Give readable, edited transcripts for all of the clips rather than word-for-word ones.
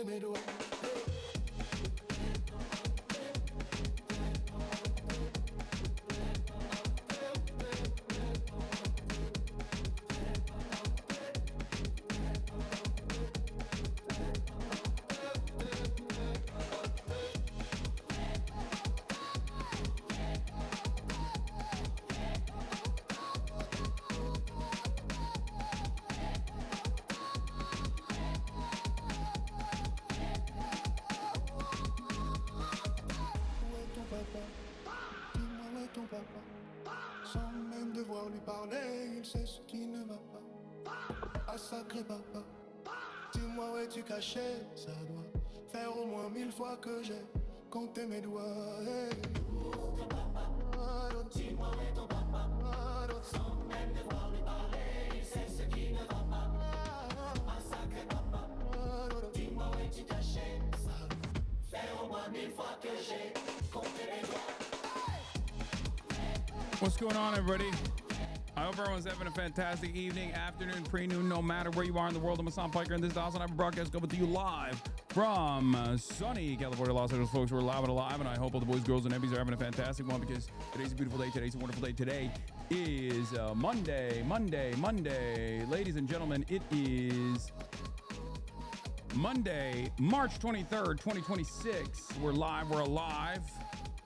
Mes doigts. Sacré papa, dis-moi où es-tu caché? Ça doit faire au moins 1000 fois que j'ai compté mes doigts. Hey. Ton papa, dis-moi où est ton papa? Sans même devoir lui parler, il sait ce qui ne va pas. Ah, sacré papa, dis-moi où es-tu caché? Ça doit faire au moins 1000 fois que j'ai compté mes doigts. What's going on, everybody? I hope everyone's having a fantastic evening, afternoon, pre-noon, no matter where you are in the world. I'm Hassan Piker, and this is the Hassan broadcast coming to you live from sunny California, Los Angeles, folks. We're live and alive, and I hope all the boys, girls, and nebbies are having a fantastic one because today's a beautiful day. Today's a wonderful day. Today is Monday. Ladies and gentlemen, it is Monday, March 23rd, 2026. We're live. We're alive.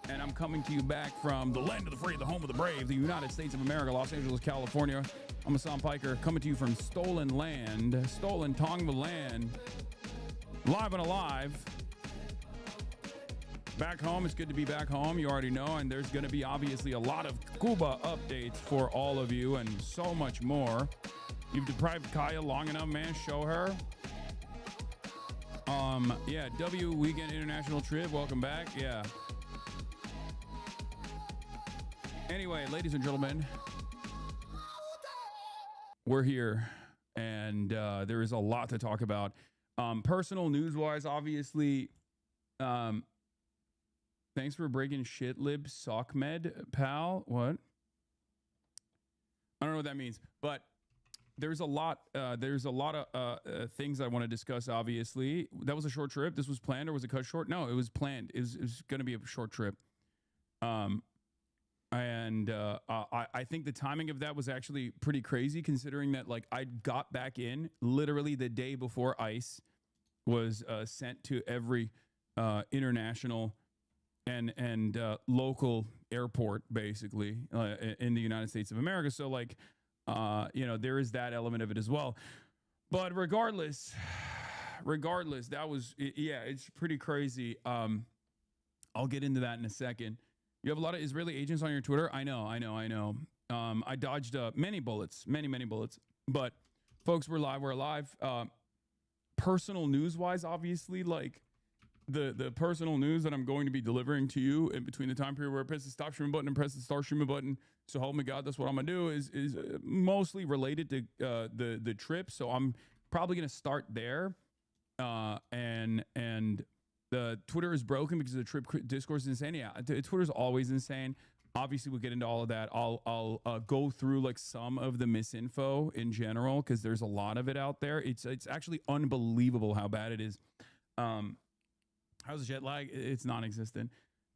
And I'm coming to you back from the land of the free, the home of the brave, the United States of America, Los Angeles, California. I'm Hassan Piker, coming to you from stolen land, stolen Tongva land, live and alive. Back home, it's good to be back home, you already know, and there's going to be obviously a lot of Cuba updates for all of you and so much more. You've deprived Kaya long enough, man, show her. Yeah, W Weekend International Trip, welcome back, yeah. Anyway, ladies and gentlemen, we're here, and there is a lot to talk about. Personal news-wise, obviously, thanks for breaking shit, lib sockmed, pal. What? I don't know what that means, but there's a lot. There's a lot of things I want to discuss. Obviously, that was a short trip. This was planned, or was it cut short? No, it was planned. It was going to be a short trip. And I think the timing of that was actually pretty crazy, considering that like I got back in literally the day before ICE was sent to every international and local airport, basically in the United States of America. So like, there is that element of it as well. But regardless, that was, yeah, it's pretty crazy. I'll get into that in a second. You have a lot of Israeli agents on your Twitter. I know. I dodged many bullets. But folks, we're live. We're alive. Personal news-wise, obviously, like the personal news that I'm going to be delivering to you in between the time period where I press the stop streaming button and press the start streaming button. So help me God, that's what I'm gonna do. Is mostly related to the trip. So I'm probably gonna start there. And the Twitter is broken because the trip discourse is insane. Yeah, Twitter's always insane. Obviously, we'll get into all of that. I'll go through like some of the misinfo in general because there's a lot of it out there. It's actually unbelievable how bad it is. How's jet lag? It's non-existent.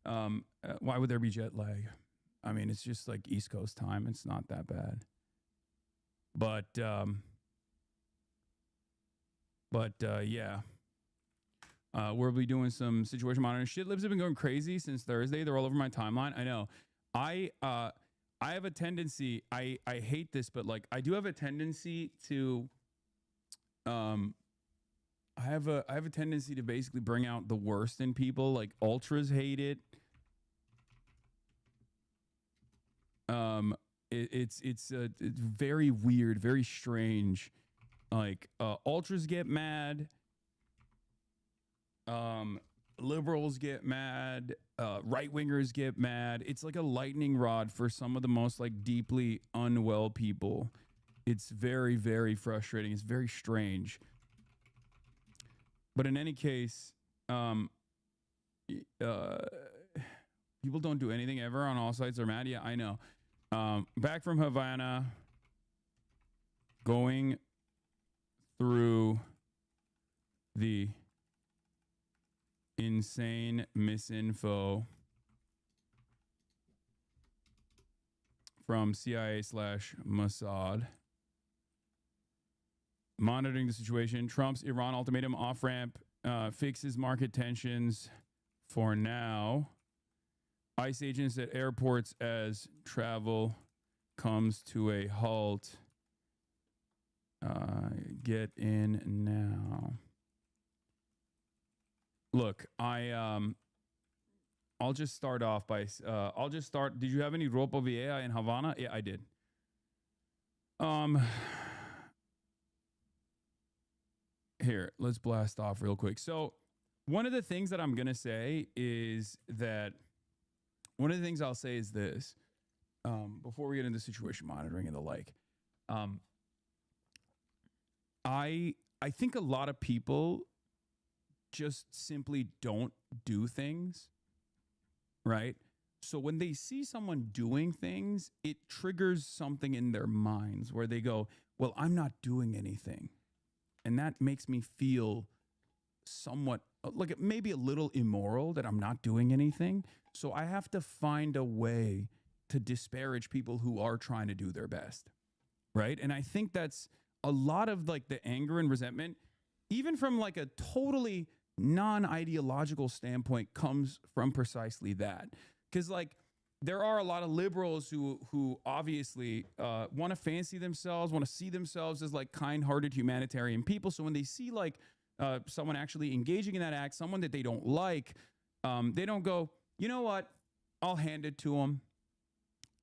Why would there be jet lag? I mean, it's just like East Coast time. It's not that bad. But yeah. We'll be doing some situation monitoring. Shit libs have been going crazy since Thursday. They're all over my timeline. I know. I have a tendency, I hate this, but like I do have a tendency to I have a tendency to basically bring out the worst in people. Like ultras hate it. It's very weird, very strange. Like ultras get mad. Liberals get mad. Right wingers get mad. It's like a lightning rod for some of the most like deeply unwell people. It's very, very frustrating. It's very strange. But in any case, people don't do anything ever on all sides. They're mad. Yeah, I know. Back from Havana, going through the insane misinfo from CIA/Mossad. Monitoring the situation. Trump's Iran ultimatum off-ramp fixes market tensions for now. ICE agents at airports as travel comes to a halt. Get in now. Look, I'll just start off by did you have any Ropa Vieja in Havana? Yeah, I did. Here, let's blast off real quick. So one of the things that I'm going to say is that one of the things I'll say is this, before we get into situation monitoring and the like, I think a lot of people just simply don't do things, right? So when they see someone doing things, it triggers something in their minds where they go, well, I'm not doing anything. And that makes me feel somewhat like maybe a little immoral that I'm not doing anything. So I have to find a way to disparage people who are trying to do their best, right? And I think that's a lot of like the anger and resentment, even from like a totally non-ideological standpoint, comes from precisely that. Because like there are a lot of liberals who obviously want to fancy themselves, want to see themselves as like kind-hearted humanitarian people. So when they see like someone actually engaging in that act, someone that they don't like, they don't go, you know what? I'll hand it to them.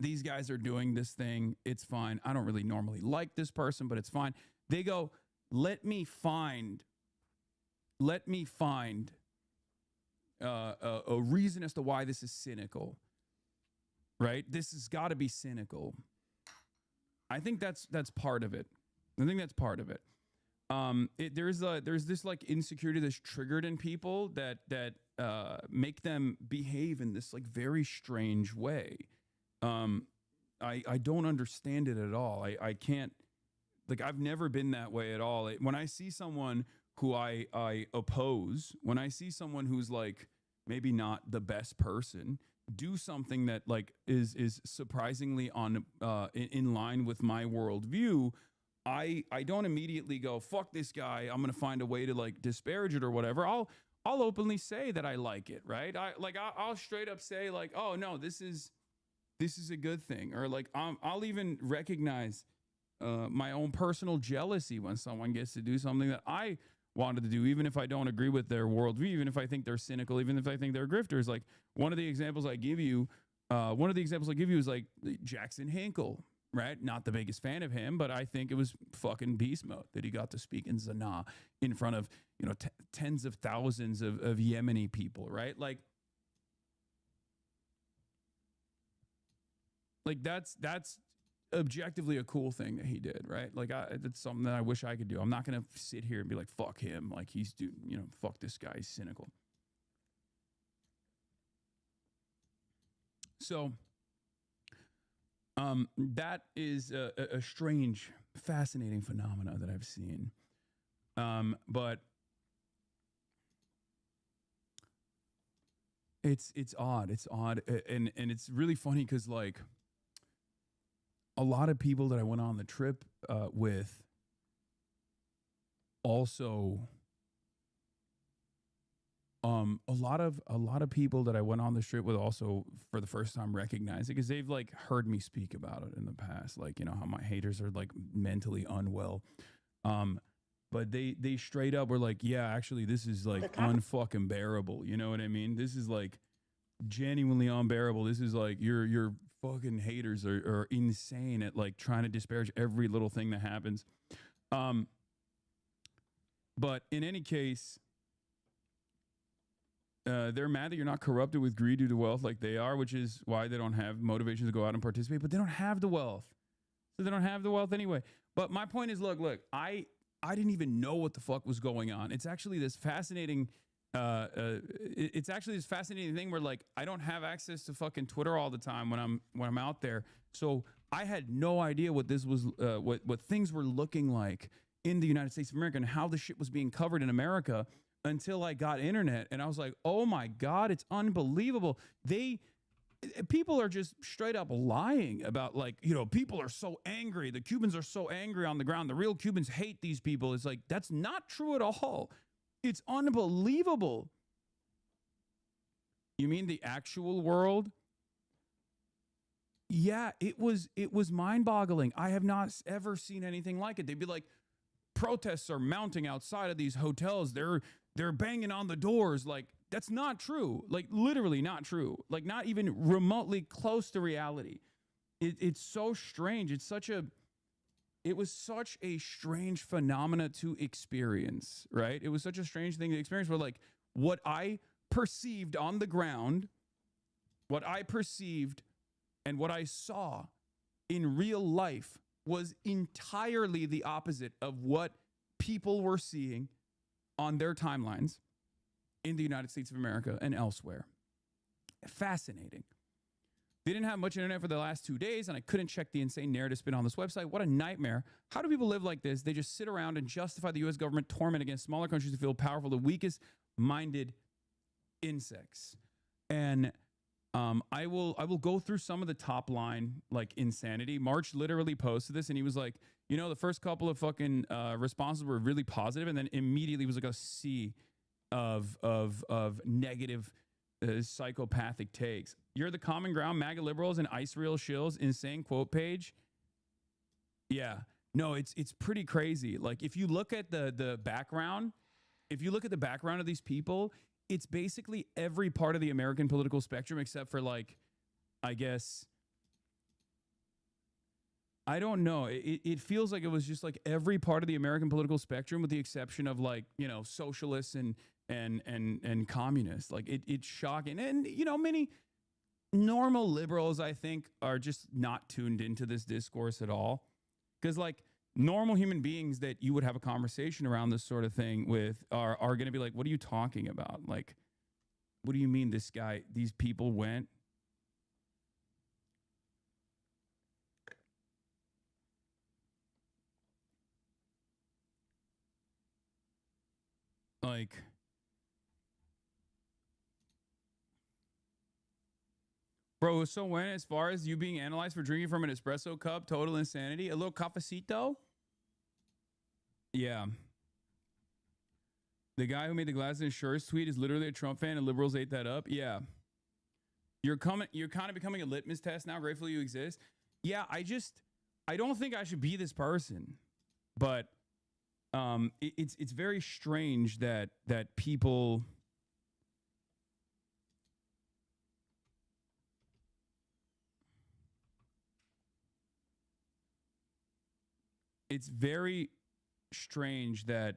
These guys are doing this thing. It's fine. I don't really normally like this person, but it's fine. They go, let me find a reason as to why this is cynical. Right? This has got to be cynical. I think that's part of it. I think that's part of it. There's this like insecurity that's triggered in people that make them behave in this like very strange way. I don't understand it at all. I can't, like, I've never been that way at all. When I see someone who I oppose, when I see someone who's like maybe not the best person do something that like is surprisingly on in line with my worldview, I don't immediately go, fuck this guy, I'm gonna find a way to like disparage it or whatever. I'll openly say that I like it, right? I'll straight up say like, oh no, this is a good thing, or like I'll even recognize my own personal jealousy when someone gets to do something that I wanted to do, even if I don't agree with their worldview, even if I think they're cynical, even if I think they're grifters. Like one of the examples I give you is like Jackson Hinkle, right? Not the biggest fan of him, but I think it was fucking beast mode that he got to speak in Sanaa in front of, you know, tens of thousands of Yemeni people, right? Like that's objectively a cool thing that he did, right? Like that's something that I wish I could do. I'm not going to sit here and be like, fuck him. Like fuck this guy. He's cynical. So That is a strange, fascinating phenomena that I've seen. But it's odd. It's odd, and it's really funny because like a lot of people that I went on the trip with also a lot of people that I went on this trip with also for the first time recognize it because they've like heard me speak about it in the past, like how my haters are like mentally unwell. But they straight up were like, yeah, actually this is like unfucking bearable. You know what I mean? This is like genuinely unbearable. This is like your fucking haters are insane at like trying to disparage every little thing that happens. But in any case, they're mad that you're not corrupted with greed due to wealth like they are, which is why they don't have motivation to go out and participate. But they don't have the wealth, so they don't have the wealth anyway. But my point is, look, I didn't even know what the fuck was going on. It's actually this fascinating. It's actually this fascinating thing where like I don't have access to fucking Twitter all the time when I'm out there, so I had no idea what this was, what things were looking like in the United States of America and how the shit was being covered in America until I got internet, and I was like, oh my God, it's unbelievable. People are just straight up lying about like, people are so angry. The Cubans are so angry on the ground. The real Cubans hate these people. It's like, that's not true at all. It's unbelievable. You mean the actual world? Yeah, it was mind-boggling. I have not ever seen anything like it. They'd be like, protests are mounting outside of these hotels. They're banging on the doors. Like, that's not true. Like, literally not true. Like, not even remotely close to reality. It's so strange. It was such a strange phenomena to experience, right? It was such a strange thing to experience where like what I perceived on the ground, what I perceived and what I saw in real life was entirely the opposite of what people were seeing on their timelines in the United States of America and elsewhere. Fascinating. They didn't have much internet for the last 2 days, and I couldn't check the insane narrative spin on this website. What a nightmare. How do people live like this? They just sit around and justify the U.S. government torment against smaller countries to feel powerful, the weakest-minded insects. And I will go through some of the top line like insanity. March literally posted this, and he was like, the first couple of fucking responses were really positive, and then immediately was like a sea of negative psychopathic takes. You're the common ground, MAGA liberals and ice real shills, insane quote page. Yeah, no, it's pretty crazy. Like if you look at the background, of these people, it's basically every part of the American political spectrum except for like, I guess, I don't know. It feels like it was just like every part of the American political spectrum with the exception of like, socialists and communists. Like it's shocking. And, many normal liberals, I think, are just not tuned into this discourse at all. Because like normal human beings that you would have a conversation around this sort of thing with are going to be like, what are you talking about? Like, what do you mean these people went? Like, bro, so when, as far as you being analyzed for drinking from an espresso cup, total insanity, a little cafecito? Yeah. The guy who made the glasses and shirts tweet is literally a Trump fan and liberals ate that up. Yeah. You're kind of becoming a litmus test now. Grateful you exist. Yeah, I don't think I should be this person, but it's very strange that people it's very strange that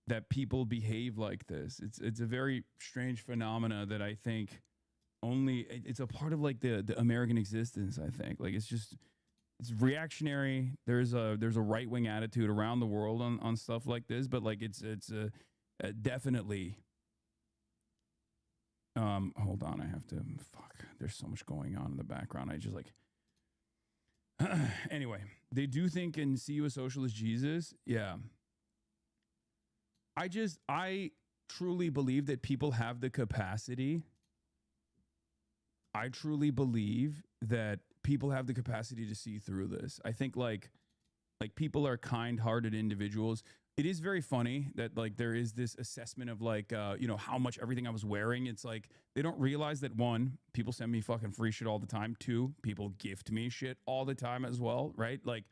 that people behave like this. It's a very strange phenomena that I think it's a part of like the American existence. I think like it's reactionary. There's a right wing attitude around the world on stuff like this, but like it's definitely Hold on, I have to. Fuck, there's so much going on in the background. I just like. Anyway, they do think and see you as socialist Jesus. Yeah. I truly believe that people have the capacity. I truly believe that people have the capacity to see through this. I think like people are kind-hearted individuals. It is very funny that like there is this assessment of like how much everything I was wearing. It's like they don't realize that one, people send me fucking free shit all the time. Two, people gift me shit all the time as well, right? Like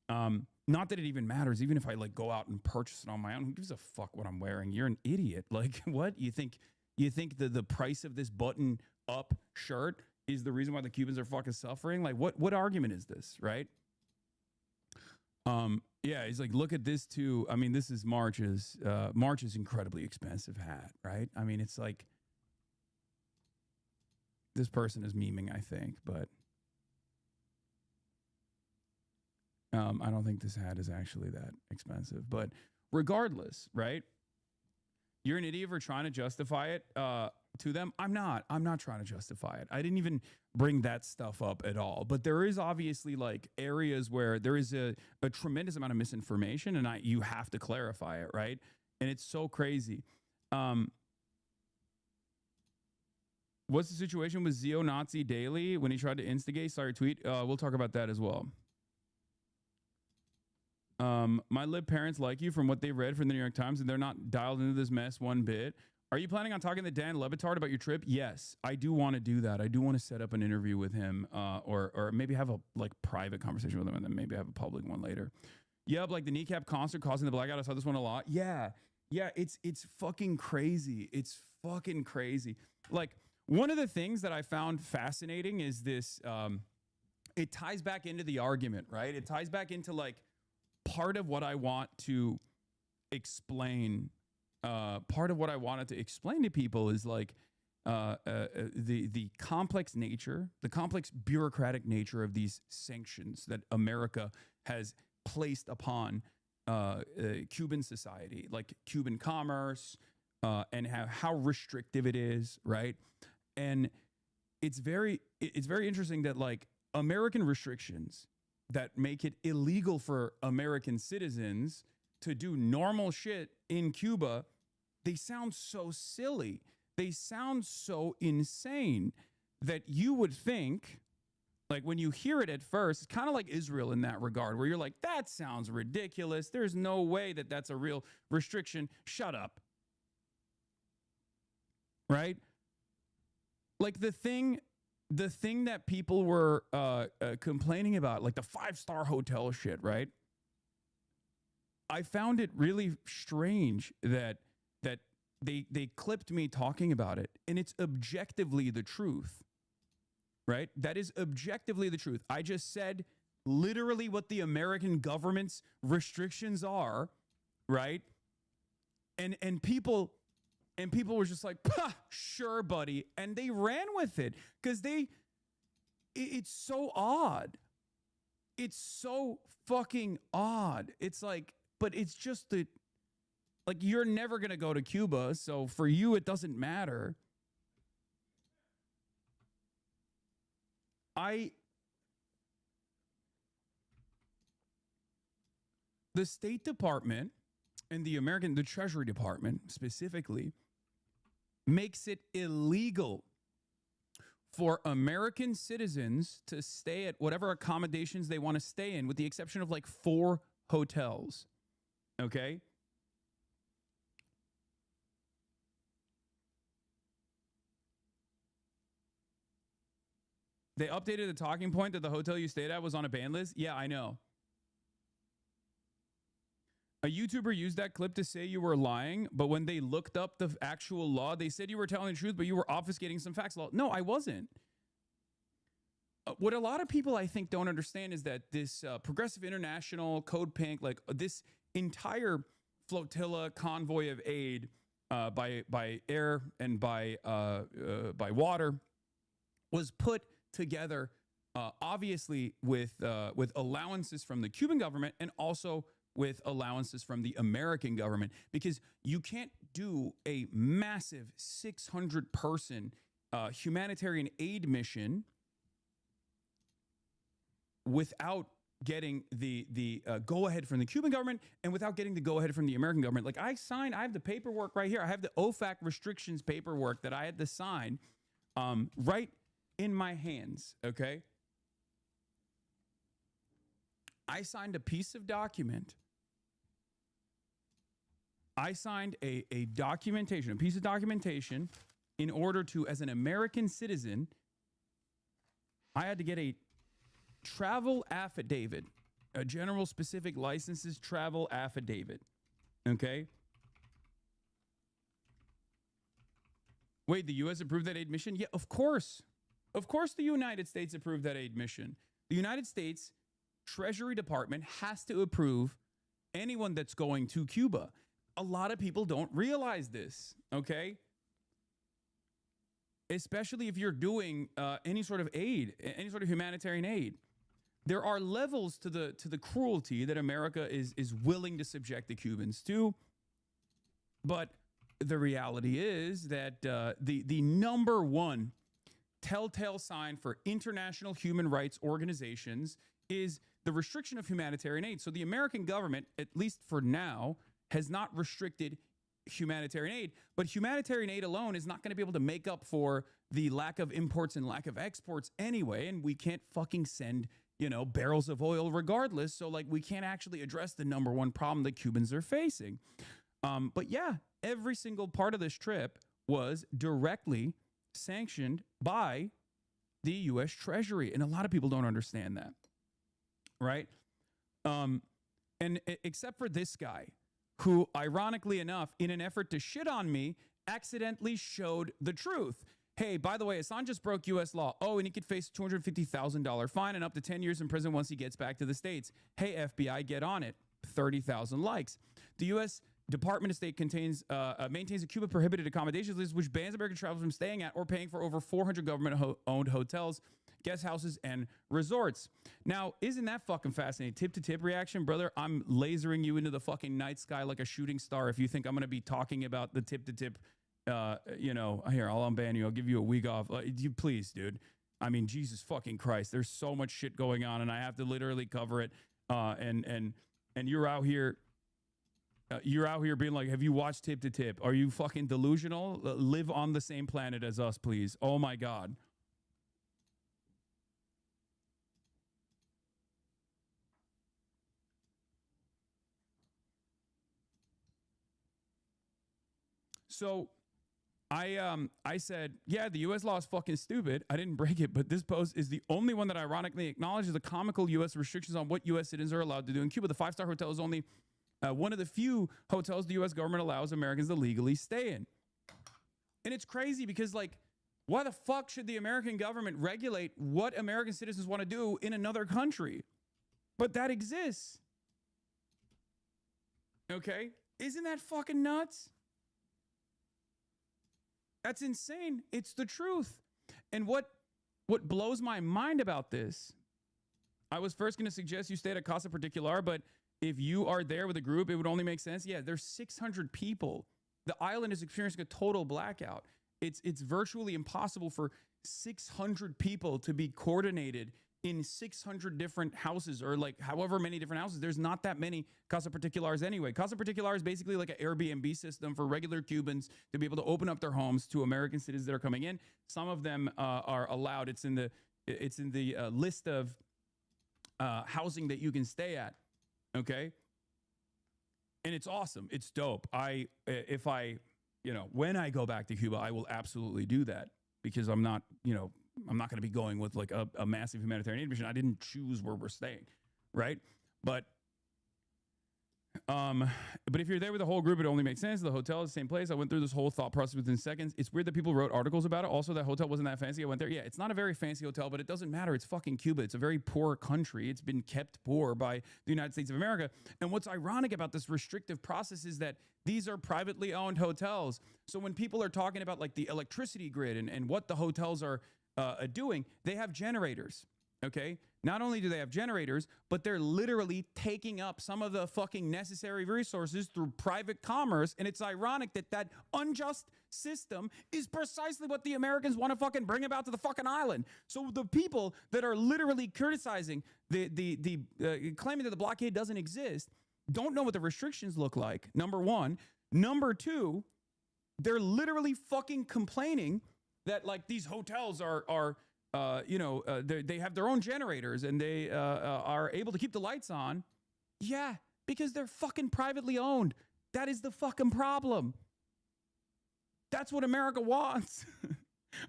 not that it even matters, even if I like go out and purchase it on my own. Who gives a fuck what I'm wearing? You're an idiot. Like what? You think the price of this button up shirt is the reason why the Cubans are fucking suffering? Like what argument is this, right? Yeah, he's like, look at this too. I mean, this is March's incredibly expensive hat, right? I mean, it's like this person is memeing, I think, but I don't think this hat is actually that expensive. But regardless, right? You're an idiot for trying to justify it to them. I'm not trying to justify it. I didn't even bring that stuff up at all. But there is obviously like areas where there is a tremendous amount of misinformation, and you have to clarify it, right? And it's so crazy. What's the situation with Zeo Nazi Daily when he tried to instigate? Sorry, tweet. We'll talk about that as well. My lib parents like you from what they read from the New York Times, and they're not dialed into this mess one bit. Are you planning on talking to Dan Le Batard about your trip? Yes, I do want to do that. I do want to set up an interview with him, or maybe have a like private conversation with him, and then maybe have a public one later. Yep, like the kneecap concert causing the blackout. I saw this one a lot. Yeah, it's fucking crazy. It's fucking crazy. Like one of the things that I found fascinating is this. It ties back into the argument, right? It ties back into like part of what I want to explain. Part of what I wanted to explain to people is like the complex nature, the complex bureaucratic nature of these sanctions that America has placed upon Cuban society, like Cuban commerce, and how restrictive it is, right? And it's very interesting that like American restrictions that make it illegal for American citizens to do normal shit in Cuba, they sound so silly. They sound so insane that you would think, like when you hear it at first, it's kind of like Israel in that regard, where you're like, that sounds ridiculous. There's no way that that's a real restriction. Shut up. Right? Like the thing that people were complaining about, like the 5-star hotel shit, right? I found it really strange that they clipped me talking about it, and it's objectively the truth, right? That is objectively the truth. I just said literally what the American government's restrictions are, right? And people were just like, sure, buddy, and they ran with it because it's so odd. It's so fucking odd. It's like, but it's just like you're never going to go to Cuba, so for you, it doesn't matter. The State Department and the Treasury Department specifically makes it illegal for American citizens to stay at whatever accommodations they want to stay in, with the exception of like 4 hotels. Okay? They updated the talking point that the hotel you stayed at was on a ban list. Yeah, I know. A YouTuber used that clip to say you were lying, but when they looked up the actual law, they said you were telling the truth, but you were obfuscating some facts. No, I wasn't. What a lot of people, I think, don't understand is that this Progressive International, Code Pink, like this entire flotilla convoy of aid by air and by water was put together, obviously with allowances from the Cuban government and also with allowances from the American government, because you can't do a massive 600-person humanitarian aid mission without getting the go-ahead from the Cuban government and without getting the go-ahead from the American government. Like, I have the paperwork right here. I have the OFAC restrictions paperwork that I had to sign right in my hands, okay? I signed a piece of document. I signed a piece of documentation in order to, as an American citizen, I had to get a travel affidavit, a general specific licenses travel affidavit. Okay. Wait, the U.S. approved that aid mission? Yeah, of course. Of course the United States approved that aid mission. The United States Treasury Department has to approve anyone that's going to Cuba. A lot of people don't realize this, okay? Especially if you're doing any sort of aid, any sort of humanitarian aid. There are levels to the cruelty that America is willing to subject the Cubans to. But the reality is that the number one telltale sign for international human rights organizations is the restriction of humanitarian aid. So the American government, at least for now, has not restricted humanitarian aid, but humanitarian aid alone is not going to be able to make up for the lack of imports and lack of exports anyway, and we can't fucking send, you know, barrels of oil regardless, so like we can't actually address the number one problem that Cubans are facing. But yeah, every single part of this trip was directly sanctioned by the U.S. Treasury, and a lot of people don't understand that, right? And except for this guy, who, ironically enough, in an effort to shit on me, accidentally showed the truth. Hey, by the way, Assange just broke U.S. law. Oh, and he could face a $250,000 fine and up to 10 years in prison once he gets back to the States. Hey, FBI, get on it. 30,000 likes. The U.S. Department of State maintains a Cuba prohibited accommodations list, which bans American travelers from staying at or paying for over 400 government-owned hotels, guest houses, and resorts. Now, isn't that fucking fascinating? Tip-to-tip reaction, brother. I'm lasering you into the fucking night sky like a shooting star if you think I'm going to be talking about the tip-to-tip, you know, here, I'll unban you. I'll give you a week off. You please, dude. I mean, Jesus fucking Christ. There's so much shit going on, and I have to literally cover it. And you're out here... you're out here being like, have you watched Tip to Tip? Are you fucking delusional? Live on the same planet as us, please. Oh my God. So I said, yeah, the U.S. law is fucking stupid. I didn't break it, but this post is the only one that ironically acknowledges the comical U.S. restrictions on what U.S. citizens are allowed to do in Cuba. The five-star hotel is only one of the few hotels the U.S. government allows Americans to legally stay in. And it's crazy because, like, why the fuck should the American government regulate what American citizens want to do in another country? But that exists. Okay? Isn't that fucking nuts? That's insane. It's the truth. And what blows my mind about this, I was first going to suggest you stay at a Casa Particular, but if you are there with a group, it would only make sense. Yeah, there's 600 people. The island is experiencing a total blackout. It's virtually impossible for 600 people to be coordinated in 600 different houses, or like however many different houses. There's not that many Casa Particulars anyway. Casa Particular is basically like an Airbnb system for regular Cubans to be able to open up their homes to American citizens that are coming in. Some of them are allowed. It's in the list of housing that you can stay at. Okay. And it's awesome. It's dope. When I go back to Cuba, I will absolutely do that, because I'm not going to be going with like a massive humanitarian aid mission. I didn't choose where we're staying. Right. But if you're there with the whole group, it only makes sense. The hotel is the same place. I went through this whole thought process within seconds. It's weird that people wrote articles about it. Also, that hotel wasn't that fancy. I went there. Yeah, it's not a very fancy hotel, but it doesn't matter. It's fucking Cuba. It's a very poor country. It's been kept poor by the United States of America. And what's ironic about this restrictive process is that these are privately owned hotels. So when people are talking about like the electricity grid and what the hotels are doing, they have generators. Okay. Not only do they have generators, but they're literally taking up some of the fucking necessary resources through private commerce. And it's ironic that that unjust system is precisely what the Americans want to fucking bring about to the fucking island. So the people that are literally criticizing claiming that the blockade doesn't exist don't know what the restrictions look like, number one. Number two, they're literally fucking complaining that like these hotels they have their own generators and they are able to keep the lights on. Yeah, because they're fucking privately owned. That is the fucking problem. That's what America wants.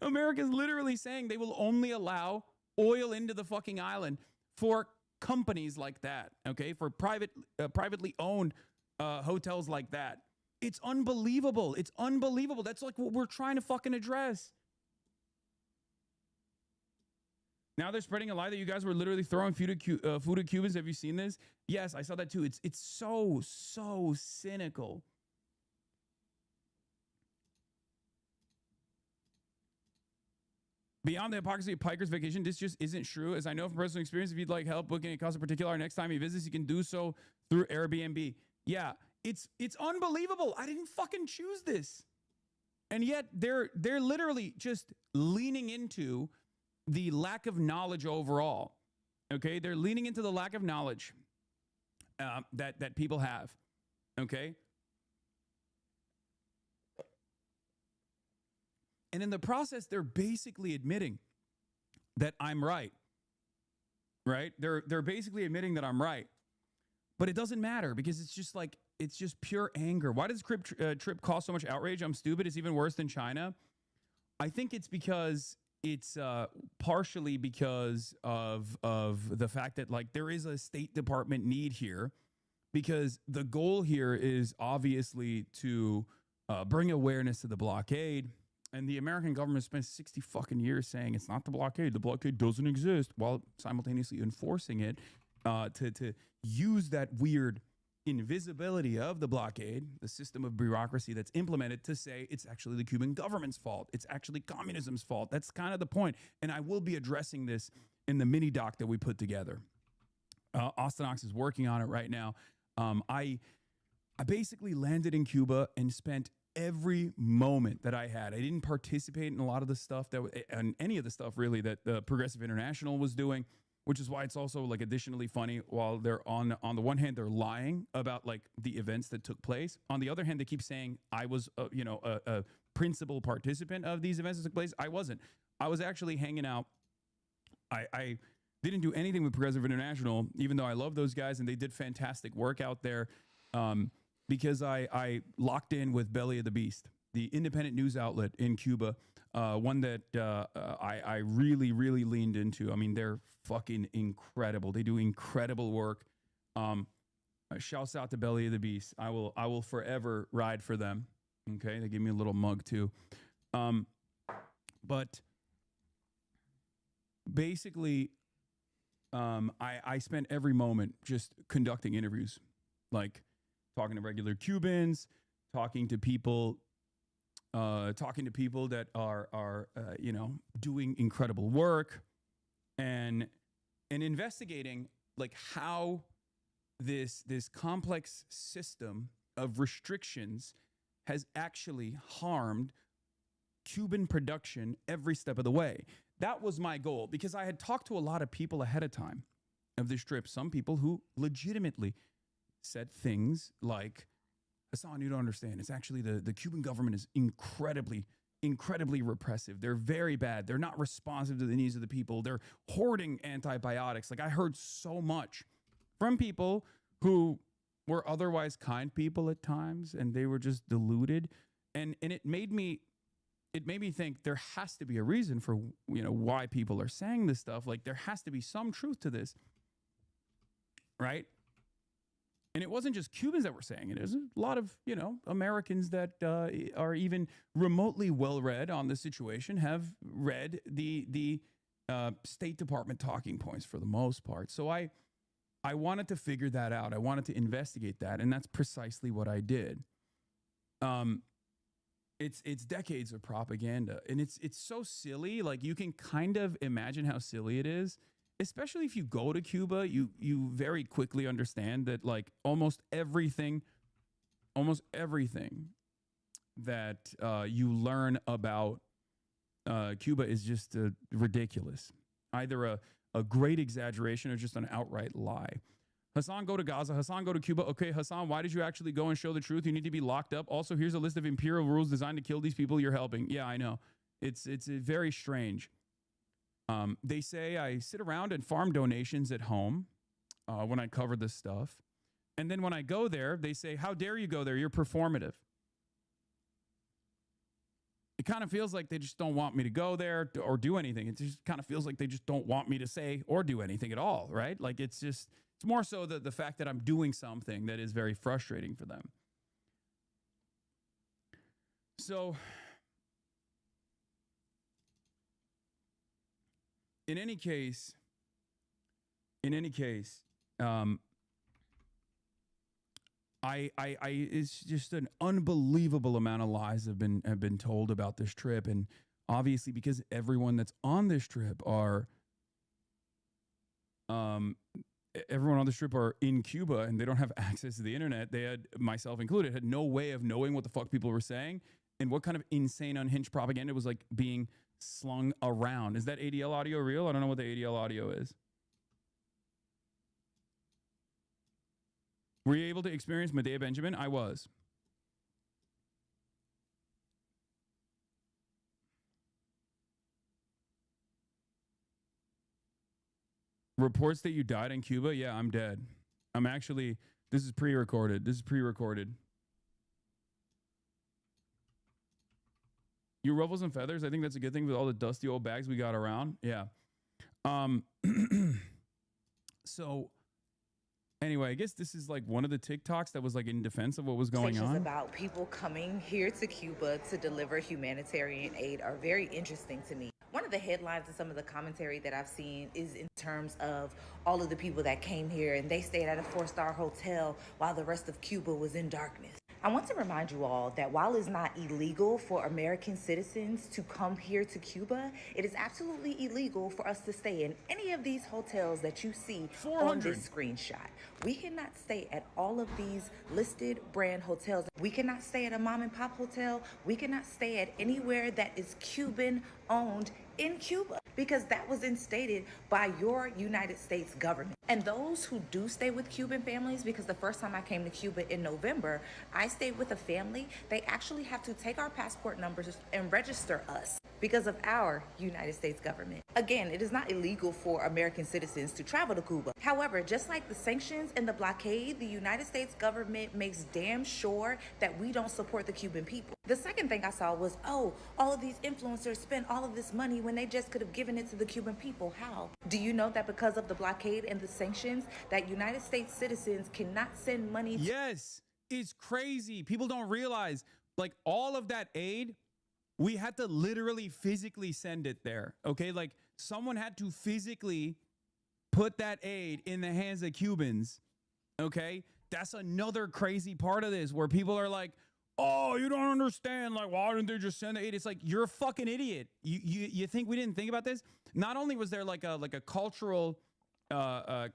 America's literally saying they will only allow oil into the fucking island for companies like that, okay? For privately owned hotels like that. It's unbelievable. It's unbelievable. That's like what we're trying to fucking address. Now they're spreading a lie that you guys were literally throwing food at Cubans. Have you seen this? Yes, I saw that too. It's so cynical. Beyond the hypocrisy of Piker's vacation, this just isn't true. As I know from personal experience, if you'd like help booking a cost in particular, next time he visits, you can do so through Airbnb. Yeah, it's unbelievable. I didn't fucking choose this. And yet they're literally just leaning into the lack of knowledge overall. Okay, they're leaning into the lack of knowledge that people have. Okay. And in the process, they're basically admitting that I'm right. Right? They're basically admitting that I'm right. But it doesn't matter because it's just pure anger. Why does trip cause so much outrage? I'm stupid. It's even worse than China. I think it's because it's partially because of the fact that like there is a State Department need here, because the goal here is obviously to bring awareness to the blockade. And the American government spent 60 fucking years saying it's not the blockade. The blockade doesn't exist, while simultaneously enforcing it to use that weird invisibility of the blockade, the system of bureaucracy that's implemented, to say it's actually the Cuban government's fault. It's actually communism's fault. That's kind of the point. And I will be addressing this in the mini doc that we put together. Austin Ox is working on it right now. I basically landed in Cuba and spent every moment that I had. I didn't participate in a lot of the stuff and any of the stuff really that the Progressive International was doing, which is why it's also like additionally funny. While they're on the one hand, they're lying about like the events that took place. On the other hand, they keep saying I was, a principal participant of these events that took place. I wasn't. I was actually hanging out. I didn't do anything with Progressive International, even though I love those guys and they did fantastic work out there. Because I locked in with Belly of the Beast, the independent news outlet in Cuba, one that I really, really leaned into. I mean, they're fucking incredible. They do incredible work. Shouts out to Belly of the Beast. I will forever ride for them. Okay, they give me a little mug too. But basically, I spent every moment just conducting interviews, like talking to regular Cubans, talking to people that are doing incredible work, and investigating like how this complex system of restrictions has actually harmed Cuban production every step of the way. That was my goal, because I had talked to a lot of people ahead of time of this trip. Some people who legitimately said things like, Hassan, you don't understand. It's actually the Cuban government is incredibly repressive. They're very bad. They're not responsive to the needs of the people. They're hoarding antibiotics. Like, I heard so much from people who were otherwise kind people at times, and they were just deluded. And it made me think there has to be a reason for, why people are saying this stuff. Like, there has to be some truth to this, right? And it wasn't just Cubans that were saying it. There's a lot of, Americans that are even remotely well-read on the situation, have read the State Department talking points for the most part. So I wanted to figure that out. I wanted to investigate that, and that's precisely what I did. It's decades of propaganda, and it's so silly. Like, you can kind of imagine how silly it is especially if you go to Cuba, you very quickly understand that like almost everything that you learn about Cuba is just ridiculous. Either a great exaggeration or just an outright lie. Hassan, go to Gaza. Hassan, go to Cuba. Okay, Hassan, why did you actually go and show the truth? You need to be locked up. Also, here's a list of imperial rules designed to kill these people you're helping. Yeah, I know. It's very strange. They say I sit around and farm donations at home when I cover this stuff. And then when I go there, they say, how dare you go there? You're performative. It kind of feels like they just don't want me to go there or do anything. It just kind of feels like they just don't want me to say or do anything at all, right? Like it's more so the fact that I'm doing something that is very frustrating for them. So in any case, it's just an unbelievable amount of lies have been told about this trip, and obviously because everyone that's on this trip are in Cuba and they don't have access to the internet. They had, myself included, had no way of knowing what the fuck people were saying and what kind of insane unhinged propaganda was like being slung around. Is that ADL audio real? I don't know what the ADL audio is. Were you able to experience Medea Benjamin? I was. Reports that you died in Cuba? Yeah, I'm dead. This is pre-recorded. You ruffles and feathers. I think that's a good thing with all the dusty old bags we got around. Yeah. So anyway, I guess this is like one of the TikToks that was like in defense of what was going on. About people coming here to Cuba to deliver humanitarian aid are very interesting to me. One of the headlines and some of the commentary that I've seen is in terms of all of the people that came here and they stayed at a 4-star hotel while the rest of Cuba was in darkness. I want to remind you all that while it's not illegal for American citizens to come here to Cuba, it is absolutely illegal for us to stay in any of these hotels that you see on this screenshot. We cannot stay at all of these listed brand hotels. We cannot stay at a mom and pop hotel. We cannot stay at anywhere that is Cuban owned in Cuba, because that was instated by your United States government. And those who do stay with Cuban families, because the first time I came to Cuba in November, I stayed with a family. They actually have to take our passport numbers and register us because of our United States government. Again, it is not illegal for American citizens to travel to Cuba. However, just like the sanctions and the blockade, the United States government makes damn sure that we don't support the Cuban people. The second thing I saw was, oh, all of these influencers spent all of this money when they just could have given it to the Cuban people. How? Do you know that because of the blockade and the sanctions, that United States citizens cannot send money? Yes, it's crazy. People don't realize, like, all of that aid, we had to literally physically send it there. Okay, like someone had to physically put that aid in the hands of Cubans. Okay, that's another crazy part of this where people are like, oh, you don't understand. Like, why didn't they just send the aid? It's like, you're a fucking idiot. You think we didn't think about this? Not only was there like a cultural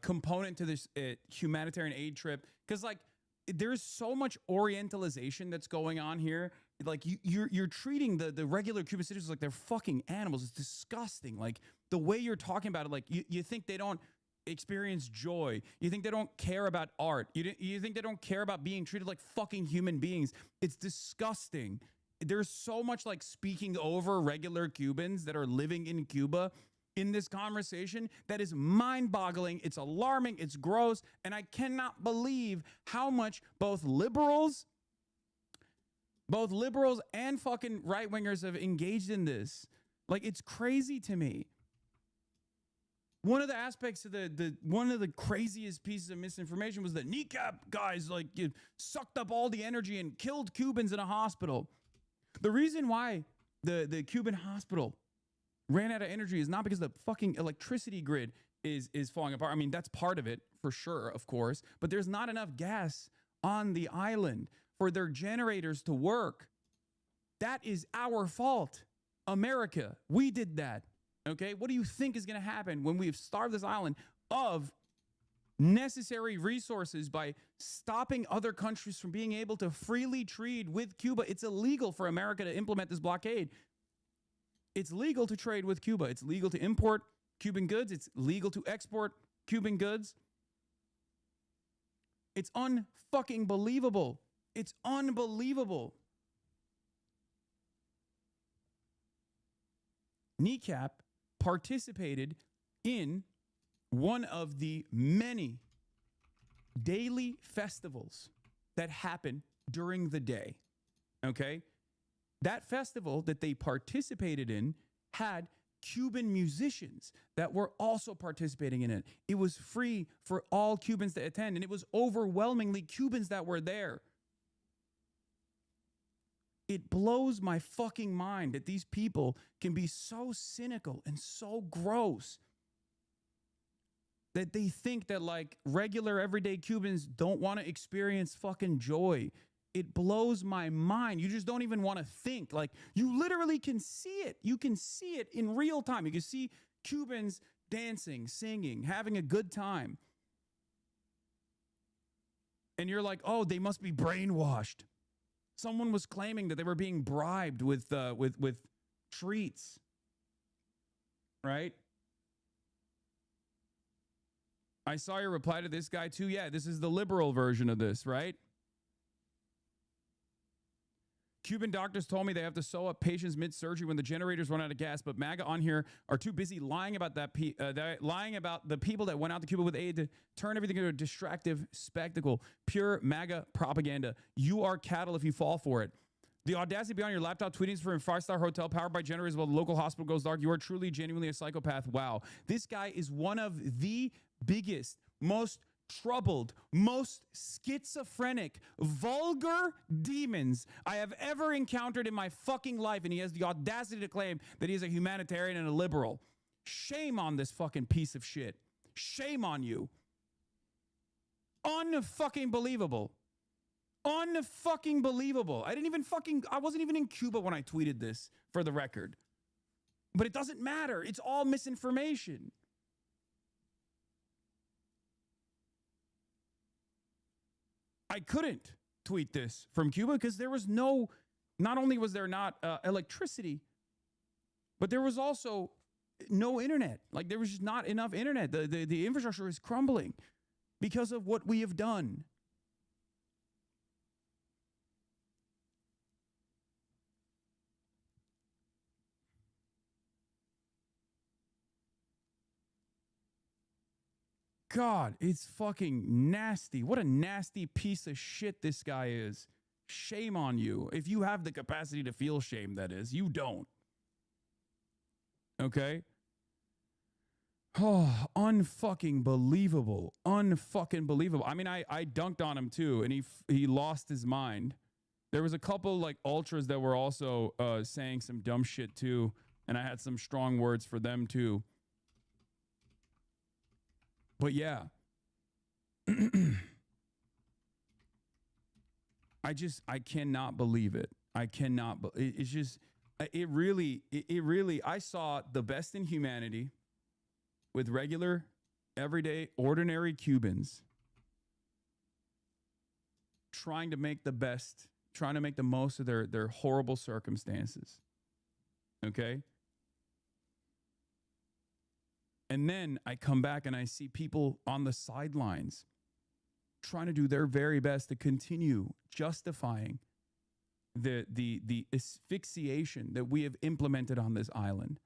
component to this humanitarian aid trip, because like there's so much Orientalization that's going on here. Like you're treating the regular Cuban citizens like they're fucking animals. It's disgusting. Like the way you're talking about it, like you think they don't experience joy. You think they don't care about art. You think they don't care about being treated like fucking human beings. It's disgusting. There's so much like speaking over regular Cubans that are living in Cuba in this conversation that is mind-boggling. It's alarming. It's gross. And I cannot believe how much both liberals and fucking right-wingers have engaged in this. Like, it's crazy to me. One of the aspects of one of the craziest pieces of misinformation was that kneecap guys like sucked up all the energy and killed Cubans in a hospital. The reason why the Cuban hospital ran out of energy is not because the fucking electricity grid is falling apart. I mean, that's part of it for sure, of course, but there's not enough gas on the island for their generators to work. That is our fault. America, we did that. Okay, what do you think is going to happen when we've starved this island of necessary resources by stopping other countries from being able to freely trade with Cuba? It's illegal for America to implement this blockade. It's legal to trade with Cuba. It's legal to import Cuban goods. It's legal to export Cuban goods. It's unfucking believable. It's unbelievable. Kneecap participated in one of the many daily festivals that happen during the day. Okay? That festival that they participated in had Cuban musicians that were also participating in it. It was free for all Cubans to attend, and it was overwhelmingly Cubans that were there. It blows my fucking mind that these people can be so cynical and so gross that they think that like regular everyday Cubans don't want to experience fucking joy. It blows my mind. You just don't even want to think. Like, you literally can see it. You can see it in real time. You can see Cubans dancing, singing, having a good time. And you're like, oh, they must be brainwashed. Someone was claiming that they were being bribed with treats, right? I saw your reply to this guy too. Yeah, this is the liberal version of this, right? Cuban doctors told me they have to sew up patients mid-surgery when the generators run out of gas, but MAGA on here are too busy lying about lying about the people that went out to Cuba with aid to turn everything into a distractive spectacle. Pure MAGA propaganda. You are cattle if you fall for it. The audacity beyond your laptop tweeting from a five-star hotel powered by generators while the local hospital goes dark. You are truly, genuinely a psychopath. Wow. This guy is one of the biggest, most troubled, most schizophrenic, vulgar demons I have ever encountered in my fucking life, and he has the audacity to claim that he is a humanitarian and a liberal. Shame on this fucking piece of shit. Shame on you. Unfucking believable. Unfucking believable. I wasn't even in Cuba when I tweeted this, for the record. But it doesn't matter. It's all misinformation. I couldn't tweet this from Cuba because there was not only was there not electricity, but there was also no internet. Like, there was just not enough internet. The infrastructure is crumbling because of what we have done. God, it's fucking nasty. What a nasty piece of shit this guy is. Shame on you. If you have the capacity to feel shame, that is. You don't. Okay? Oh, unfucking believable. Unfucking believable. I mean, I dunked on him too, and he lost his mind. There was a couple like ultras that were also saying some dumb shit too, and I had some strong words for them too. But yeah, I cannot believe it. I cannot, it's just, it really, I saw the best in humanity with regular, everyday, ordinary Cubans trying to make the best, trying to make the most of their horrible circumstances. Okay? And then I come back and I see people on the sidelines trying to do their very best to continue justifying the asphyxiation that we have implemented on this island.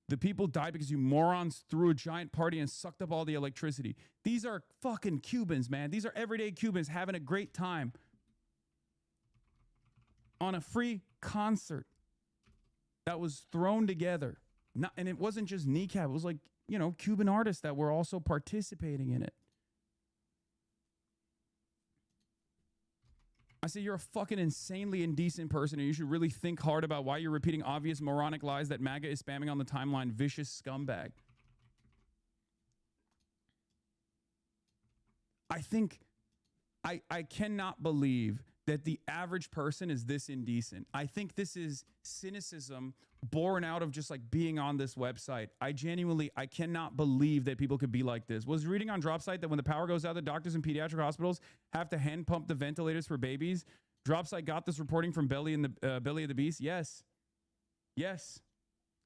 The people died because you morons threw a giant party and sucked up all the electricity. These are fucking Cubans, man. These are everyday Cubans having a great time on a free concert that was thrown together. And it wasn't just Kneecap. It was like, you know, Cuban artists that were also participating in it. I say you're a fucking insanely indecent person, and you should really think hard about why you're repeating obvious moronic lies that MAGA is spamming on the timeline. Vicious scumbag. I think I cannot believe that the average person is this indecent. I think this is cynicism born out of just like being on this website. I cannot believe that people could be like this. Was reading on Dropsite that when the power goes out, the doctors in pediatric hospitals have to hand pump the ventilators for babies. Dropsite got this reporting from Belly of the Beast. Yes. Yes.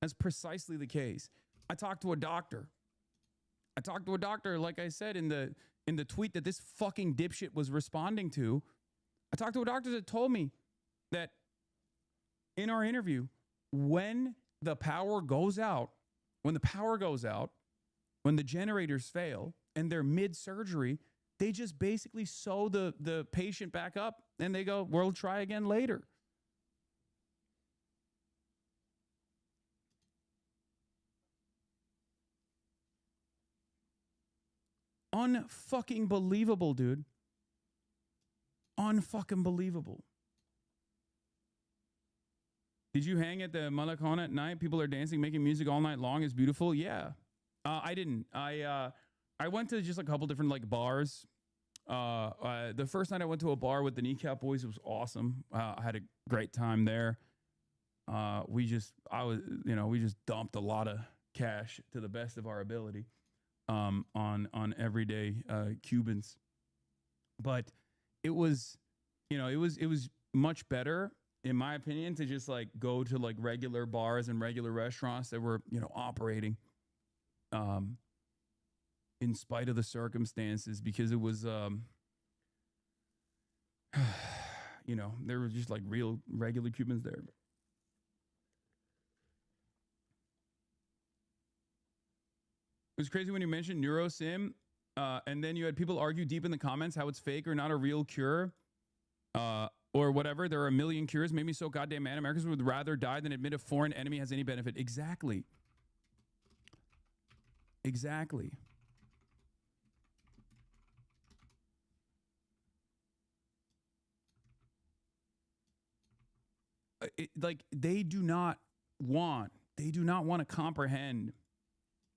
That's precisely the case. I talked to a doctor. Like I said in the tweet that this fucking dipshit was responding to. I talked to a doctor that told me that in our interview, when the power goes out, when the generators fail and they're mid-surgery, they just basically sew the patient back up and they go, we'll try again later. Unfucking believable, dude. Unfucking believable. Did you hang at the Malakona at night? People are dancing, making music all night long. It's beautiful. Yeah. I didn't. I went to just a couple different like bars. The first night I went to a bar with the Kneecap Boys. It was awesome. I had a great time there. We just dumped a lot of cash to the best of our ability on everyday Cubans. But it was much better, in my opinion, to just like go to like regular bars and regular restaurants that were, operating in spite of the circumstances, because it was, there were just like real regular Cubans there. It was crazy when you mentioned NeuroSim, and then you had people argue deep in the comments how it's fake or not a real cure, or whatever. There are a million cures. Made me so goddamn mad. Americans would rather die than admit a foreign enemy has any benefit. Exactly. Exactly. They do not want to comprehend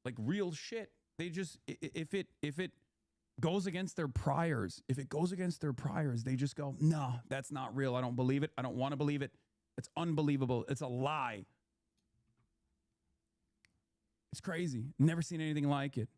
like real shit. They just, if it goes against their priors, they just go, no, that's not real. I don't believe it. I don't want to believe it. It's unbelievable. It's a lie. It's crazy. Never seen anything like it.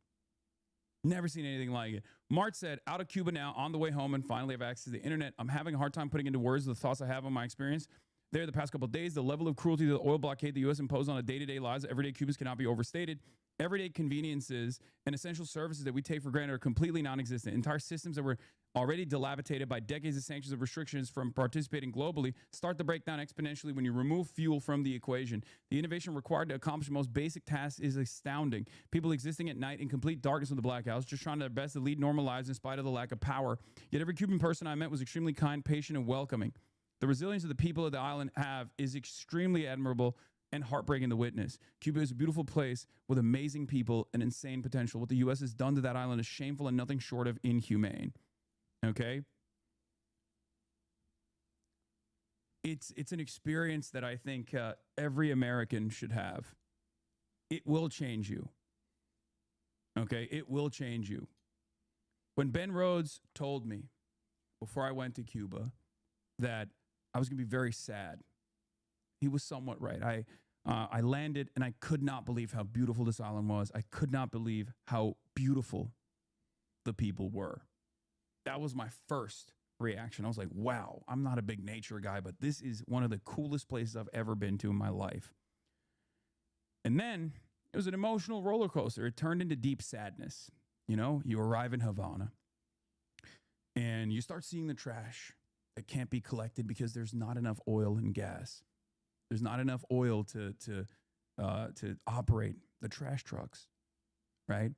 Mart said, out of Cuba now, on the way home, and finally have access to the internet. I'm having a hard time putting into words the thoughts I have on my experience there the past couple of days. The level of cruelty to the oil blockade the U.S. imposed on a day-to-day lives of everyday Cubans cannot be overstated. Everyday conveniences and essential services that we take for granted are completely non-existent. Entire systems that were already dilapidated by decades of sanctions and restrictions from participating globally start to break down exponentially when you remove fuel from the equation. The innovation required to accomplish the most basic tasks is astounding. People existing at night in complete darkness with the blackouts, just trying their best to lead normal lives in spite of the lack of power. Yet every Cuban person I met was extremely kind, patient, and welcoming. The resilience of the people of the island is extremely admirable and heartbreaking to witness. Cuba is a beautiful place with amazing people and insane potential. What the U.S. has done to that island is shameful and nothing short of inhumane. Okay? It's an experience that I think every American should have. It will change you. Okay? It will change you. When Ben Rhodes told me before I went to Cuba that I was going to be very sad, he was somewhat right. I landed and I could not believe how beautiful this island was. I could not believe how beautiful the people were. That was my first reaction. I was like, wow, I'm not a big nature guy, but this is one of the coolest places I've ever been to in my life. And then it was an emotional roller coaster. It turned into deep sadness. You arrive in Havana and you start seeing the trash that can't be collected because there's not enough oil and gas. There's not enough oil to operate the trash trucks, right?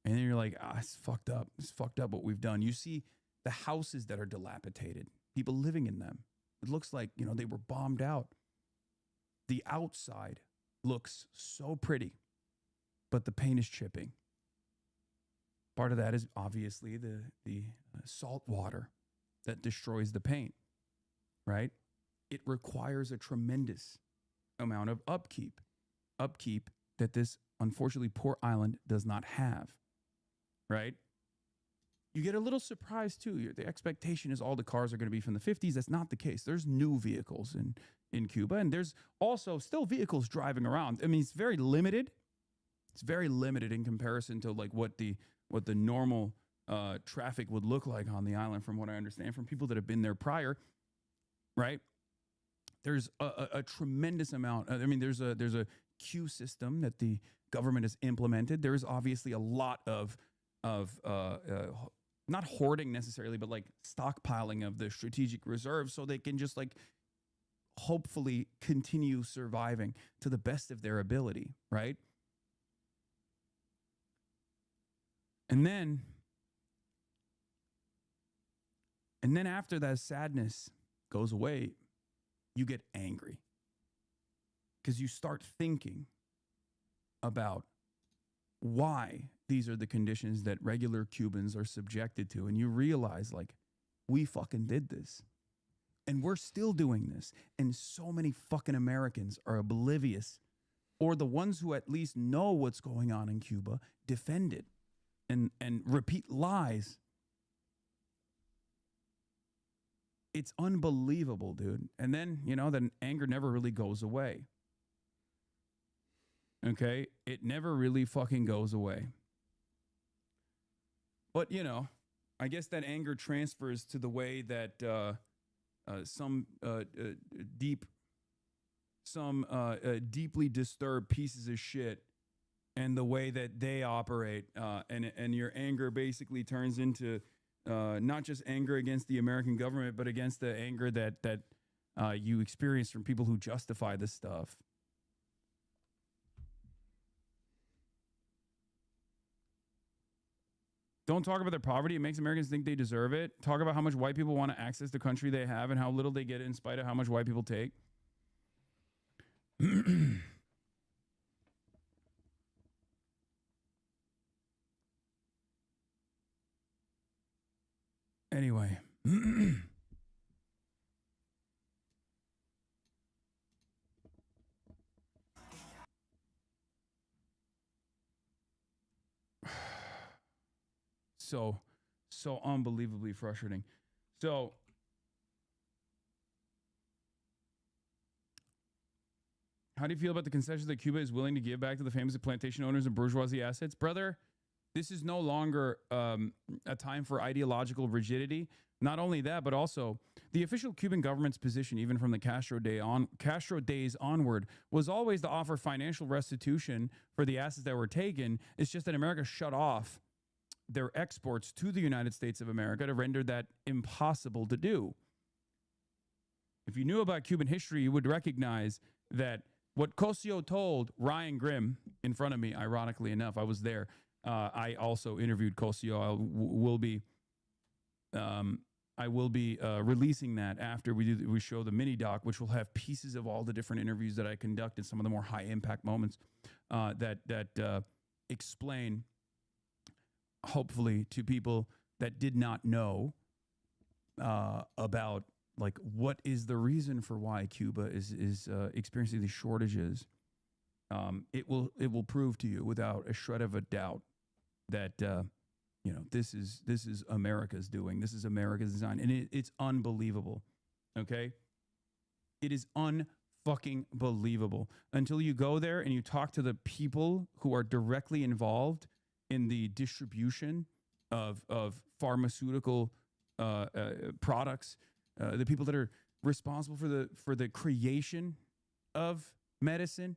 And then you're like, it's fucked up. It's fucked up what we've done. You see the houses that are dilapidated, people living in them. It looks like, they were bombed out. The outside looks so pretty, but the paint is chipping. Part of that is obviously the salt water that destroys the paint, right? It requires a tremendous amount of upkeep that this unfortunately poor island does not have, right? you get a little surprised too. The expectation is all the cars are going to be from the 50s. That's not the case. There's new vehicles in Cuba, and there's also still vehicles driving around. I mean, it's very limited. It's very limited in comparison to like what the normal traffic would look like on the island, from what I understand from people that have been there prior, right? There's a tremendous amount. I mean, there's a queue system that the government has implemented. There is obviously a lot of not hoarding necessarily, but like stockpiling of the strategic reserves, so they can just like hopefully continue surviving to the best of their ability, right? And then after that sadness goes away, you get angry because you start thinking about why these are the conditions that regular Cubans are subjected to. And you realize, like, we fucking did this. And we're still doing this. And so many fucking Americans are oblivious, or the ones who at least know what's going on in Cuba defend it and repeat lies. It's unbelievable, dude. And then, then anger never really goes away. Okay? It never really fucking goes away. But, I guess that anger transfers to the way that some deeply disturbed pieces of shit and the way that they operate. And your anger basically turns into not just anger against the American government, but against the anger that you experience from people who justify this stuff. Don't talk about their poverty. It makes Americans think they deserve it. Talk about how much white people want to access the country they have and how little they get in spite of how much white people take. Anyway. So unbelievably frustrating. So how do you feel about the concessions that Cuba is willing to give back to the famous plantation owners and bourgeoisie assets? Brother, this is no longer a time for ideological rigidity. Not only that, but also the official Cuban government's position, even from the Castro days onward, was always to offer financial restitution for the assets that were taken. It's just that America shut off their exports to the United States of America to render that impossible to do. If you knew about Cuban history, you would recognize that what Cosio told Ryan Grimm in front of me, ironically enough, I was there. I also interviewed Cosio. I will be releasing that after we show the mini doc, which will have pieces of all the different interviews that I conducted, some of the more high impact moments that explain, hopefully, to people that did not know about like what is the reason for why Cuba is experiencing these shortages. It will prove to you without a shred of a doubt that this is America's doing. This is America's design, and it's unbelievable. Okay, it is unfucking believable until you go there and you talk to the people who are directly involved in the distribution of pharmaceutical products, the people that are responsible for the creation of medicine,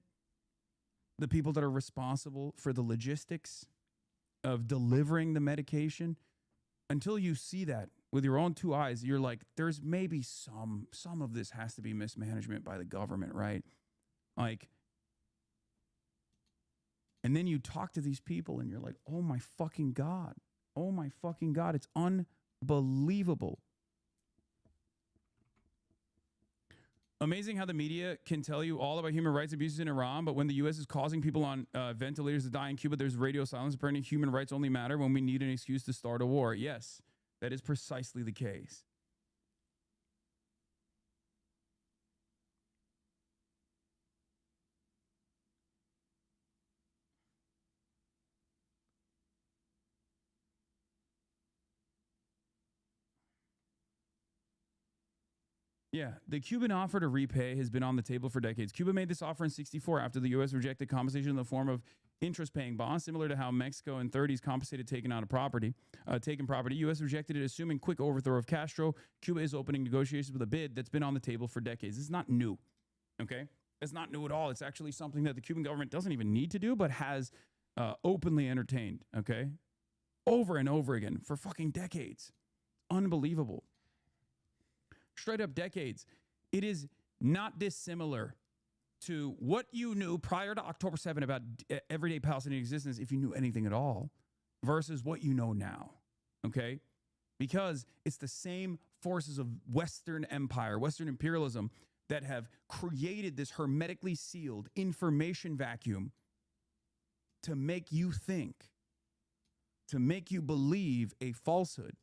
the people that are responsible for the logistics of delivering the medication. Until you see that with your own two eyes, you're like, there's maybe some of this has to be mismanagement by the government, right? Like, and then you talk to these people and you're like, oh my fucking God. Oh my fucking God. It's unbelievable. Amazing how the media can tell you all about human rights abuses in Iran, but when the U.S. is causing people on ventilators to die in Cuba, there's radio silence. Apparently human rights only matter when we need an excuse to start a war. Yes, that is precisely the case. Yeah, the Cuban offer to repay has been on the table for decades. Cuba made this offer in 64 after the U.S. rejected compensation in the form of interest-paying bonds, similar to how Mexico in 30s compensated taken property. U.S. rejected it, assuming quick overthrow of Castro. Cuba is opening negotiations with a bid that's been on the table for decades. It's not new, okay? It's not new at all. It's actually something that the Cuban government doesn't even need to do, but has openly entertained, okay? Over and over again for fucking decades. Unbelievable. Straight up decades. It is not dissimilar to what you knew prior to October 7 about everyday Palestinian existence, if you knew anything at all, versus what you know now, okay? Because it's the same forces of Western empire, Western imperialism, that have created this hermetically sealed information vacuum to make you think, to make you believe a falsehood.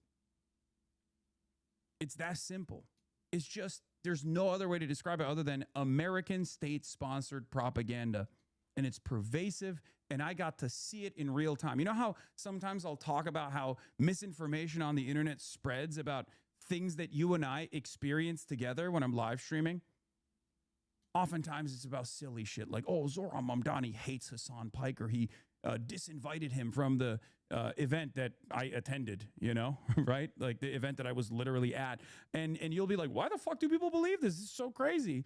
It's that simple. It's just, there's no other way to describe it other than American state-sponsored propaganda. And it's pervasive, and I got to see it in real time. You know how sometimes I'll talk about how misinformation on the internet spreads about things that you and I experience together when I'm live streaming? Oftentimes it's about silly shit like, oh, Zohran Mamdani hates Hassan Pike, or he disinvited him from the event that I attended, you know, right? Like the event that I was literally at. And you'll be like, why the fuck do people believe this? This is so crazy.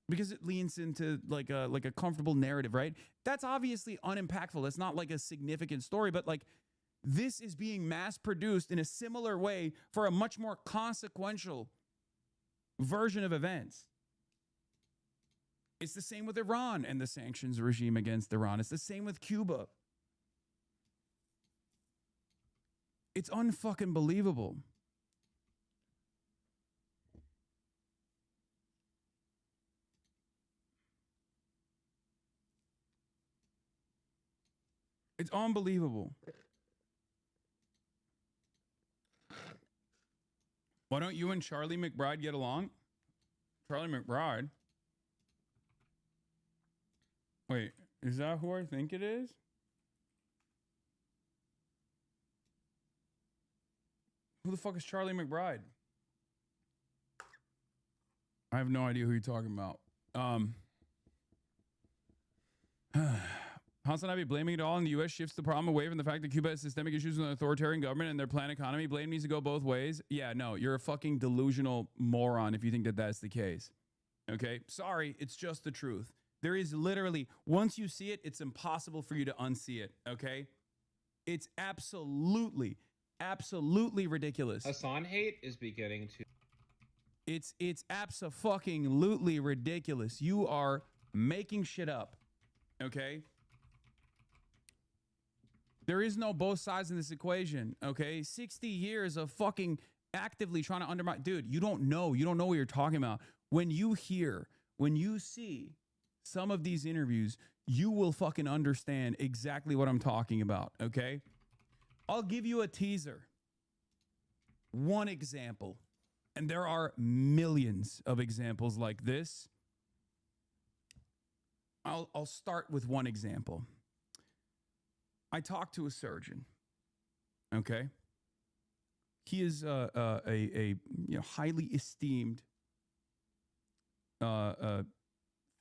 Because it leans into like a comfortable narrative, right? That's obviously unimpactful. That's not like a significant story, but like this is being mass produced in a similar way for a much more consequential version of events. It's the same with Iran and the sanctions regime against Iran. It's the same with Cuba. It's unfucking believable. It's unbelievable. Why don't you and Charlie McBride get along? Charlie McBride? Wait, is that who I think it is? Who the fuck is Charlie McBride? I have no idea who you're talking about. Hassan Abiy blaming it all on the U.S. shifts the problem away from the fact that Cuba has systemic issues with an authoritarian government and their planned economy. Blame needs to go both ways. Yeah, no, you're a fucking delusional moron if you think that that's the case. Okay? Sorry, it's just the truth. There is literally, once you see it, it's impossible for you to unsee it, okay? It's absolutely ridiculous. Hassan hate is beginning to... It's abso-fucking-lutely ridiculous. You are making shit up, okay? There is no both sides in this equation, okay? 60 years of fucking actively trying to undermine... Dude, you don't know. You don't know what you're talking about. When you see some of these interviews, you will fucking understand exactly what I'm talking about, okay? I'll give you a teaser. One example. And there are millions of examples like this. I'll start with one example. I talked to a surgeon, okay? He is a highly esteemed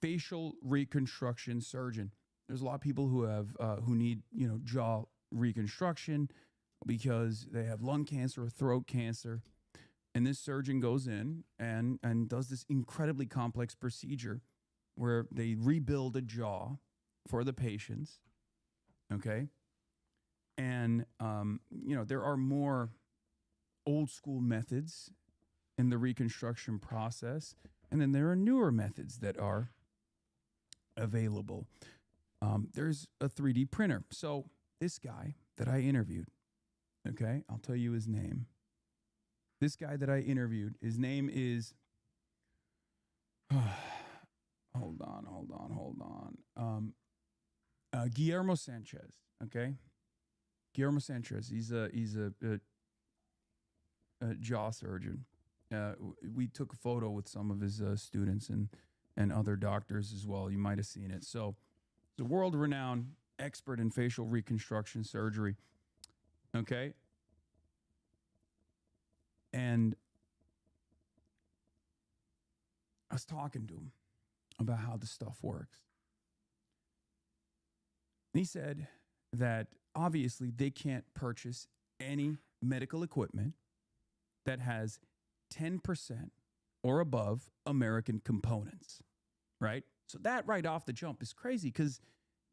facial reconstruction surgeon. There's a lot of people who need jaw reconstruction because they have lung cancer or throat cancer, and this surgeon goes in and does this incredibly complex procedure where they rebuild a jaw for the patients. Okay, and there are more old school methods in the reconstruction process, and then there are newer methods that are available. There's a 3D printer. So this guy that I interviewed, okay, I'll tell you his name. This guy that I interviewed, his name is, hold on. Guillermo Sanchez, okay? Guillermo Sanchez, he's a jaw surgeon. We took a photo with some of his students and other doctors as well. You might have seen it. So he's a world-renowned expert in facial reconstruction surgery, okay? And I was talking to him about how the stuff works. And he said that obviously they can't purchase any medical equipment that has 10% or above American components, right? So that right off the jump is crazy because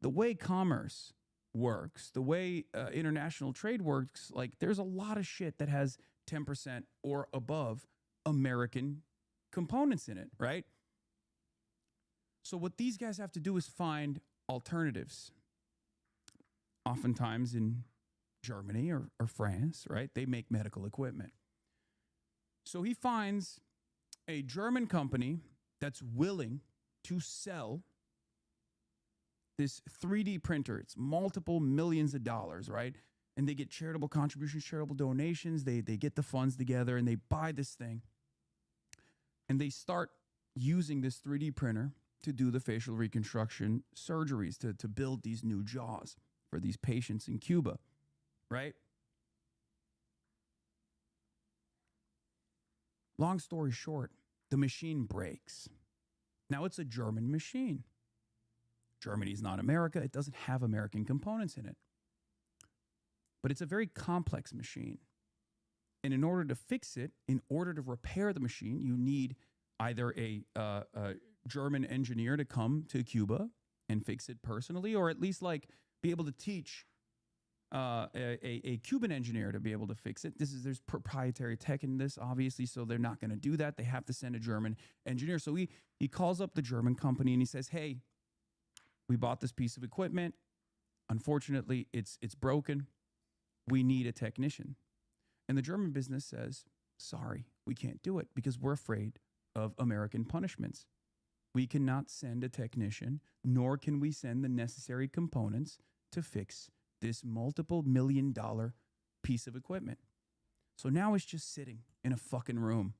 the way commerce works, the way international trade works, like there's a lot of shit that has 10% or above American components in it, right? So what these guys have to do is find alternatives. Oftentimes in Germany or France, right? They make medical equipment. So he finds a German company that's willing to sell this 3D printer. It's multiple millions of dollars, right? And they get charitable contributions, charitable donations. They get the funds together and they buy this thing. And they start using this 3D printer to do the facial reconstruction surgeries, to build these new jaws for these patients in Cuba, right? Long story short, the machine breaks. Now it's a German machine. Germany's not America. It doesn't have American components in it. But it's a very complex machine. And in order to fix it, in order to repair the machine, you need either a German engineer to come to Cuba and fix it personally, or at least like be able to teach a Cuban engineer to be able to fix it. There's proprietary tech in this, obviously, so they're not going to do that. They have to send a German engineer. So he calls up the German company and he says, hey, we bought this piece of equipment. Unfortunately, it's broken. We need a technician. And the German business says, sorry, we can't do it because we're afraid of American punishments. We cannot send a technician, nor can we send the necessary components to fix this multiple $1 million piece of equipment. So now it's just sitting in a fucking room.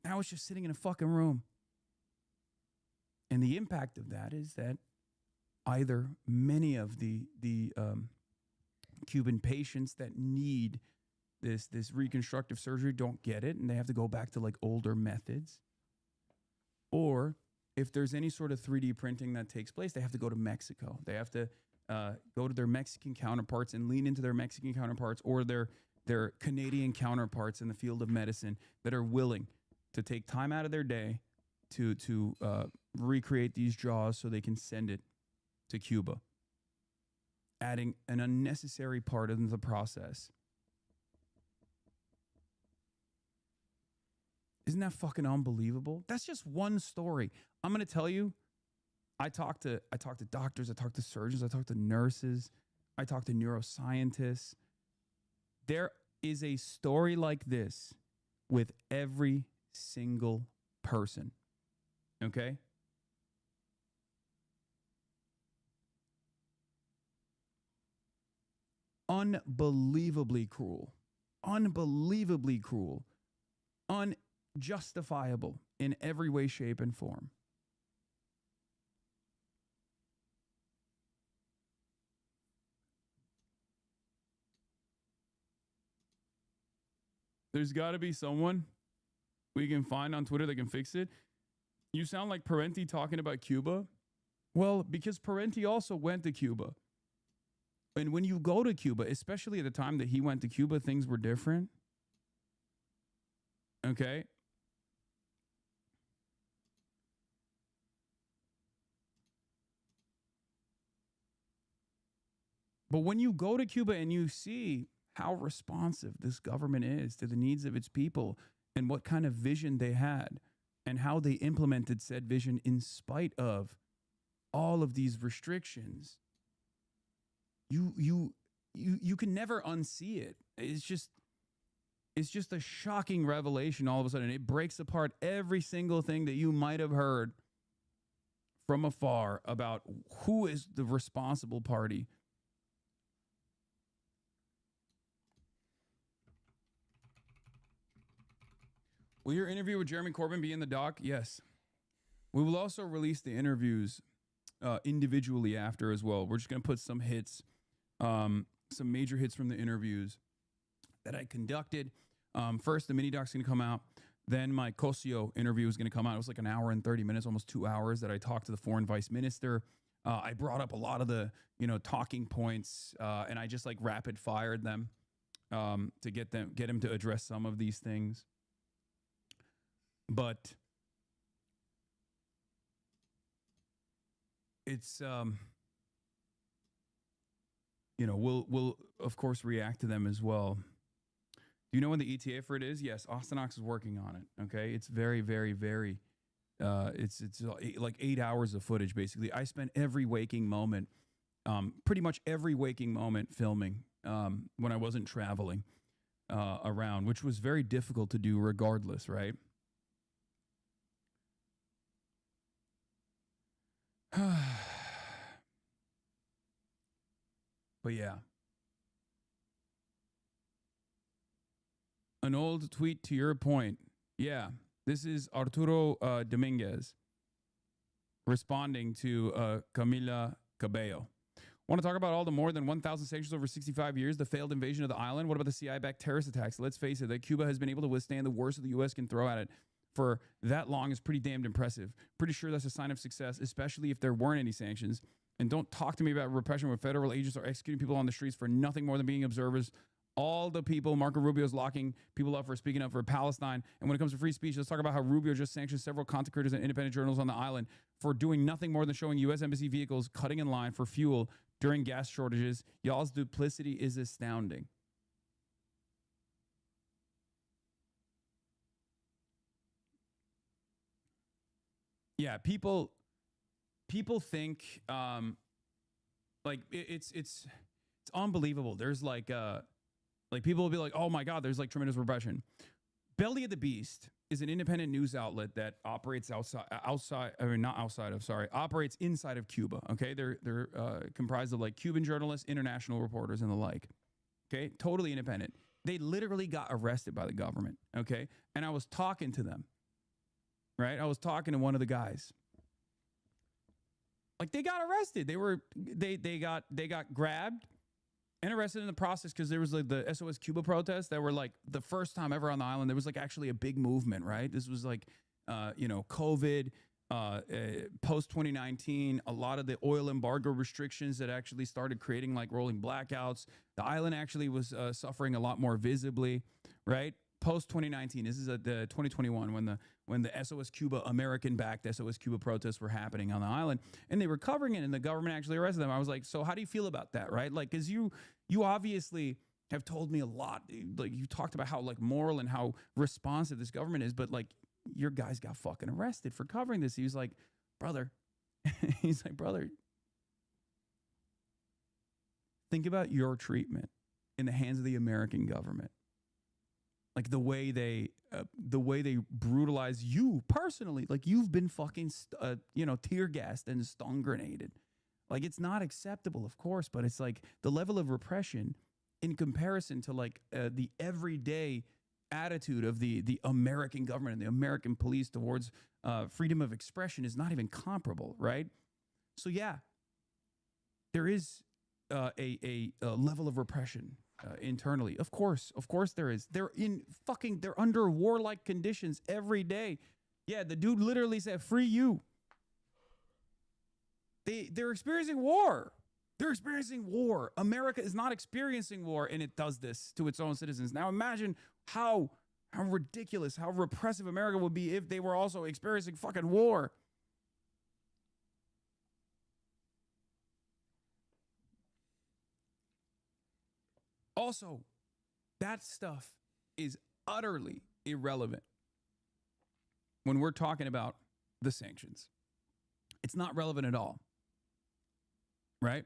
Now it's just sitting in a fucking room. And the impact of that is that either many of the Cuban patients that need this reconstructive surgery don't get it, and they have to go back to like older methods. Or if there's any sort of 3D printing that takes place, they have to go to Mexico. They have to go to their Mexican counterparts and lean into their Mexican counterparts or their Canadian counterparts in the field of medicine that are willing to take time out of their day to recreate these jaws so they can send it to Cuba, adding an unnecessary part in the process. Isn't that fucking unbelievable? That's just one story. I'm going to tell you, I talk to doctors, I talk to surgeons, I talk to nurses, I talk to neuroscientists. There is a story like this with every single person. Okay? Unbelievably cruel. Unbelievably cruel. Unjustifiable in every way, shape, and form. There's got to be someone we can find on Twitter that can fix it. You sound like Parenti talking about Cuba. Well, because Parenti also went to Cuba. And when you go to Cuba, especially at the time that he went to Cuba, things were different. Okay? But when you go to Cuba and you see how responsive this government is to the needs of its people and what kind of vision they had and how they implemented said vision in spite of all of these restrictions, you can never unsee it. It's just a shocking revelation all of a sudden. It breaks apart every single thing that you might have heard from afar about who is the responsible party. Will your interview with Jeremy Corbyn be in the doc? Yes. We will also release the interviews individually after as well. We're just going to put some hits, some major hits from the interviews that I conducted. First, the mini doc's going to come out. Then my Cosio interview was going to come out. It was like an hour and 30 minutes, almost 2 hours that I talked to the foreign vice minister. I brought up a lot of the, talking points, and I just like rapid fired them to get him to address some of these things. But it's, we'll of course react to them as well. Do you know when the ETA for it is? Yes, Austinox is working on it. Okay, it's very, very, very. It's like 8 hours of footage basically. I spent every waking moment, pretty much every waking moment filming when I wasn't traveling around, which was very difficult to do regardless, right? But yeah. An old tweet to your point. Yeah. This is Arturo Dominguez responding to Camila Cabello. Want to talk about all the more than 1,000 sanctions over 65 years, the failed invasion of the island? What about the CIA-backed terrorist attacks? Let's face it, that Cuba has been able to withstand the worst that the U.S. can throw at it for that long is pretty damned impressive. Pretty sure that's a sign of success, especially if there weren't any sanctions. And don't talk to me about repression when federal agents are executing people on the streets for nothing more than being observers. All the people, Marco Rubio's locking people up for speaking up for Palestine. And when it comes to free speech, let's talk about how Rubio just sanctioned several content creators and independent journals on the island for doing nothing more than showing U.S. Embassy vehicles cutting in line for fuel during gas shortages. Y'all's duplicity is astounding. Yeah, people think like it's unbelievable. There's like people will be like, oh my God, there's like tremendous repression. Belly of the Beast is an independent news outlet that operates operates inside of Cuba. Okay, they're comprised of like Cuban journalists, international reporters, and the like. Okay, totally independent. They literally got arrested by the government. Okay, and I was talking to them. Right, I was talking to one of the guys. Like they got arrested. They got grabbed and arrested in the process because there was like the SOS Cuba protests that were like the first time ever on the island. There was like actually a big movement, right? This was like, COVID, post 2019, a lot of the oil embargo restrictions that actually started creating like rolling blackouts. The island actually was suffering a lot more visibly, right? Post 2019, this is the 2021 when the SOS Cuba, American-backed SOS Cuba protests were happening on the island, and they were covering it, and the government actually arrested them. I was like, so how do you feel about that, right? Like, because you obviously have told me a lot. Like, you talked about how like moral and how responsive this government is, but like your guys got fucking arrested for covering this. He was like, brother, think about your treatment in the hands of the American government. Like the way they brutalize you personally, like you've been fucking, tear gassed and stun grenaded. Like it's not acceptable, of course, but it's like the level of repression in comparison to like the everyday attitude of the American government and the American police towards freedom of expression is not even comparable, right? So yeah, there is a level of repression. Internally, of course there is. They're under warlike conditions every day. Yeah, the dude literally said, "Free you." They're experiencing war. They're experiencing war. America is not experiencing war, and it does this to its own citizens. Now imagine how ridiculous, how repressive America would be if they were also experiencing fucking war. Also, that stuff is utterly irrelevant when we're talking about the sanctions. It's not relevant at all, right?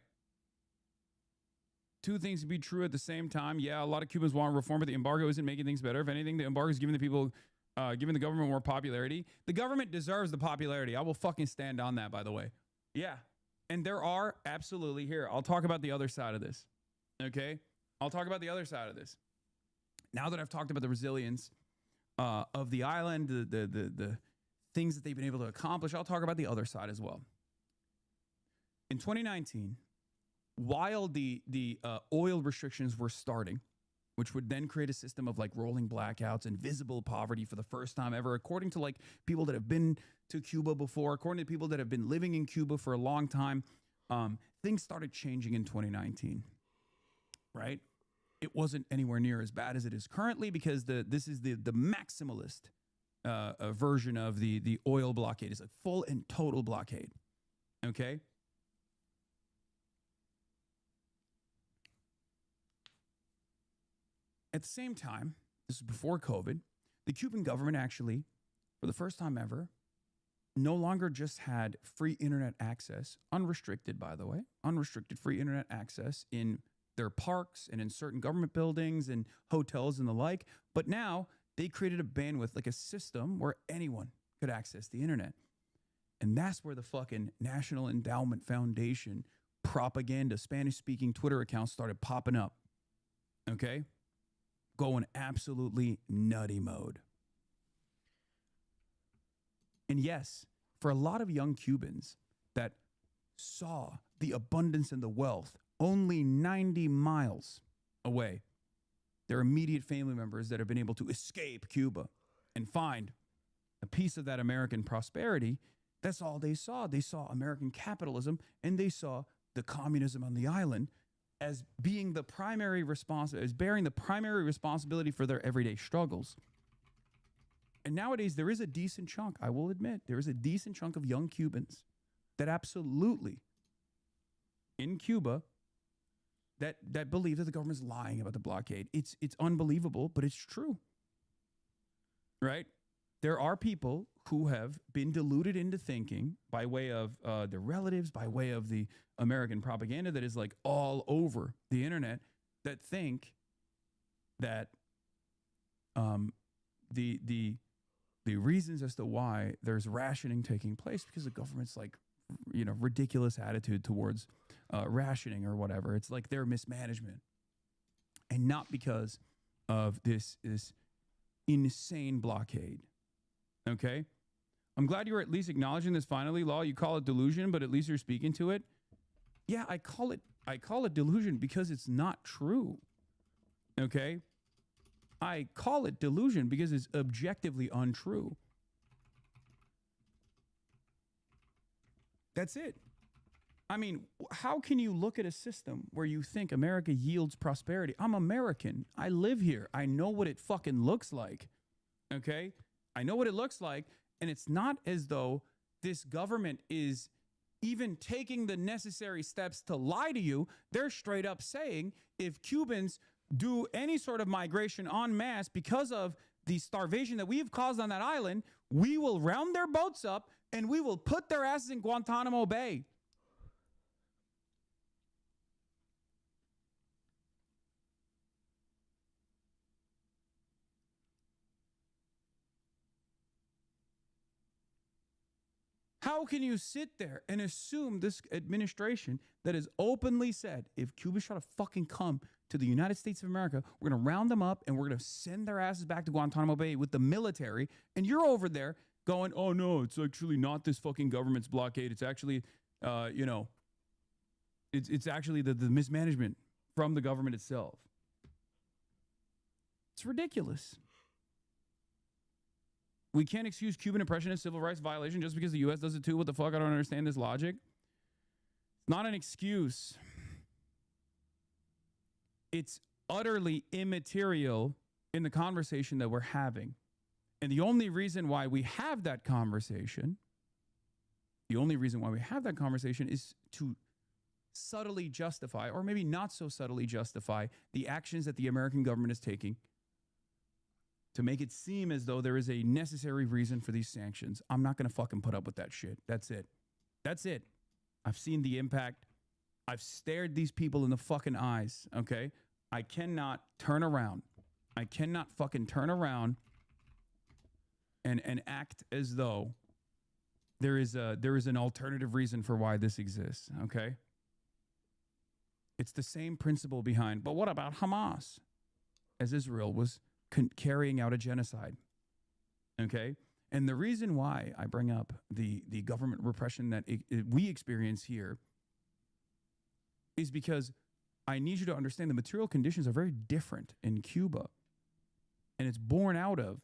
Two things can be true at the same time. Yeah, a lot of Cubans want reform, but the embargo isn't making things better. If anything, the embargo is giving the people, giving the government more popularity. The government deserves the popularity. I will fucking stand on that, by the way. Yeah, and there are absolutely here. I'll talk about the other side of this, okay? I'll talk about the other side of this. Now that I've talked about the resilience of the island, the things that they've been able to accomplish, I'll talk about the other side as well. In 2019, while the oil restrictions were starting, which would then create a system of like rolling blackouts and visible poverty for the first time ever, according to like people that have been to Cuba before, according to people that have been living in Cuba for a long time. Things started changing in 2019, right? It wasn't anywhere near as bad as it is currently because this is the maximalist version of the oil blockade. It's a full and total blockade, okay? At the same time, this is before COVID, the Cuban government actually, for the first time ever, no longer just had free internet access, unrestricted, by the way, unrestricted free internet access in their parks and in certain government buildings and hotels and the like, but now they created a bandwidth, like a system where anyone could access the internet. And that's where the fucking National Endowment Foundation propaganda, Spanish-speaking Twitter accounts started popping up, okay? Going absolutely nutty mode. And yes, for a lot of young Cubans that saw the abundance and the wealth only 90 miles away, their immediate family members that have been able to escape Cuba and find a piece of that American prosperity, that's all they saw. They saw American capitalism and they saw the communism on the island as being the primary as bearing the primary responsibility for their everyday struggles. And nowadays, there is a decent chunk, I will admit, there is a decent chunk of young Cubans that absolutely, in Cuba, that believe that the government is lying about the blockade. It's unbelievable, but it's true, right? There are people who have been deluded into thinking by way of their relatives, by way of the American propaganda that is like all over the internet, that think that the reasons as to why there's rationing taking place because the government's like, you know, ridiculous attitude towards rationing or whatever. It's like their mismanagement, and not because of this insane blockade. Okay, I'm glad you're at least acknowledging this. Finally, Law, you call it delusion, but at least you're speaking to it. Yeah, I call it delusion because it's not true. Okay, I call it delusion because it's objectively untrue. That's it. I mean, how can you look at a system where you think America yields prosperity? I'm American. I live here. I know what it fucking looks like. Okay? I know what it looks like. And it's not as though this government is even taking the necessary steps to lie to you. They're straight up saying if Cubans do any sort of migration en masse because of the starvation that we have caused on that island, we will round their boats up and we will put their asses in Guantanamo Bay. How can you sit there and assume this administration that has openly said, if Cubans try to fucking come to the United States of America, we're going to round them up and we're going to send their asses back to Guantanamo Bay with the military, and you're over there going, oh no, it's actually not this fucking government's blockade. It's actually, it's actually the mismanagement from the government itself. It's ridiculous. We can't excuse Cuban oppression as civil rights violation just because the U.S. does it too. What the fuck? I don't understand this logic. It's not an excuse. It's utterly immaterial in the conversation that we're having. And the only reason why we have that conversation, is to subtly justify, or maybe not so subtly justify, the actions that the American government is taking to make it seem as though there is a necessary reason for these sanctions. I'm not going to fucking put up with that shit. That's it. That's it. I've seen the impact. I've stared these people in the fucking eyes, okay? I cannot turn around. I cannot fucking turn around and act as though there is an alternative reason for why this exists, okay? It's the same principle behind, but what about Hamas? As Israel was carrying out a genocide, okay? And the reason why I bring up the government repression that we experience here is because I need you to understand the material conditions are very different in Cuba. And it's born out of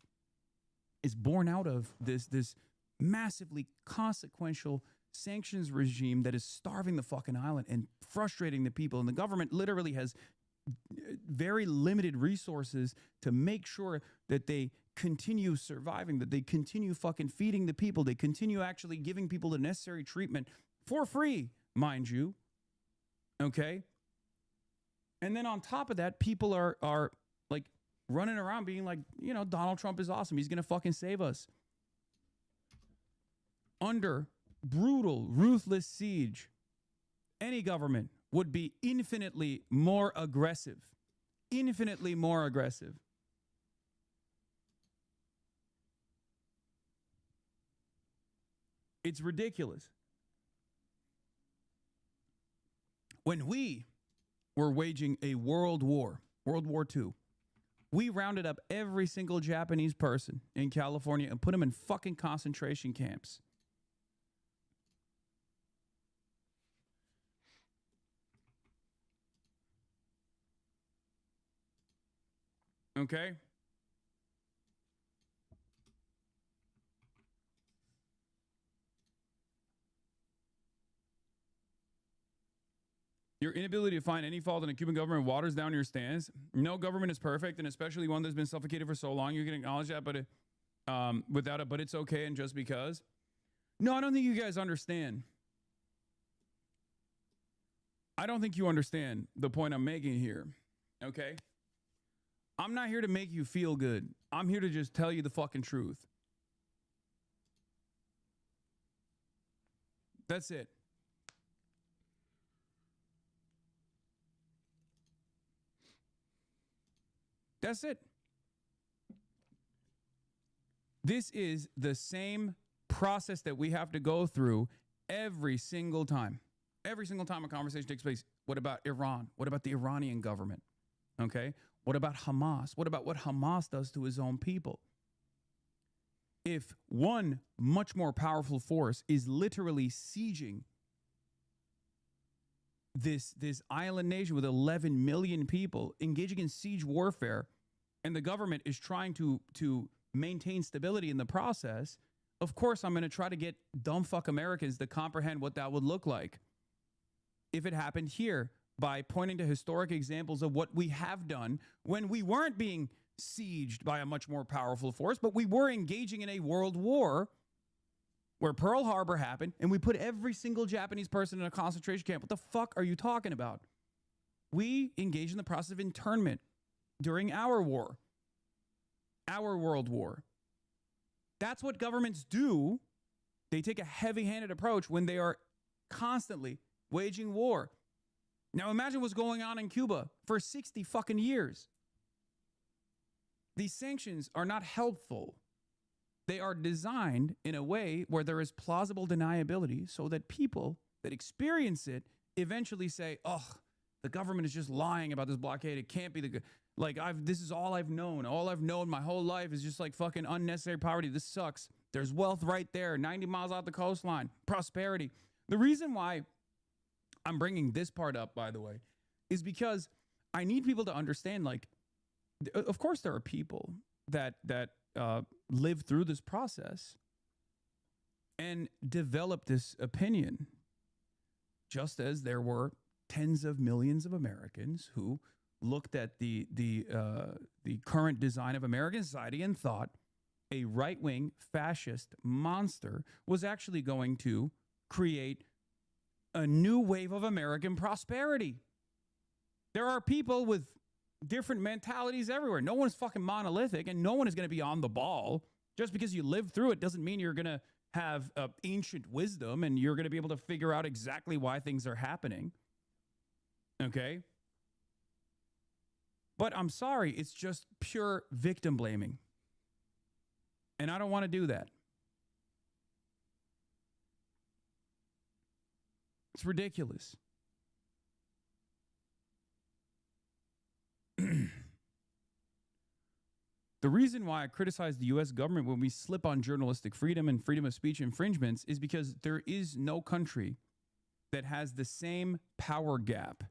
this massively consequential sanctions regime that is starving the fucking island and frustrating the people. And the government literally has very limited resources to make sure that they continue surviving, that they continue fucking feeding the people, they continue actually giving people the necessary treatment for free, mind you. Okay? And then on top of that, people are like running around being like, you know, Donald Trump is awesome. He's going to fucking save us. Under brutal, ruthless siege, any government would be infinitely more aggressive. Infinitely more aggressive. It's ridiculous. When we were waging a world war, World War II, we rounded up every single Japanese person in California and put them in fucking concentration camps. Okay? Your inability to find any fault in the Cuban government waters down your stance. No government is perfect, and especially one that's been suffocated for so long. You can acknowledge that, but without it, but it's okay, and just because. No, I don't think you guys understand. I don't think you understand the point I'm making here. Okay? I'm not here to make you feel good. I'm here to just tell you the fucking truth. That's it. That's it. This is the same process that we have to go through every single time. Every single time a conversation takes place. What about Iran? What about the Iranian government? Okay? What about Hamas? What about what Hamas does to his own people? If one much more powerful force is literally sieging this island nation with 11 million people, engaging in siege warfare, and the government is trying to maintain stability in the process, of course I'm going to try to get dumb fuck Americans to comprehend what that would look like if it happened here, by pointing to historic examples of what we have done when we weren't being sieged by a much more powerful force, but we were engaging in a world war where Pearl Harbor happened, and we put every single Japanese person in a concentration camp. What the fuck are you talking about? We engaged in the process of internment during our war, our world war. That's what governments do. They take a heavy-handed approach when they are constantly waging war. Now imagine what's going on in Cuba for 60 fucking years. These sanctions are not helpful. They are designed in a way where there is plausible deniability so that people that experience it eventually say, oh, the government is just lying about this blockade. It can't be this is all I've known. All I've known my whole life is just like fucking unnecessary poverty. This sucks. There's wealth right there, 90 miles out the coastline, prosperity. The reason why I'm bringing this part up, by the way, is because I need people to understand, like, of course there are people that live through this process and develop this opinion, just as there were tens of millions of Americans who looked at the current design of American society and thought a right-wing fascist monster was actually going to create a new wave of American prosperity. There are people with different mentalities everywhere. No one is fucking monolithic, and no one is going to be on the ball. Just because you live through it doesn't mean you're going to have ancient wisdom and you're going to be able to figure out exactly why things are happening. Okay? But I'm sorry, it's just pure victim blaming. And I don't want to do that. It's ridiculous. The reason why I criticize the U.S. government when we slip on journalistic freedom and freedom of speech infringements is because there is no country that has the same power gap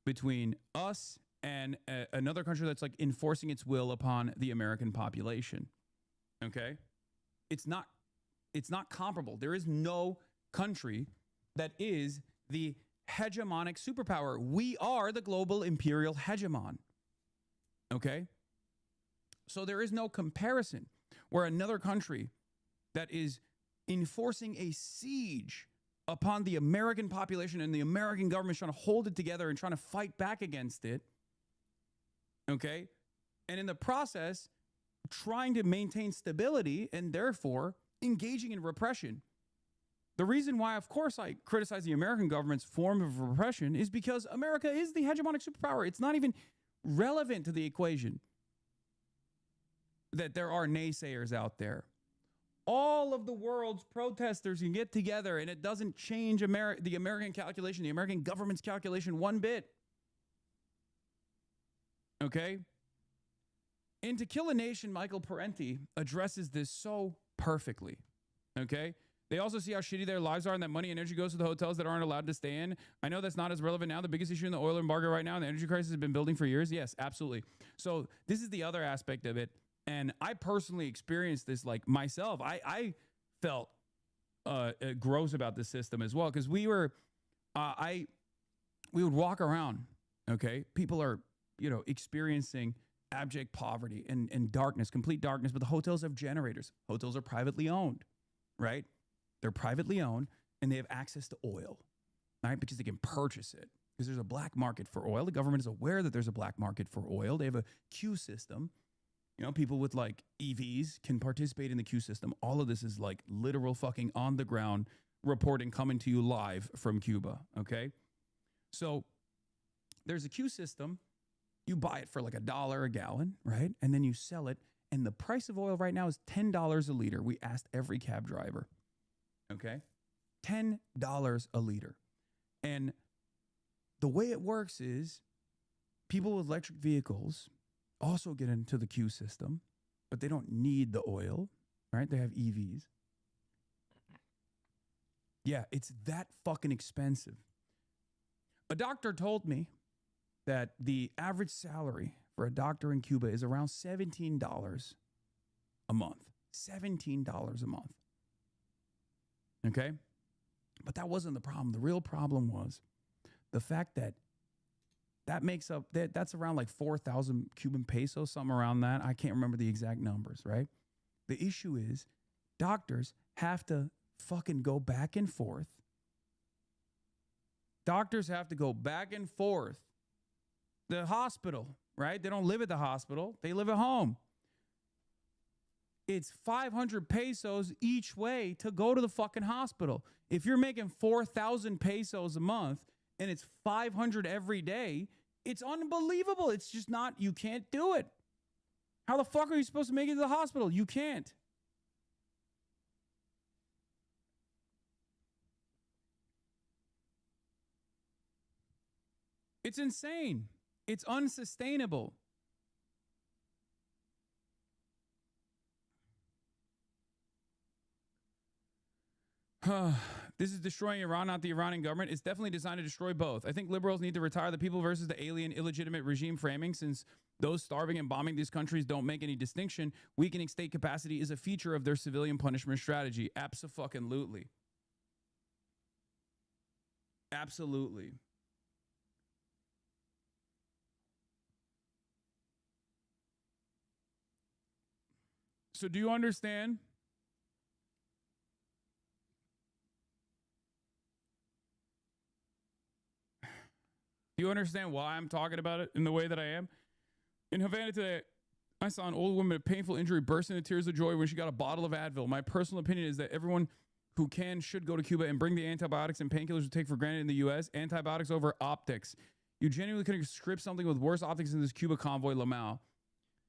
between us and another country that's like enforcing its will upon the American population. Okay? It's not comparable. There is no country that is the hegemonic superpower. We are the global imperial hegemon. Okay? So there is no comparison where another country that is enforcing a siege upon the American population and the American government is trying to hold it together and trying to fight back against it. Okay? And in the process, trying to maintain stability and therefore engaging in repression. The reason why, of course, I criticize the American government's form of repression is because America is the hegemonic superpower. It's not even relevant to the equation that there are naysayers out there. All of the world's protesters can get together and it doesn't change the American calculation, the American government's calculation one bit. Okay? In To Kill a Nation, Michael Parenti addresses this so perfectly. Okay? They also see how shitty their lives are and that money and energy goes to the hotels that aren't allowed to stay in. I know that's not as relevant now. The biggest issue in the oil embargo right now and the energy crisis has been building for years. Yes, absolutely. So this is the other aspect of it. And I personally experienced this like myself. I felt gross about this system as well because we would walk around, okay? People are, experiencing abject poverty and darkness, complete darkness, but the hotels have generators. Hotels are privately owned, right? They're privately owned and they have access to oil, right? Because they can purchase it because there's a black market for oil. The government is aware that there's a black market for oil. They have a queue system. People with like EVs can participate in the queue system. All of this is like literal fucking on the ground reporting coming to you live from Cuba. Okay. So there's a queue system. You buy it for like $1 a gallon, right? And then you sell it. And the price of oil right now is $10 a liter. We asked every cab driver. Okay. $10 a liter. And the way it works is people with electric vehicles also get into the queue system, but they don't need the oil, right? They have EVs. Yeah, it's that fucking expensive. A doctor told me that the average salary for a doctor in Cuba is around $17 a month. $17 a month. Okay? But that wasn't the problem. The real problem was the fact that makes up, that's around like 4,000 Cuban pesos, something around that. I can't remember the exact numbers, right? The issue is doctors have to fucking go back and forth. Doctors have to go back and forth. The hospital, right? They don't live at the hospital. They live at home. It's 500 pesos each way to go to the fucking hospital. If you're making 4,000 pesos a month and it's 500 every day, it's unbelievable. It's just not, you can't do it. How the fuck are you supposed to make it to the hospital? You can't. It's insane. It's unsustainable. This is destroying Iran, not the Iranian government. It's definitely designed to destroy both. I think liberals need to retire the people versus the alien, illegitimate regime framing, since those starving and bombing these countries don't make any distinction. Weakening state capacity is a feature of their civilian punishment strategy. Abso-fucking-lutely. Absolutely. So do you understand? Do you understand why I'm talking about it in the way that I am? In Havana today, I saw an old woman with a painful injury burst into tears of joy when she got a bottle of Advil. My personal opinion is that everyone who can should go to Cuba and bring the antibiotics and painkillers we take for granted in the U.S. Antibiotics over optics. You genuinely could script something with worse optics than this Cuba convoy, Lamau.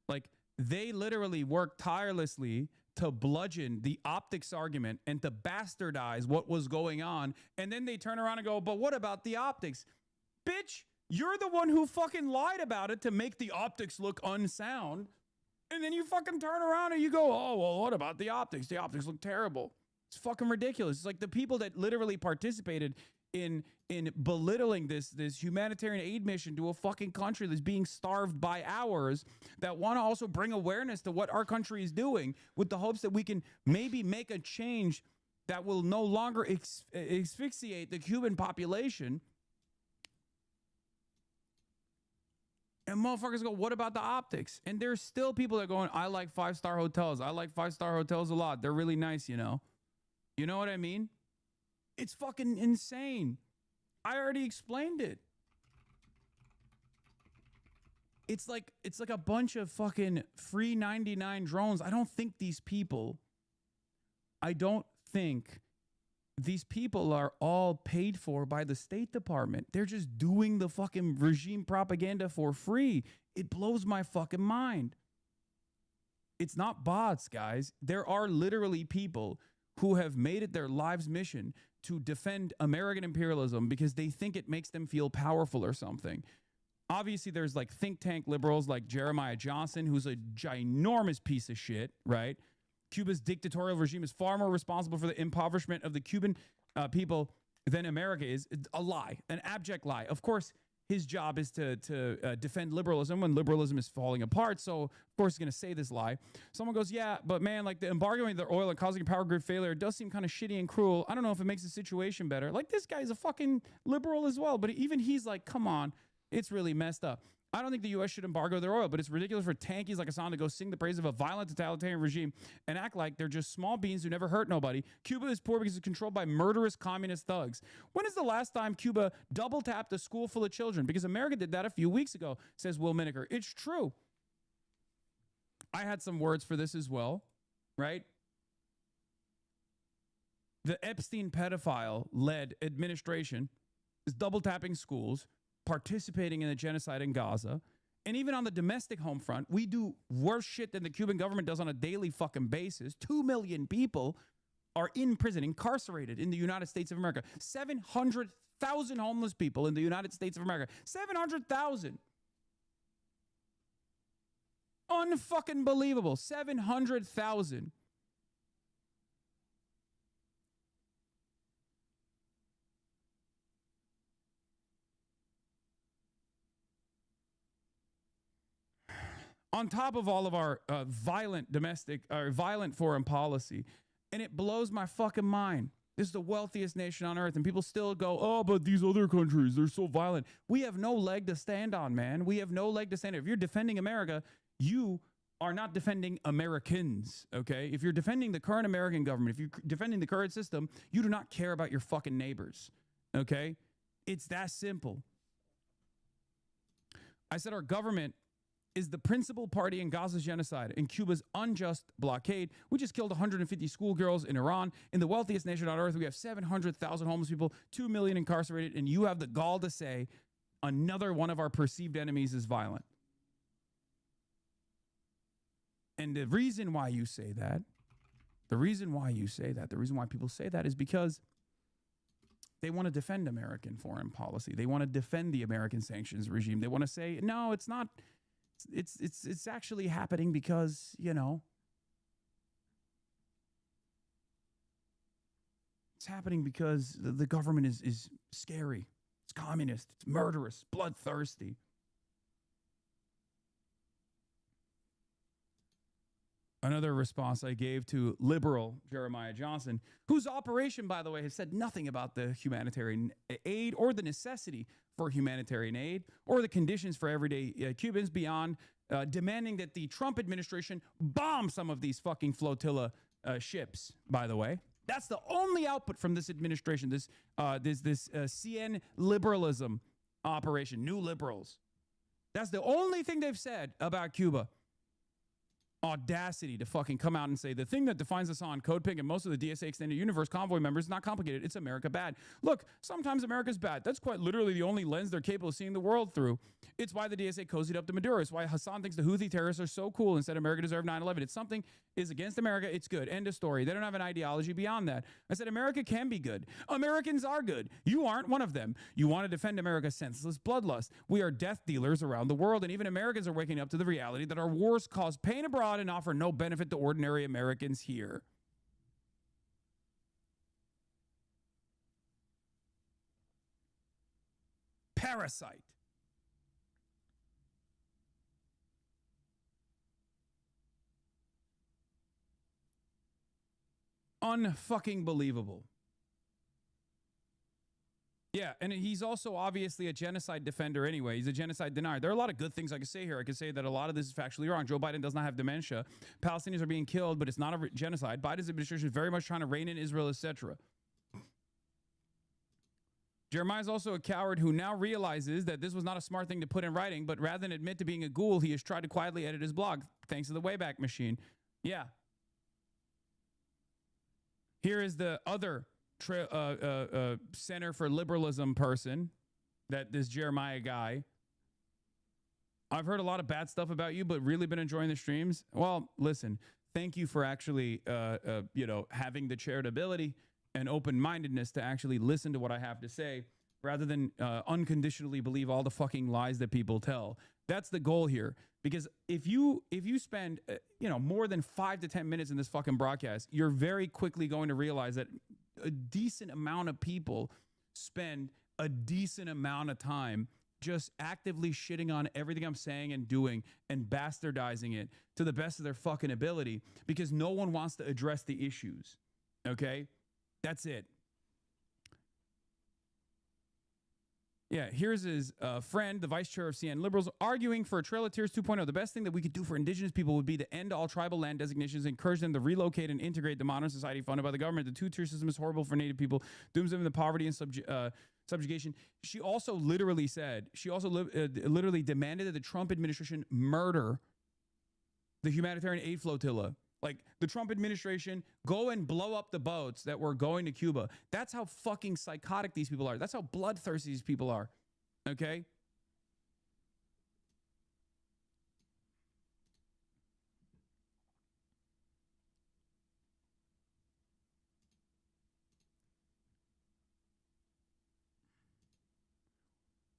Like, they literally work tirelessly to bludgeon the optics argument and to bastardize what was going on. And then they turn around and go, but what about the optics? Bitch, you're the one who fucking lied about it to make the optics look unsound. And then you fucking turn around and you go, oh, well, what about the optics? The optics look terrible. It's fucking ridiculous. It's like the people that literally participated in belittling this humanitarian aid mission to a fucking country that's being starved by ours, that want to also bring awareness to what our country is doing with the hopes that we can maybe make a change that will no longer asphyxiate the Cuban population. And motherfuckers go, what about the optics? And there's still people that are going, I like 5-star hotels. I like 5-star hotels a lot. They're really nice, you know? You know what I mean? It's fucking insane. I already explained it. It's like a bunch of fucking free 99 drones. I don't think these people are all paid for by the State Department. They're just doing the fucking regime propaganda for free. It blows my fucking mind. It's not bots, guys. There are literally people who have made it their lives' mission to defend American imperialism because they think it makes them feel powerful or something. Obviously, there's like think tank liberals like Jeremiah Johnson, who's a ginormous piece of shit, right? Cuba's dictatorial regime is far more responsible for the impoverishment of the Cuban people than America is. It's a lie, an abject lie. Of course, his job is to defend liberalism when liberalism is falling apart. So, of course, he's going to say this lie. Someone goes, yeah, but man, like the embargoing their oil and causing a power grid failure does seem kind of shitty and cruel. I don't know if it makes the situation better. Like, this guy's a fucking liberal as well. But even he's like, come on, it's really messed up. I don't think the U.S. should embargo their oil, but it's ridiculous for tankies like Hassan to go sing the praise of a violent totalitarian regime and act like they're just small beans who never hurt nobody. Cuba is poor because it's controlled by murderous communist thugs. When is the last time Cuba double-tapped a school full of children? Because America did that a few weeks ago, says Will Miniker. It's true. I had some words for this as well, right? The Epstein pedophile-led administration is double-tapping schools, participating in the genocide in Gaza. And even on the domestic home front, we do worse shit than the Cuban government does on a daily fucking basis. 2 million people are in prison, incarcerated in the United States of America. 700,000 homeless people in the United States of America. 700,000. Unfucking believable. 700,000. On top of all of our violent domestic or violent foreign policy. And it blows my fucking mind. This is the wealthiest nation on earth. And people still go, oh, but these other countries, they're so violent. We have no leg to stand on, man. We have no leg to stand on. If you're defending America, you are not defending Americans, okay? If you're defending the current American government, if you're defending the current system, you do not care about your fucking neighbors, okay? It's that simple. I said our government is the principal party in Gaza's genocide and Cuba's unjust blockade. We just killed 150 schoolgirls in Iran. In the wealthiest nation on earth, we have 700,000 homeless people, 2 million incarcerated, and you have the gall to say another one of our perceived enemies is violent. And the reason why you say that, the reason why people say that is because they want to defend American foreign policy. They want to defend the American sanctions regime. They want to say, no, it's not. It's actually happening because, you know, it's happening because the government is scary. It's communist. It's murderous, bloodthirsty. Another response I gave to liberal Jeremiah Johnson, whose operation, by the way, has said nothing about the humanitarian aid or the necessity for humanitarian aid or the conditions for everyday Cubans beyond demanding that the Trump administration bomb some of these fucking flotilla ships, by the way. That's the only output from this administration, this CN liberalism operation, New Liberals. That's the only thing they've said about Cuba. Audacity to fucking come out and say the thing that defines us on Code Pink and most of the DSA Extended Universe convoy members is not complicated. It's America bad. Look, sometimes America's bad. That's quite literally the only lens they're capable of seeing the world through. It's why the DSA cozied up to Maduro. It's why Hassan thinks the Houthi terrorists are so cool and said America deserved 9/11. It's something is against America. It's good. End of story. They don't have an ideology beyond that. I said America can be good. Americans are good. You aren't one of them. You want to defend America's senseless bloodlust. We are death dealers around the world, and even Americans are waking up to the reality that our wars cause pain abroad and offer no benefit to ordinary Americans here. parasite. Unfucking believable. Yeah, and he's also obviously a genocide defender anyway. He's a genocide denier. There are a lot of good things I could say here. I could say that a lot of this is factually wrong. Joe Biden does not have dementia. Palestinians are being killed, but it's not a genocide. Biden's administration is very much trying to rein in Israel, etc. Jeremiah is also a coward who now realizes that this was not a smart thing to put in writing, but rather than admit to being a ghoul, he has tried to quietly edit his blog, thanks to the Wayback Machine. Yeah. Here is the other Center for Liberalism person, that this Jeremiah guy. I've heard a lot of bad stuff about you, but really been enjoying the streams. Well, listen, thank you for actually, having the charitability and open-mindedness to actually listen to what I have to say, rather than unconditionally believe all the fucking lies that people tell. That's the goal here. Because if you spend more than 5 to 10 minutes in this fucking broadcast, you're very quickly going to realize that a decent amount of people spend a decent amount of time just actively shitting on everything I'm saying and doing and bastardizing it to the best of their fucking ability, because no one wants to address the issues. Okay? That's it. Yeah, here's his friend, the vice chair of CN Liberals, arguing for a Trail of Tears 2.0. The best thing that we could do for indigenous people would be to end all tribal land designations, encourage them to relocate and integrate the modern society funded by the government. The two-tier system is horrible for Native people, dooms them into poverty and subjugation. She also literally said, literally demanded that the Trump administration murder the humanitarian aid flotilla. Like, the Trump administration, go and blow up the boats that were going to Cuba. That's how fucking psychotic these people are. That's how bloodthirsty these people are. Okay?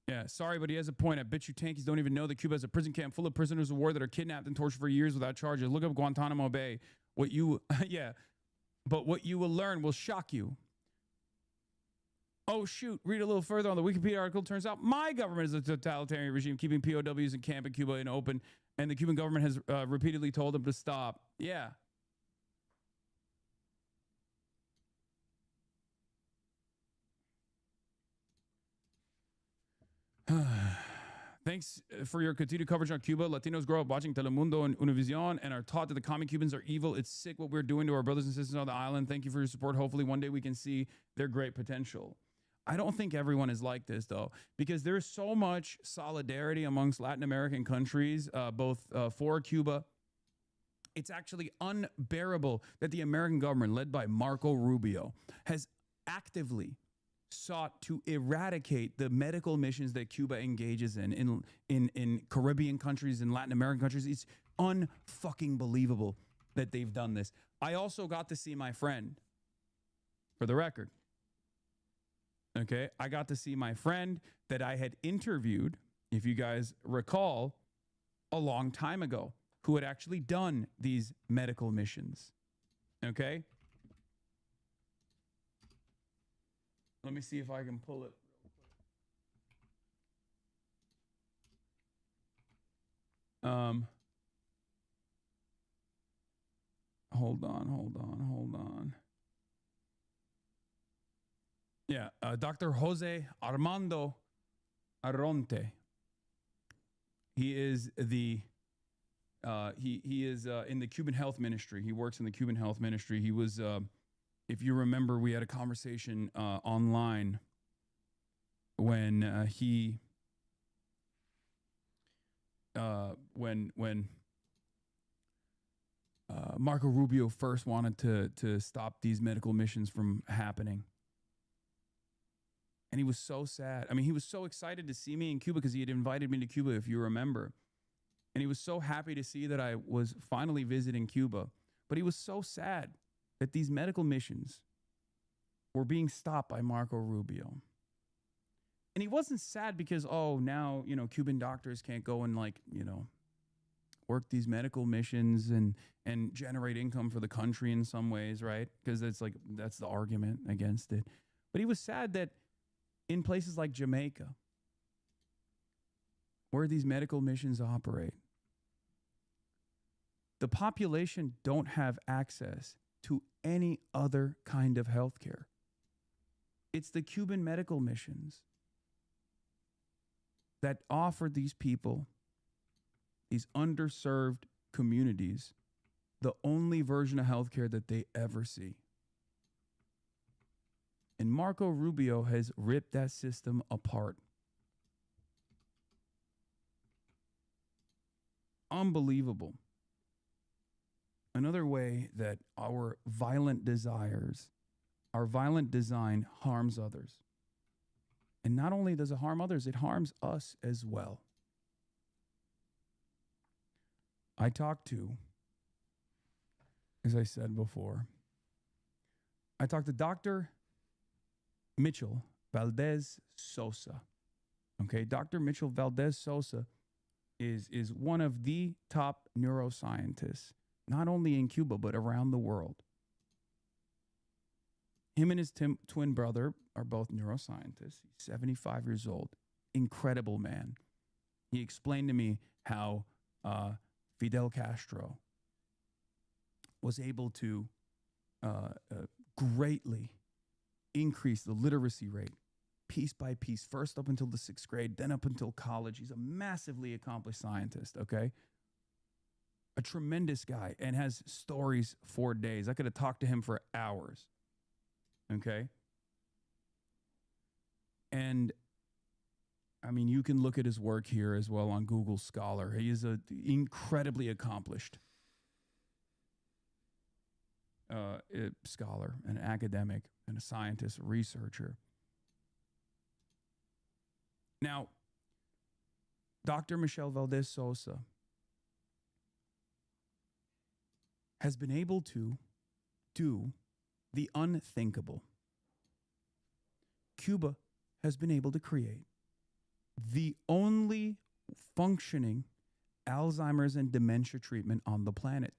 Yeah, sorry, but he has a point. I bet you tankies don't even know that Cuba has a prison camp full of prisoners of war that are kidnapped and tortured for years without charges. Look up Guantanamo Bay. What you, yeah, but what you will learn will shock you. Oh, shoot, read a little further on the Wikipedia article. Turns out my government is a totalitarian regime, keeping POWs in camp in Cuba and open, and the Cuban government has repeatedly told them to stop. Yeah. Thanks for your continued coverage on Cuba. Latinos grow up watching Telemundo and Univision and are taught that the commie Cubans are evil. It's sick what we're doing to our brothers and sisters on the island. Thank you for your support. Hopefully one day we can see their great potential. I don't think everyone is like this, though, because there's so much solidarity amongst Latin American countries, both for Cuba. It's actually unbearable that the American government, led by Marco Rubio, has actively sought to eradicate the medical missions that Cuba engages in Caribbean countries and Latin American countries. It's unfucking believable that they've done this. I also got to see my friend, for the record. Okay, I got to see my friend that I had interviewed, if you guys recall, a long time ago, who had actually done these medical missions. Okay? Let me see if I can pull it. Hold on. Yeah, Dr. Jose Armando Arronte. He is the he is in the Cuban health ministry. He works in the Cuban health ministry. He was, if you remember, we had a conversation online when when Marco Rubio first wanted to stop these medical missions from happening. And he was so sad. I mean, he was so excited to see me in Cuba because he had invited me to Cuba, if you remember. And he was so happy to see that I was finally visiting Cuba. But he was so sad that these medical missions were being stopped by Marco Rubio. And he wasn't sad because, oh, now, Cuban doctors can't go and work these medical missions and generate income for the country in some ways, right? Because that's the argument against it. But he was sad that in places like Jamaica, where these medical missions operate. The population don't have access to any other kind of healthcare. It's the Cuban medical missions that offer these people, these underserved communities, the only version of healthcare that they ever see. And Marco Rubio has ripped that system apart. Unbelievable. Another way that our violent desires, our violent design harms others. And not only does it harm others, it harms us as well. I talked to, as I said before, I talked to Dr. Mitchell Valdez Sosa. Okay, Dr. Mitchell Valdez Sosa is one of the top neuroscientists, not only in Cuba, but around the world. Him and his twin brother are both neuroscientists. He's 75 years old. Incredible man. He explained to me how Fidel Castro was able to greatly increase the literacy rate piece by piece, first up until the 6th grade, then up until college. He's a massively accomplished scientist, okay? A tremendous guy, and has stories for days. I could have talked to him for hours, okay? And I mean, you can look at his work here as well on Google Scholar. He is an incredibly accomplished scholar, an academic, and a scientist, a researcher. Now, Dr. Michelle Valdez Sosa has been able to do the unthinkable. Cuba has been able to create the only functioning Alzheimer's and dementia treatment on the planet.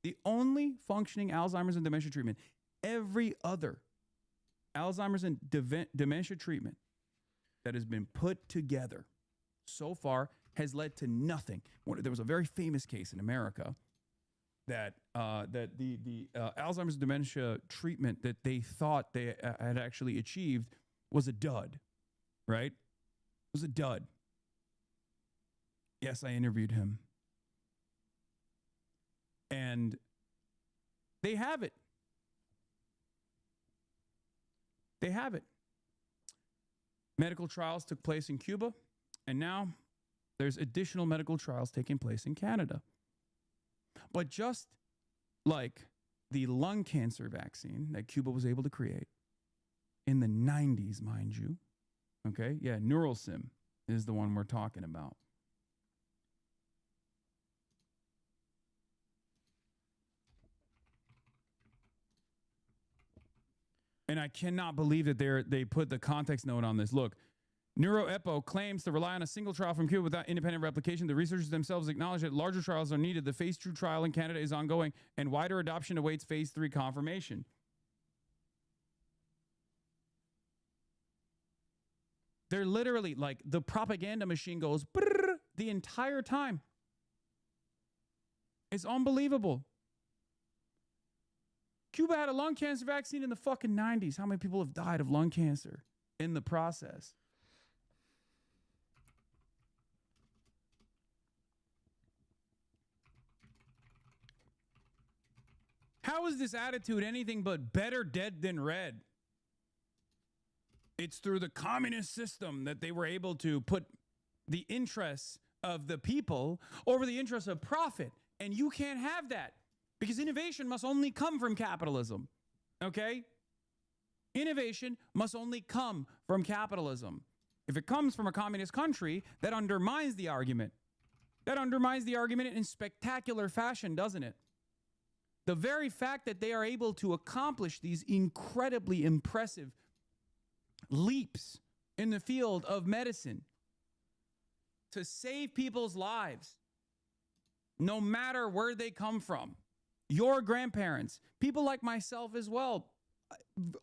The only functioning Alzheimer's and dementia treatment. Every other Alzheimer's and dementia treatment that has been put together so far has led to nothing. There was a very famous case in America that the Alzheimer's and dementia treatment that they thought they had actually achieved was a dud, right? It was a dud. Yes, I interviewed him. And they have it. They have it. Medical trials took place in Cuba, and now there's additional medical trials taking place in Canada. But just like the lung cancer vaccine that Cuba was able to create in the 90s, mind you, okay? Yeah, Neuralsim is the one we're talking about. And I cannot believe that they put the context note on this. Look, NeuroEpo claims to rely on a single trial from Cuba without independent replication. The researchers themselves acknowledge that larger trials are needed. The phase 2 trial in Canada is ongoing, and wider adoption awaits phase 3 confirmation. They're literally like the propaganda machine goes the entire time. It's unbelievable. Cuba had a lung cancer vaccine in the fucking 90s. How many people have died of lung cancer in the process? How is this attitude anything but better dead than red? It's through the communist system that they were able to put the interests of the people over the interests of profit. And you can't have that. Because innovation must only come from capitalism, okay? Innovation must only come from capitalism. If it comes from a communist country, that undermines the argument. That undermines the argument in spectacular fashion, doesn't it? The very fact that they are able to accomplish these incredibly impressive leaps in the field of medicine to save people's lives, no matter where they come from. Your grandparents, people like myself as well.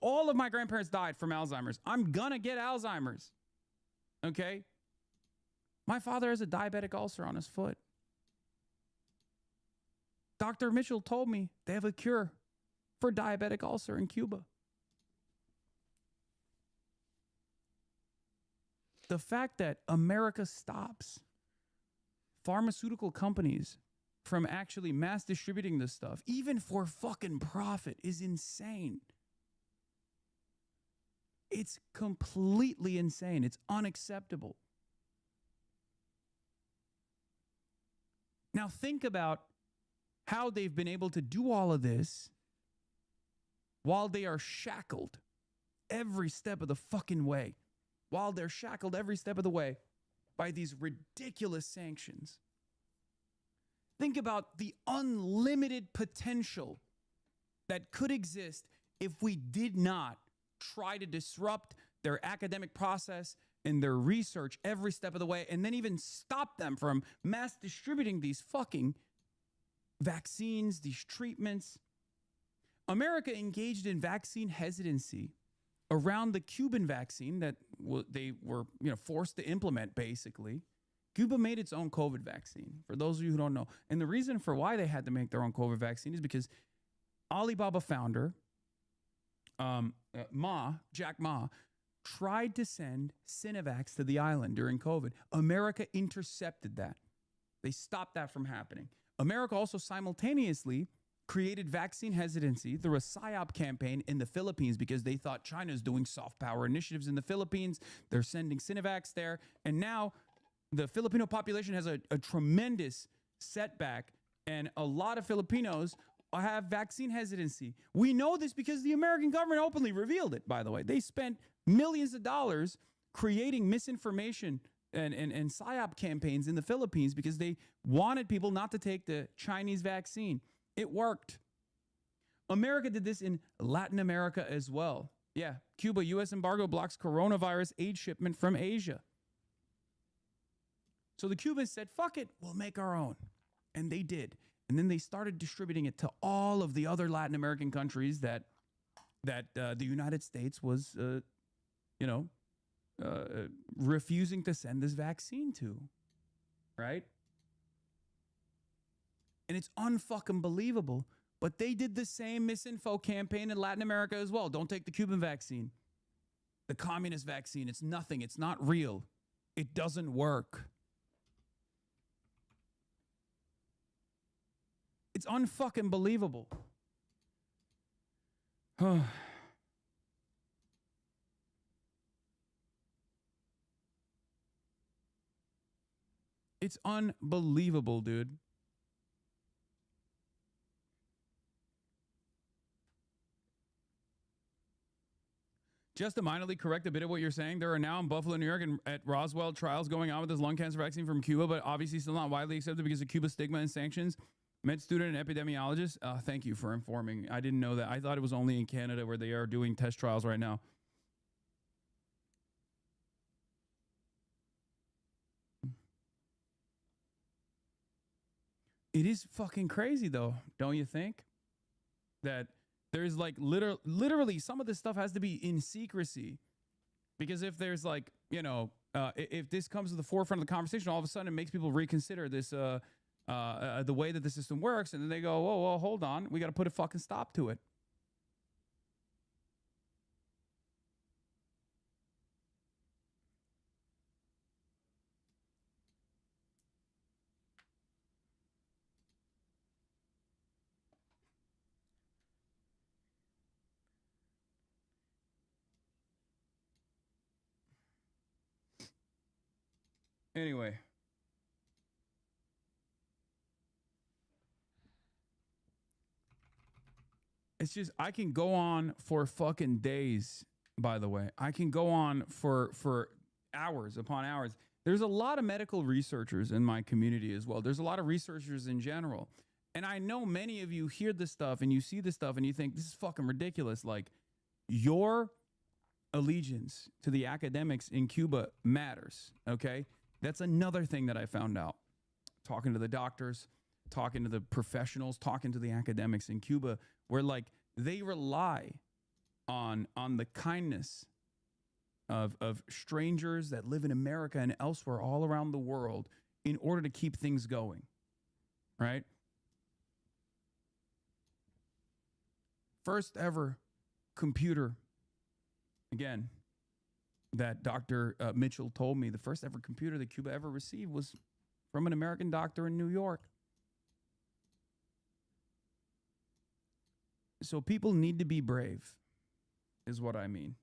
All of my grandparents died from Alzheimer's. I'm gonna get Alzheimer's. Okay? My father has a diabetic ulcer on his foot. Dr. Mitchell told me they have a cure for diabetic ulcer in Cuba. The fact that America stops pharmaceutical companies from actually mass distributing this stuff, even for fucking profit, is insane. It's completely insane. It's unacceptable. Now think about how they've been able to do all of this while they are shackled every step of the fucking way. While they're shackled every step of the way by these ridiculous sanctions. Think about the unlimited potential that could exist if we did not try to disrupt their academic process and their research every step of the way, and then even stop them from mass distributing these fucking vaccines, these treatments. America engaged in vaccine hesitancy around the Cuban vaccine that they were, forced to implement, basically. Cuba made its own COVID vaccine, for those of you who don't know. And the reason for why they had to make their own COVID vaccine is because Alibaba founder, Jack Ma, tried to send Sinovacs to the island during COVID. America intercepted that. They stopped that from happening. America also simultaneously created vaccine hesitancy through a PSYOP campaign in the Philippines because they thought China's doing soft power initiatives in the Philippines. They're sending Sinovacs there. And now the Filipino population has a tremendous setback, and a lot of Filipinos have vaccine hesitancy. We know this because the American government openly revealed it, by the way. They spent millions of dollars creating misinformation and PSYOP campaigns in the Philippines because they wanted people not to take the Chinese vaccine. It worked. America did this in Latin America as well. Yeah, Cuba, U.S. embargo blocks coronavirus aid shipment from Asia. So the Cubans said, fuck it, we'll make our own. And they did. And then they started distributing it to all of the other Latin American countries that the United States was, refusing to send this vaccine to, right? And it's unfucking believable. But they did the same misinfo campaign in Latin America as well. Don't take the Cuban vaccine. The communist vaccine, it's nothing. It's not real. It doesn't work. It's unfucking believable. It's unbelievable, dude. Just to minorly correct a bit of what you're saying, there are now in Buffalo, New York, and at Roswell trials going on with this lung cancer vaccine from Cuba, but obviously still not widely accepted because of Cuba stigma and sanctions. Med student and epidemiologist, thank you for informing. I didn't know that. I thought it was only in Canada where they are doing test trials right now. It is fucking crazy, though, don't you think? That there's like literally some of this stuff has to be in secrecy. Because if there's like, if this comes to the forefront of the conversation, all of a sudden it makes people reconsider this, the way that the system works. And then they go, whoa, well, hold on. We got to put a fucking stop to it. Anyway. It's just, I can go on for fucking days, by the way. I can go on for hours upon hours. There's a lot of medical researchers in my community as well. There's a lot of researchers in general. And I know many of you hear this stuff and you see this stuff and you think, this is fucking ridiculous. Like, your allegiance to the academics in Cuba matters, okay? That's another thing that I found out. Talking to the doctors, talking to the professionals, talking to the academics in Cuba, where like they rely on the kindness of strangers that live in America and elsewhere all around the world in order to keep things going, right? First ever computer, again, that Dr. Mitchell told me, the first ever computer that Cuba ever received was from an American doctor in New York. So people need to be brave, is what I mean.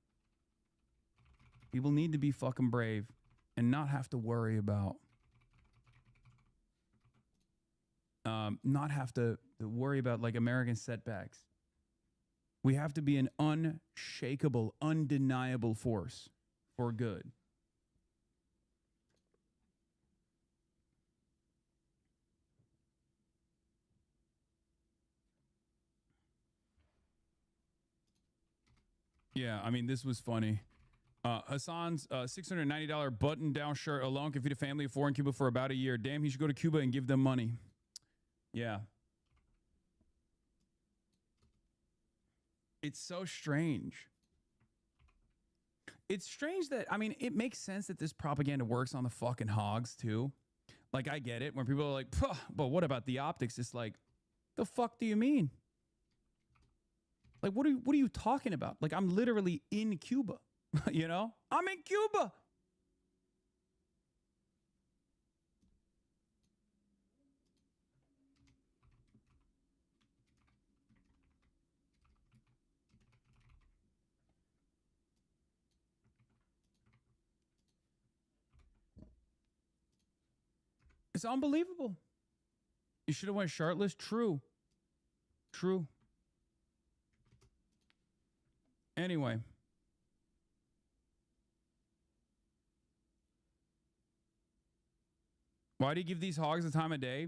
People need to be fucking brave and not have to worry about, like American setbacks. We have to be an unshakable, undeniable force for good. Yeah, I mean, this was funny. Hassan's $690 button-down shirt alone can feed a family of 4 in Cuba for about a year. Damn, he should go to Cuba and give them money. Yeah. It's so strange. It's strange that, I mean, it makes sense that this propaganda works on the fucking hogs, too. Like, I get it. When people are like, but what about the optics? It's like, the fuck do you mean? Like, what are you talking about? Like, I'm literally in Cuba. You know? I'm in Cuba. It's unbelievable. You should have went shirtless. True. True. Anyway. Why do you give these hogs the time of day?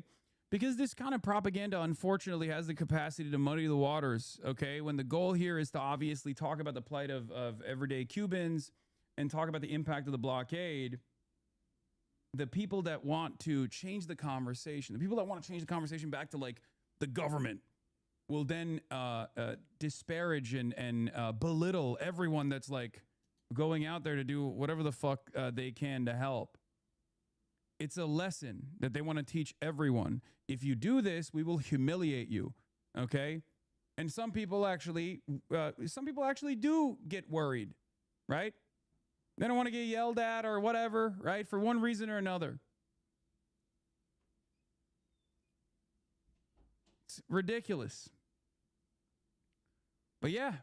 Because this kind of propaganda, unfortunately, has the capacity to muddy the waters, okay? When the goal here is to obviously talk about the plight of everyday Cubans and talk about the impact of the blockade, the people that want to change the conversation, the people that want to change the conversation back to, like, the government will then disparage and belittle everyone that's, like, going out there to do whatever the fuck they can to help. It's a lesson that they want to teach everyone. If you do this, we will humiliate you, okay? And some people actually do get worried, right? They don't want to get yelled at or whatever, right? For one reason or another. It's ridiculous. But yeah.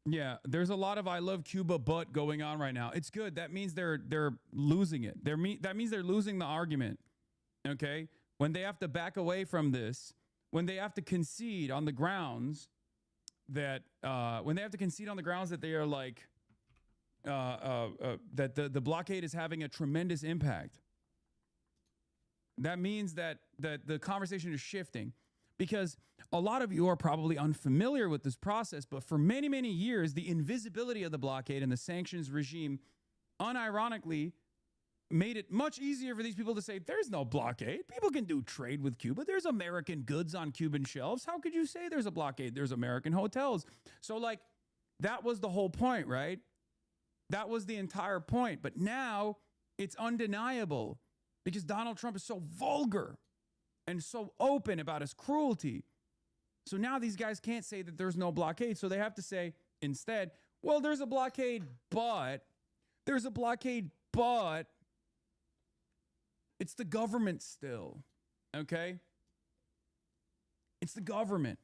Yeah, there's a lot of I love Cuba but going on right now. It's good. That means they're losing it. That means they're losing the argument. Okay? When they have to back away from this, when they have to concede on the grounds that they are like that the blockade is having a tremendous impact. That means that the conversation is shifting. Because a lot of you are probably unfamiliar with this process, but for many, many years, the invisibility of the blockade and the sanctions regime unironically made it much easier for these people to say, there's no blockade. People can do trade with Cuba. There's American goods on Cuban shelves. How could you say there's a blockade? There's American hotels. So, like, that was the whole point, right? That was the entire point. But now it's undeniable because Donald Trump is so vulgar and so open about his cruelty. So now these guys can't say that there's no blockade. So they have to say instead, well, there's a blockade, but it's the government still. Okay? It's the government.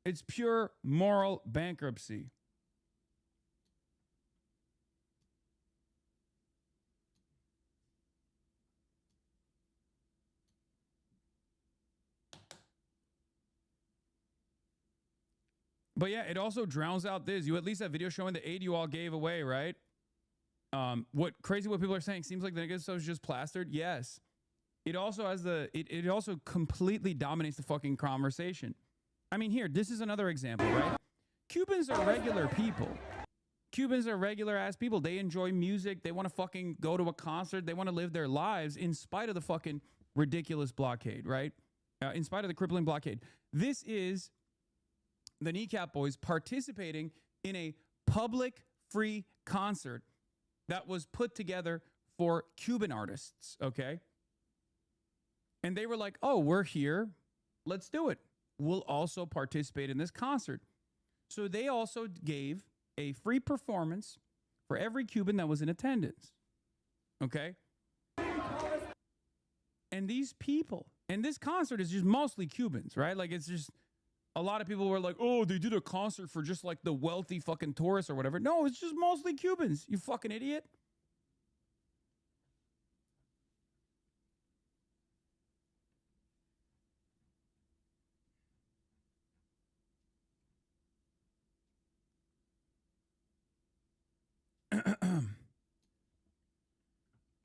It's pure moral bankruptcy. But yeah, it also drowns out this. You at least have video showing the aid you all gave away, right? What people are saying seems like the negative stuff is just plastered. Yes. It also has it also completely dominates the fucking conversation. I mean, here, this is another example, right? Cubans are regular people. Cubans are regular ass people. They enjoy music. They want to fucking go to a concert. They want to live their lives in spite of the fucking ridiculous blockade, right? In spite of the crippling blockade. This is the Kneecap Boys participating in a public free concert that was put together for Cuban artists, okay? And they were like, oh, we're here. Let's do it. We'll also participate in this concert. So they also gave a free performance for every Cuban that was in attendance, okay? And these people, and this concert is just mostly Cubans, right? Like, it's just, a lot of people were like, oh, they did a concert for just like the wealthy fucking tourists or whatever. No, it's just mostly Cubans, you fucking idiot.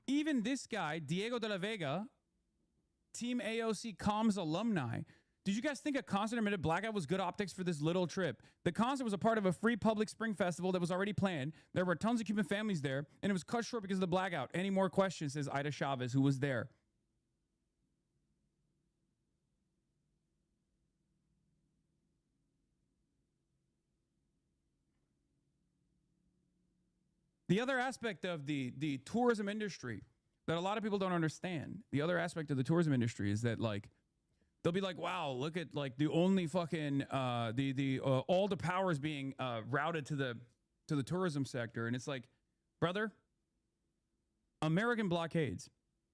Even this guy, Diego de la Vega, Team AOC Comms alumni. Did you guys think a concert amid a blackout was good optics for this little trip? The concert was a part of a free public spring festival that was already planned. There were tons of Cuban families there, and it was cut short because of the blackout. Any more questions, says Ida Chavez, who was there. The other aspect of the tourism industry that a lot of people don't understand, the other aspect of the tourism industry is that, like, they'll be like, wow, look at, like, the only fucking, all the power is being routed to the tourism sector. And it's like, brother, American blockades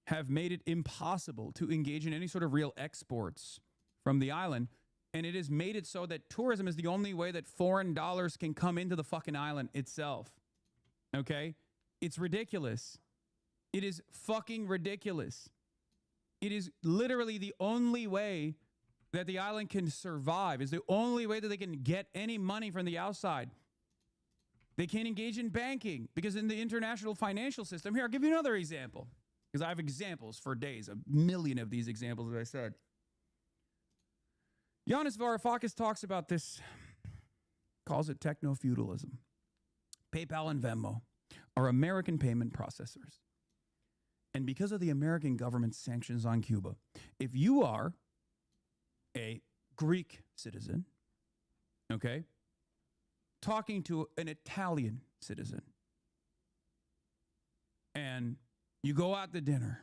have made it impossible to engage in any sort of real exports from the island. And it has made it so that tourism is the only way that foreign dollars can come into the fucking island itself. Okay? It's ridiculous. It is fucking ridiculous. It is literally the only way that the island can survive. Is the only way that they can get any money from the outside. They can't engage in banking because in the international financial system, here, I'll give you another example because I have examples for days, a million of these examples, as I said. Yanis Varoufakis talks about this, calls it techno-feudalism. PayPal and Venmo are American payment processors. And because of the American government's sanctions on Cuba, if you are a Greek citizen, okay, talking to an Italian citizen, and you go out to dinner,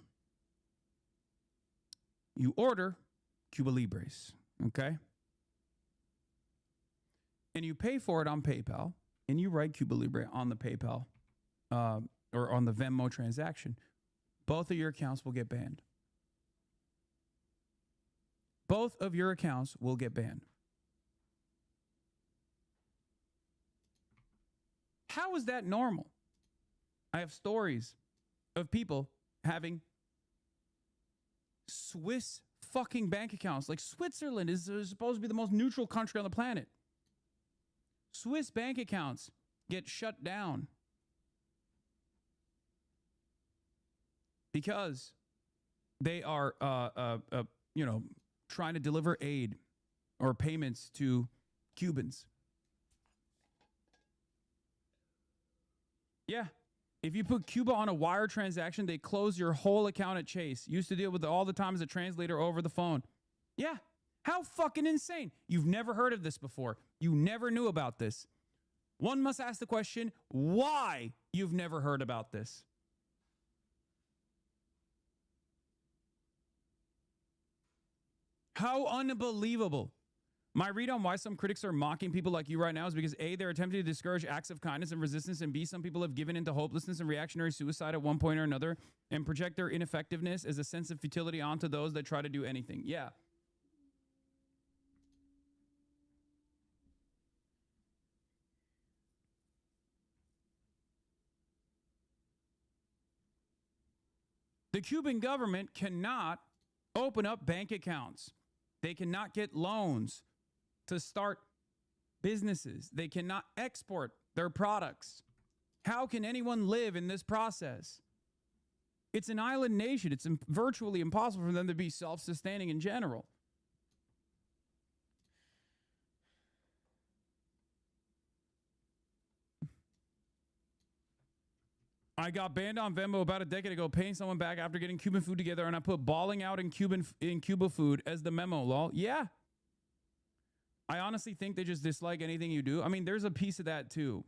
you order Cuba Libres, okay? And you pay for it on PayPal, and you write Cuba Libre on the PayPal or on the Venmo transaction, both of your accounts will get banned. Both of your accounts will get banned. How is that normal? I have stories of people having Swiss fucking bank accounts. Like, Switzerland is supposed to be the most neutral country on the planet. Swiss bank accounts get shut down because they are, trying to deliver aid or payments to Cubans. Yeah. If you put Cuba on a wire transaction, they close your whole account at Chase. Used to deal with it all the time as a translator over the phone. Yeah. How fucking insane. You've never heard of this before. You never knew about this. One must ask the question, why you've never heard about this? How unbelievable. My read on why some critics are mocking people like you right now is because A, they're attempting to discourage acts of kindness and resistance, and B, some people have given into hopelessness and reactionary suicide at one point or another and project their ineffectiveness as a sense of futility onto those that try to do anything. Yeah. The Cuban government cannot open up bank accounts. They cannot get loans to start businesses. They cannot export their products. How can anyone live in this process? It's an island nation. It's virtually impossible for them to be self-sustaining in general. I got banned on Venmo about a decade ago, paying someone back after getting Cuban food together, and I put balling out in Cuba food as the memo, lol. Yeah. I honestly think they just dislike anything you do. I mean, there's a piece of that too.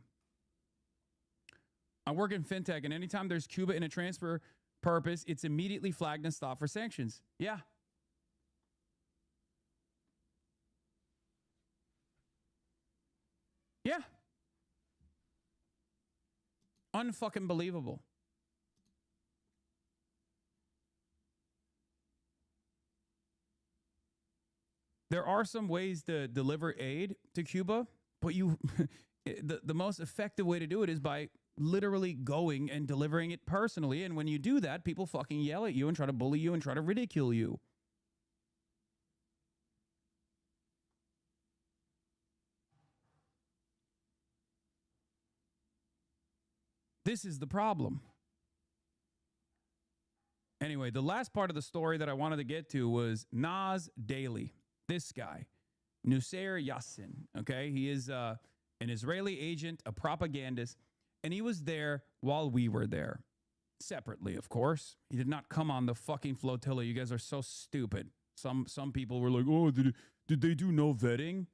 I work in fintech, and anytime there's Cuba in a transfer purpose, it's immediately flagged and stopped for sanctions. Yeah. Yeah. Unfucking believable. There are some ways to deliver aid to Cuba, but the most effective way to do it is by literally going and delivering it personally. And when you do that, people fucking yell at you and try to bully you and try to ridicule you. This is the problem. Anyway, the last part of the story that I wanted to get to was Nas Daily. This guy, Nusayr Yassin, okay? He is an Israeli agent, a propagandist, and he was there while we were there. Separately, of course. He did not come on the fucking flotilla. You guys are so stupid. Some people were like, oh, did they do no vetting?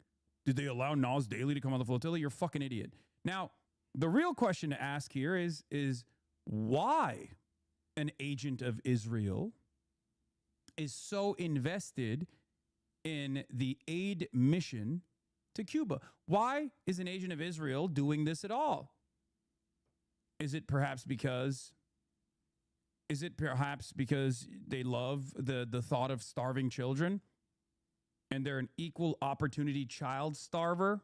Did they allow Nas Daily to come on the flotilla? You're a fucking idiot. Now, the real question to ask here is why an agent of Israel is so invested in the aid mission to Cuba. Why is an agent of Israel doing this at all? Is it perhaps because they love the thought of starving children and they're an equal opportunity child starver?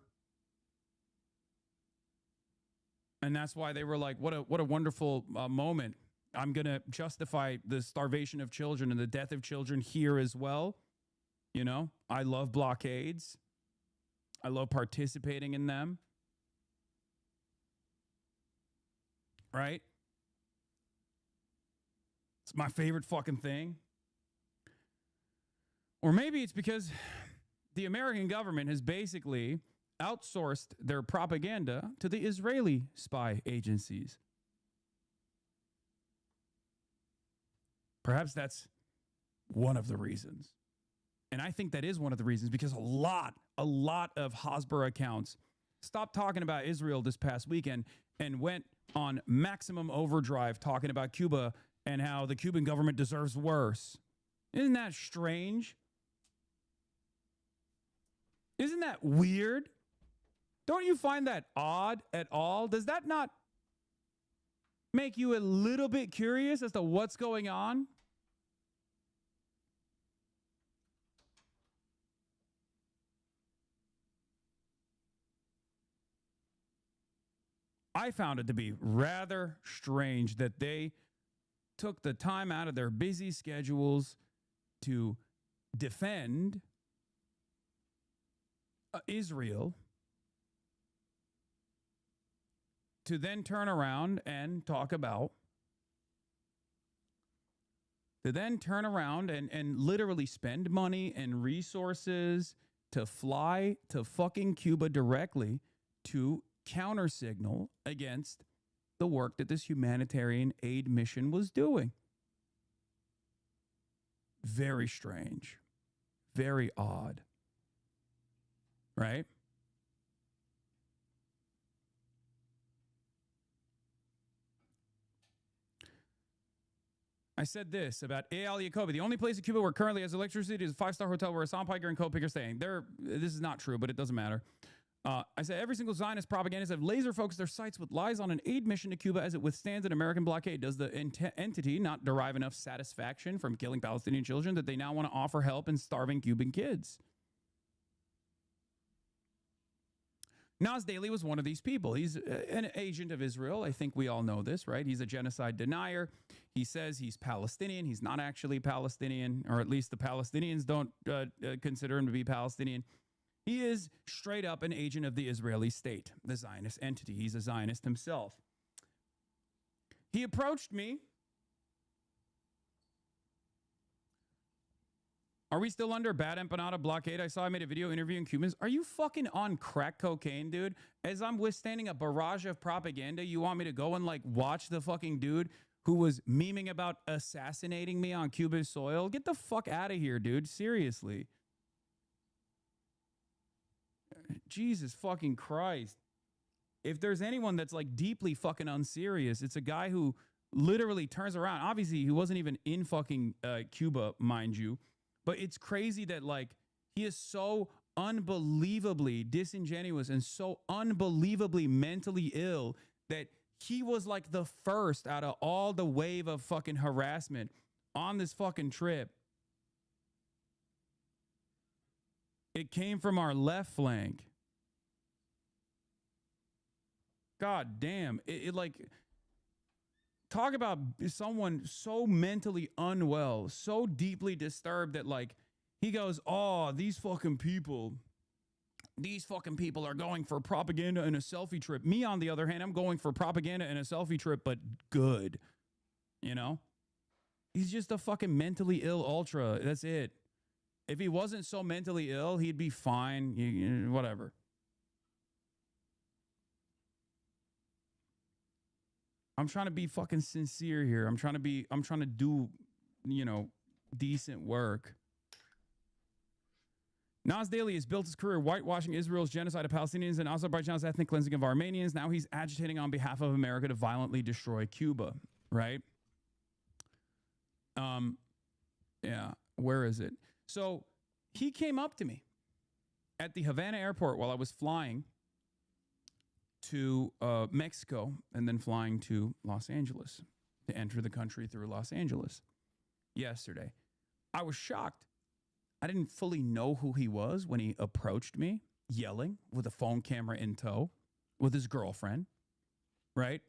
And that's why they were like, what a wonderful moment. I'm going to justify the starvation of children and the death of children here as well. You know, I love blockades. I love participating in them. Right? It's my favorite fucking thing. Or maybe it's because the American government has basically outsourced their propaganda to the Israeli spy agencies. Perhaps that's one of the reasons. And I think that is one of the reasons, because a lot of Hasbara accounts stopped talking about Israel this past weekend and went on maximum overdrive talking about Cuba and how the Cuban government deserves worse. Isn't that strange? Isn't that weird? Don't you find that odd at all? Does that not make you a little bit curious as to what's going on? I found it to be rather strange that they took the time out of their busy schedules to defend Israel, to then turn around and talk about, and literally spend money and resources to fly to fucking Cuba directly to counter signal against the work that this humanitarian aid mission was doing. Very strange. Very odd. Right? I said this about A.L. Jacoby. The only place in Cuba where currently has electricity is a 5-star hotel where Hassan Piker and co-picker staying. This is not true, but it doesn't matter. I said every single Zionist propagandist have laser focused their sights with lies on an aid mission to Cuba as it withstands an American blockade. Does the entity not derive enough satisfaction from killing Palestinian children that they now want to offer help in starving Cuban kids? Nas Daily was one of these people. He's an agent of Israel. I think we all know this, right? He's a genocide denier. He says he's Palestinian. He's not actually Palestinian, or at least the Palestinians don't consider him to be Palestinian. He is straight up an agent of the Israeli state, the Zionist entity. He's a Zionist himself. He approached me. Are we still under Bad Empanada blockade? I saw I made a video interviewing Cubans. Are you fucking on crack cocaine, dude? As I'm withstanding a barrage of propaganda, you want me to go and like watch the fucking dude who was memeing about assassinating me on Cuban soil? Get the fuck out of here, dude. Seriously. Jesus fucking Christ. If there's anyone that's like deeply fucking unserious, it's a guy who literally turns around. Obviously, he wasn't even in fucking Cuba, mind you. But it's crazy that like he is so unbelievably disingenuous and so unbelievably mentally ill that he was like the first out of all the wave of fucking harassment on this fucking trip. It came from our left flank. God damn. It like, talk about someone so mentally unwell, so deeply disturbed that like, he goes, oh, these fucking people are going for propaganda and a selfie trip. Me, on the other hand, I'm going for propaganda and a selfie trip, but good. You know? He's just a fucking mentally ill ultra. That's it. If he wasn't so mentally ill, he'd be fine. Whatever. I'm trying to be fucking sincere here. I'm trying to do, decent work. Nas Daily has built his career whitewashing Israel's genocide of Palestinians and Azerbaijan's ethnic cleansing of Armenians. Now he's agitating on behalf of America to violently destroy Cuba, right? Yeah, where is it? So he came up to me at the Havana airport while I was flying to Mexico and then flying to Los Angeles to enter the country through Los Angeles yesterday. I was shocked. I didn't fully know who he was when he approached me, yelling with a phone camera in tow with his girlfriend, right?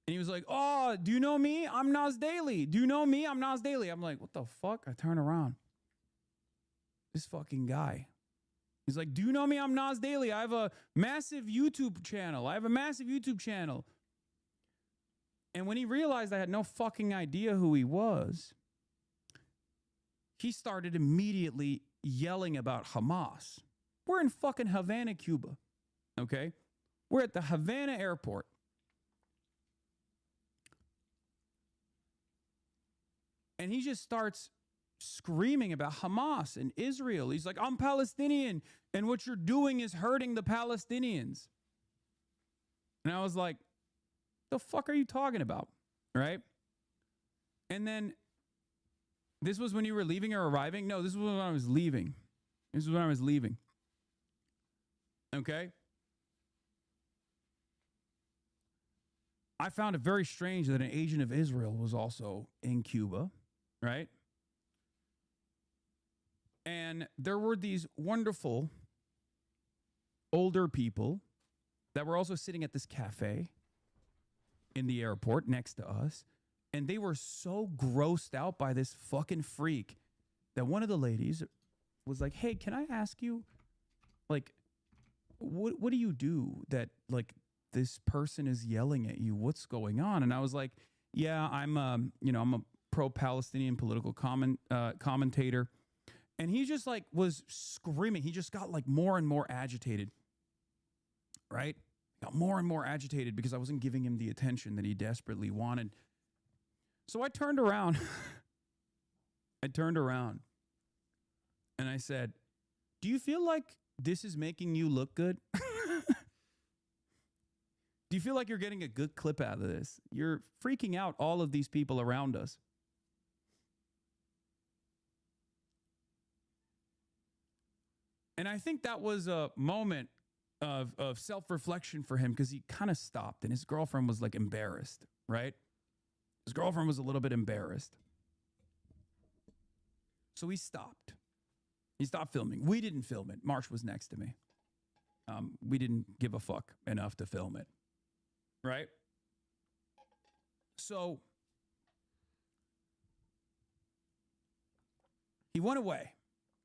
And he was like, oh, do you know me? I'm Nas Daily. Do you know me? I'm Nas Daily. I'm like, what the fuck? I turn around. This fucking guy. He's like, do you know me? I'm Nas Daily. I have a massive YouTube channel. And when he realized I had no fucking idea who he was, he started immediately yelling about Hamas. We're in fucking Havana, Cuba. Okay? We're at the Havana airport. And he just starts screaming about Hamas and Israel. He's like, I'm Palestinian, and what you're doing is hurting the Palestinians. And I was like, the fuck are you talking about? Right? And then, this was when you were leaving or arriving? No, this was when I was leaving. Okay? I found it very strange that an agent of Israel was also in Cuba, right? And there were these wonderful older people that were also sitting at this cafe in the airport next to us. And they were so grossed out by this fucking freak that one of the ladies was like, hey, can I ask you, like, what do you do that, like, this person is yelling at you? What's going on? And I was like, yeah, I'm a pro-Palestinian political commentator. And he just, like, was screaming. He just got, like, more and more agitated, right? Got more and more agitated because I wasn't giving him the attention that he desperately wanted. So I turned around. And I said, do you feel like this is making you look good? Do you feel like you're getting a good clip out of this? You're freaking out all of these people around us. And I think that was a moment of self-reflection for him, because he kind of stopped and his girlfriend was like embarrassed, right? His girlfriend was a little bit embarrassed. So he stopped. He stopped filming. We didn't film it. Marsh was next to me. We didn't give a fuck enough to film it. Right? So he went away.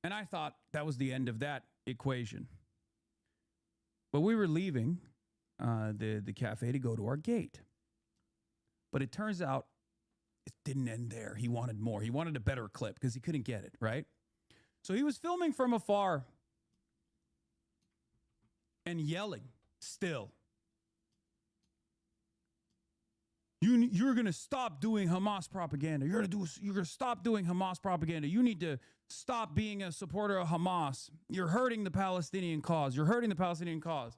And I thought that was the end of that equation. But we were leaving the cafe to go to our gate. But it turns out it didn't end there. He wanted more. He wanted a better clip because he couldn't get it, right? So he was filming from afar and yelling still. You're gonna stop doing Hamas propaganda. You're gonna stop doing Hamas propaganda. You need to stop being a supporter of Hamas. You're hurting the Palestinian cause. You're hurting the Palestinian cause.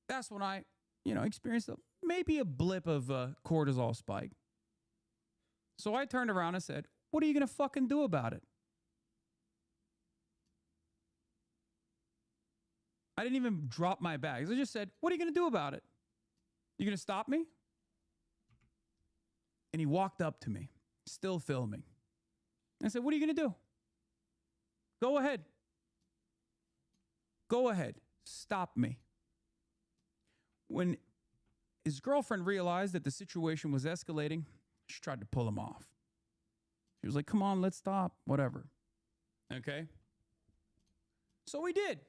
That's when I, experienced maybe a blip of cortisol spike. So I turned around and said, "What are you gonna fucking do about it?" I didn't even drop my bags. I just said, "What are you gonna do about it? You gonna stop me?" And he walked up to me, still filming. And I said, "What are you gonna do? Go ahead. Go ahead. Stop me." When his girlfriend realized that the situation was escalating, she tried to pull him off. She was like, "Come on, let's stop, whatever." Okay? So we did.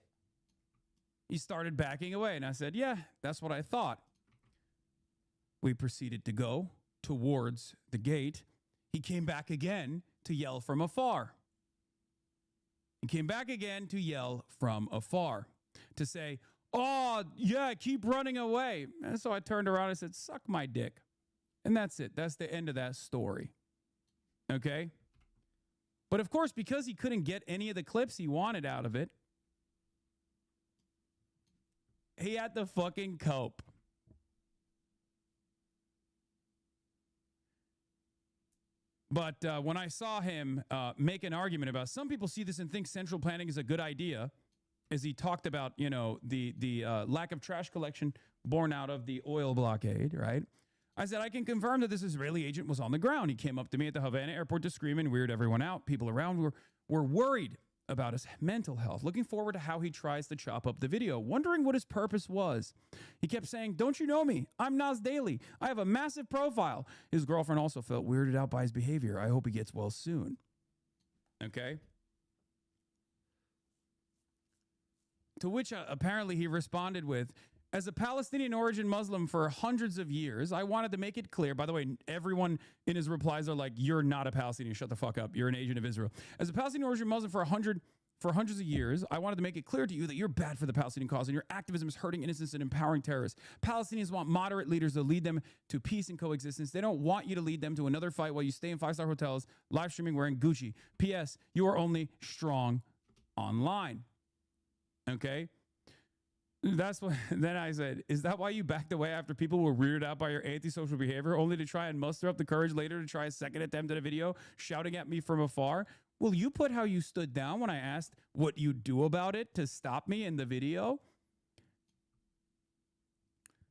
He started backing away, and I said, "Yeah, that's what I thought." We proceeded to go towards the gate. He came back again to yell from afar. He came back again to yell from afar, to say, "Oh, yeah, keep running away." And so I turned around and said, "Suck my dick." And that's it. That's the end of that story. Okay? But of course, because he couldn't get any of the clips he wanted out of it, he had to fucking cope. But when I saw him make an argument about, some people see this and think central planning is a good idea, as he talked about, the lack of trash collection born out of the oil blockade, right? I said, I can confirm that this Israeli agent was on the ground. He came up to me at the Havana airport to scream and weird everyone out. People around were worried about his mental health, looking forward to how he tries to chop up the video, wondering what his purpose was. He kept saying, "Don't you know me? I'm Nas Daily. I have a massive profile." His girlfriend also felt weirded out by his behavior. "I hope he gets well soon." Okay? To which apparently he responded with, "As a Palestinian origin Muslim for hundreds of years, I wanted to make it clear." By the way, everyone in his replies are like, "You're not a Palestinian. Shut the fuck up. You're an agent of Israel." "As a Palestinian origin Muslim for hundreds of years, I wanted to make it clear to you that you're bad for the Palestinian cause and your activism is hurting innocents and empowering terrorists. Palestinians want moderate leaders to lead them to peace and coexistence. They don't want you to lead them to another fight while you stay in five-star hotels, live streaming wearing Gucci. P.S. You are only strong online." Okay? That's what, then I said, "Is that why you backed away after people were weirded out by your antisocial behavior, only to try and muster up the courage later to try a second attempt at a video shouting at me from afar? Will you put how you stood down when I asked what you do about it to stop me in the video?"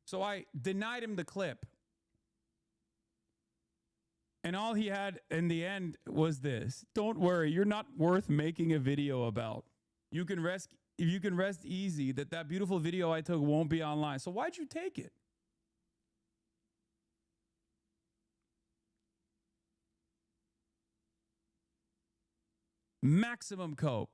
So I denied him the clip. And all he had in the end was this: "Don't worry, you're not worth making a video about. You can rest easy that beautiful video I took won't be online." So why'd you take it? Maximum cope.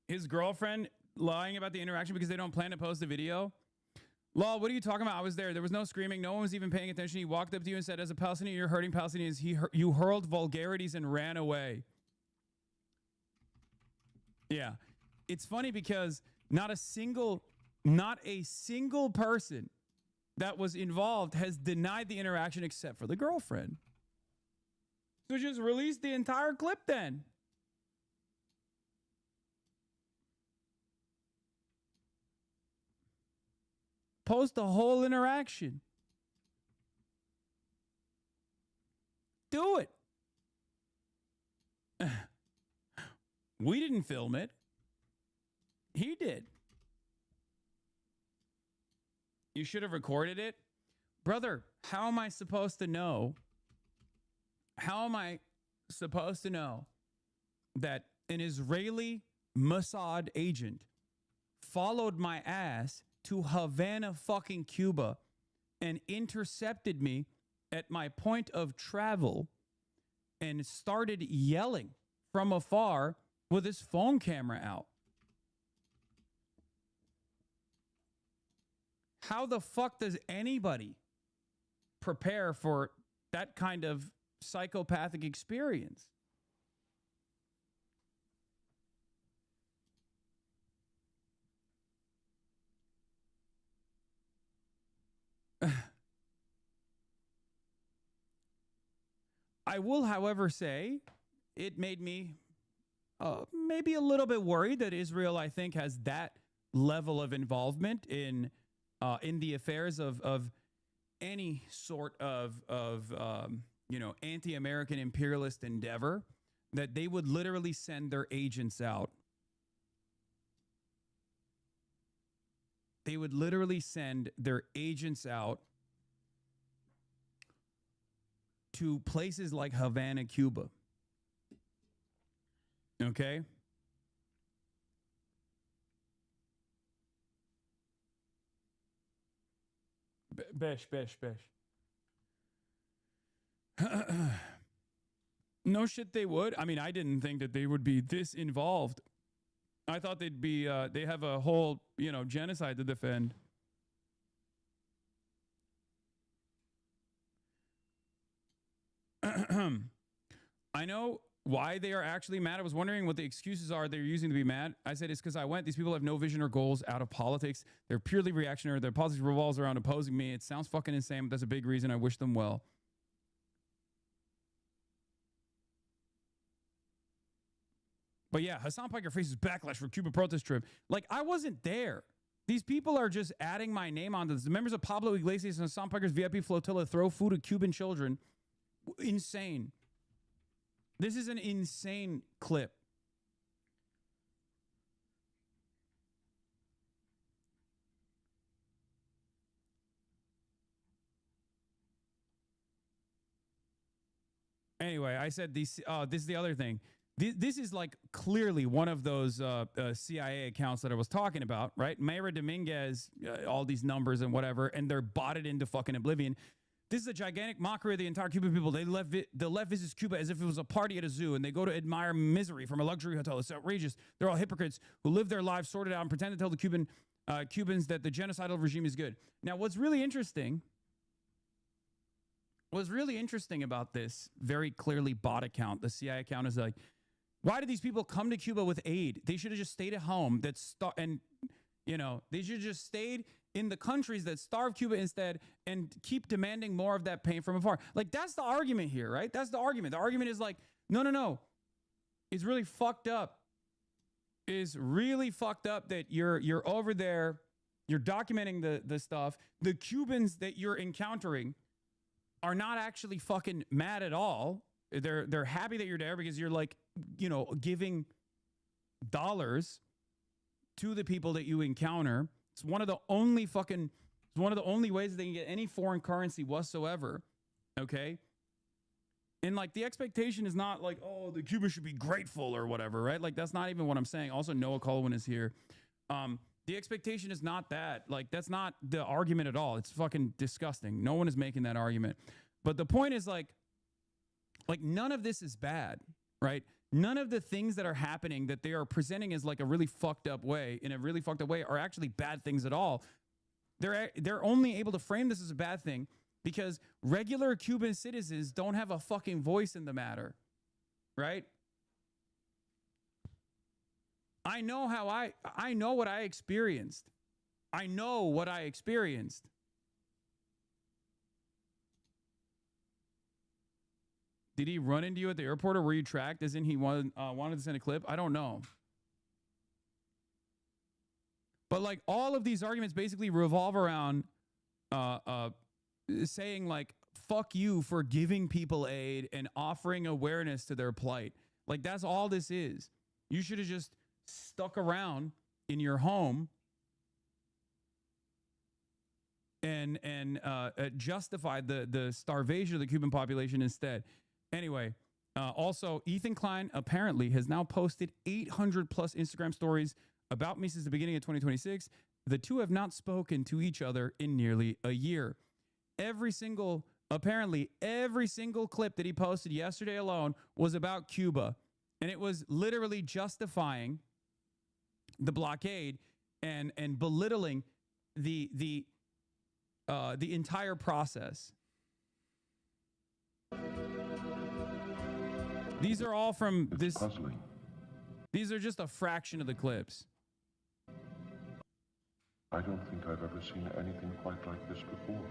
His girlfriend lying about the interaction because they don't plan to post the video. "Law, what are you talking about? I was there. There was no screaming. No one was even paying attention. He walked up to you and said, 'As a Palestinian, you're hurting Palestinians.' You hurled vulgarities and ran away." Yeah. It's funny because not a single person that was involved has denied the interaction except for the girlfriend. So just release the entire clip then. Post the whole interaction. Do it. We didn't film it. He did. You should have recorded it. Brother, how am I supposed to know? How am I supposed to know that an Israeli Mossad agent followed my ass to Havana, fucking Cuba, and intercepted me at my point of travel and started yelling from afar with his phone camera out? How the fuck does anybody prepare for that kind of psychopathic experience? I will, however, say it made me maybe a little bit worried that Israel, I think, has that level of involvement in the affairs of any sort of anti-American imperialist endeavor, that they would literally send their agents out. They would literally send their agents out to places like Havana, Cuba. Okay? Besh. No shit, they would. I mean, I didn't think that they would be this involved. I thought they'd be, they have a whole, genocide to defend. I know why they are actually mad. I was wondering what the excuses are they're using to be mad. I said it's because I went. These people have no vision or goals out of politics. They're purely reactionary. Their politics revolves around opposing me. It sounds fucking insane, but that's a big reason. I wish them well. But yeah, Hassan Piker faces backlash for Cuba protest trip. Like, I wasn't there. These people are just adding my name onto this. The members of Pablo Iglesias and Hassan Piker's VIP flotilla throw food at Cuban children. Insane. This is an insane clip. Anyway, I said this is the other thing. This is like clearly one of those CIA accounts that I was talking about, right? Mayra Dominguez, all these numbers and whatever, and they're botted into fucking oblivion. This is a gigantic mockery of the entire Cuban people. The left visits Cuba as if it was a party at a zoo, and they go to admire misery from a luxury hotel. It's outrageous. They're all hypocrites who live their lives sorted out and pretend to tell the Cubans that the genocidal regime is good. Now, what's really interesting about this very clearly bot account, the CIA account, is like, why did these people come to Cuba with aid? They should have just stayed at home. They should have just stayed in the countries that starve Cuba instead and keep demanding more of that pain from afar. Like, that's the argument here, right? That's the argument. The argument is like, no. It's really fucked up. It's really fucked up that you're over there, you're documenting the stuff. The Cubans that you're encountering are not actually fucking mad at all. They're happy that you're there because you're like, giving dollars to the people that you encounter. It's one of the only ways that they can get any foreign currency whatsoever. Okay. And like, the expectation is not like, oh, the Cubans should be grateful or whatever, right? Like, that's not even what I'm saying. Also, Noah Colwyn is here. The expectation is not that. Like, that's not the argument at all. It's fucking disgusting. No one is making that argument. But the point is like none of this is bad, right? None of the things that are happening that they are presenting as like a really fucked up way, are actually bad things at all. They're only able to frame this as a bad thing because regular Cuban citizens don't have a fucking voice in the matter, right? I know what I experienced. I know what I experienced. Did he run into you at the airport, or were you tracked as in he wanted to send a clip? I don't know. But like, all of these arguments basically revolve around saying like, fuck you for giving people aid and offering awareness to their plight. Like, that's all this is. You should have just stuck around in your home and justified the starvation of the Cuban population instead. Anyway, also, Ethan Klein apparently has now posted 800 plus Instagram stories about me since the beginning of 2026. The two have not spoken to each other in nearly a year. Every single clip that he posted yesterday alone was about Cuba. And it was literally justifying the blockade and belittling the entire process. These are all from this. Puzzling. These are just a fraction of the clips. I don't think I've ever seen anything quite like this before.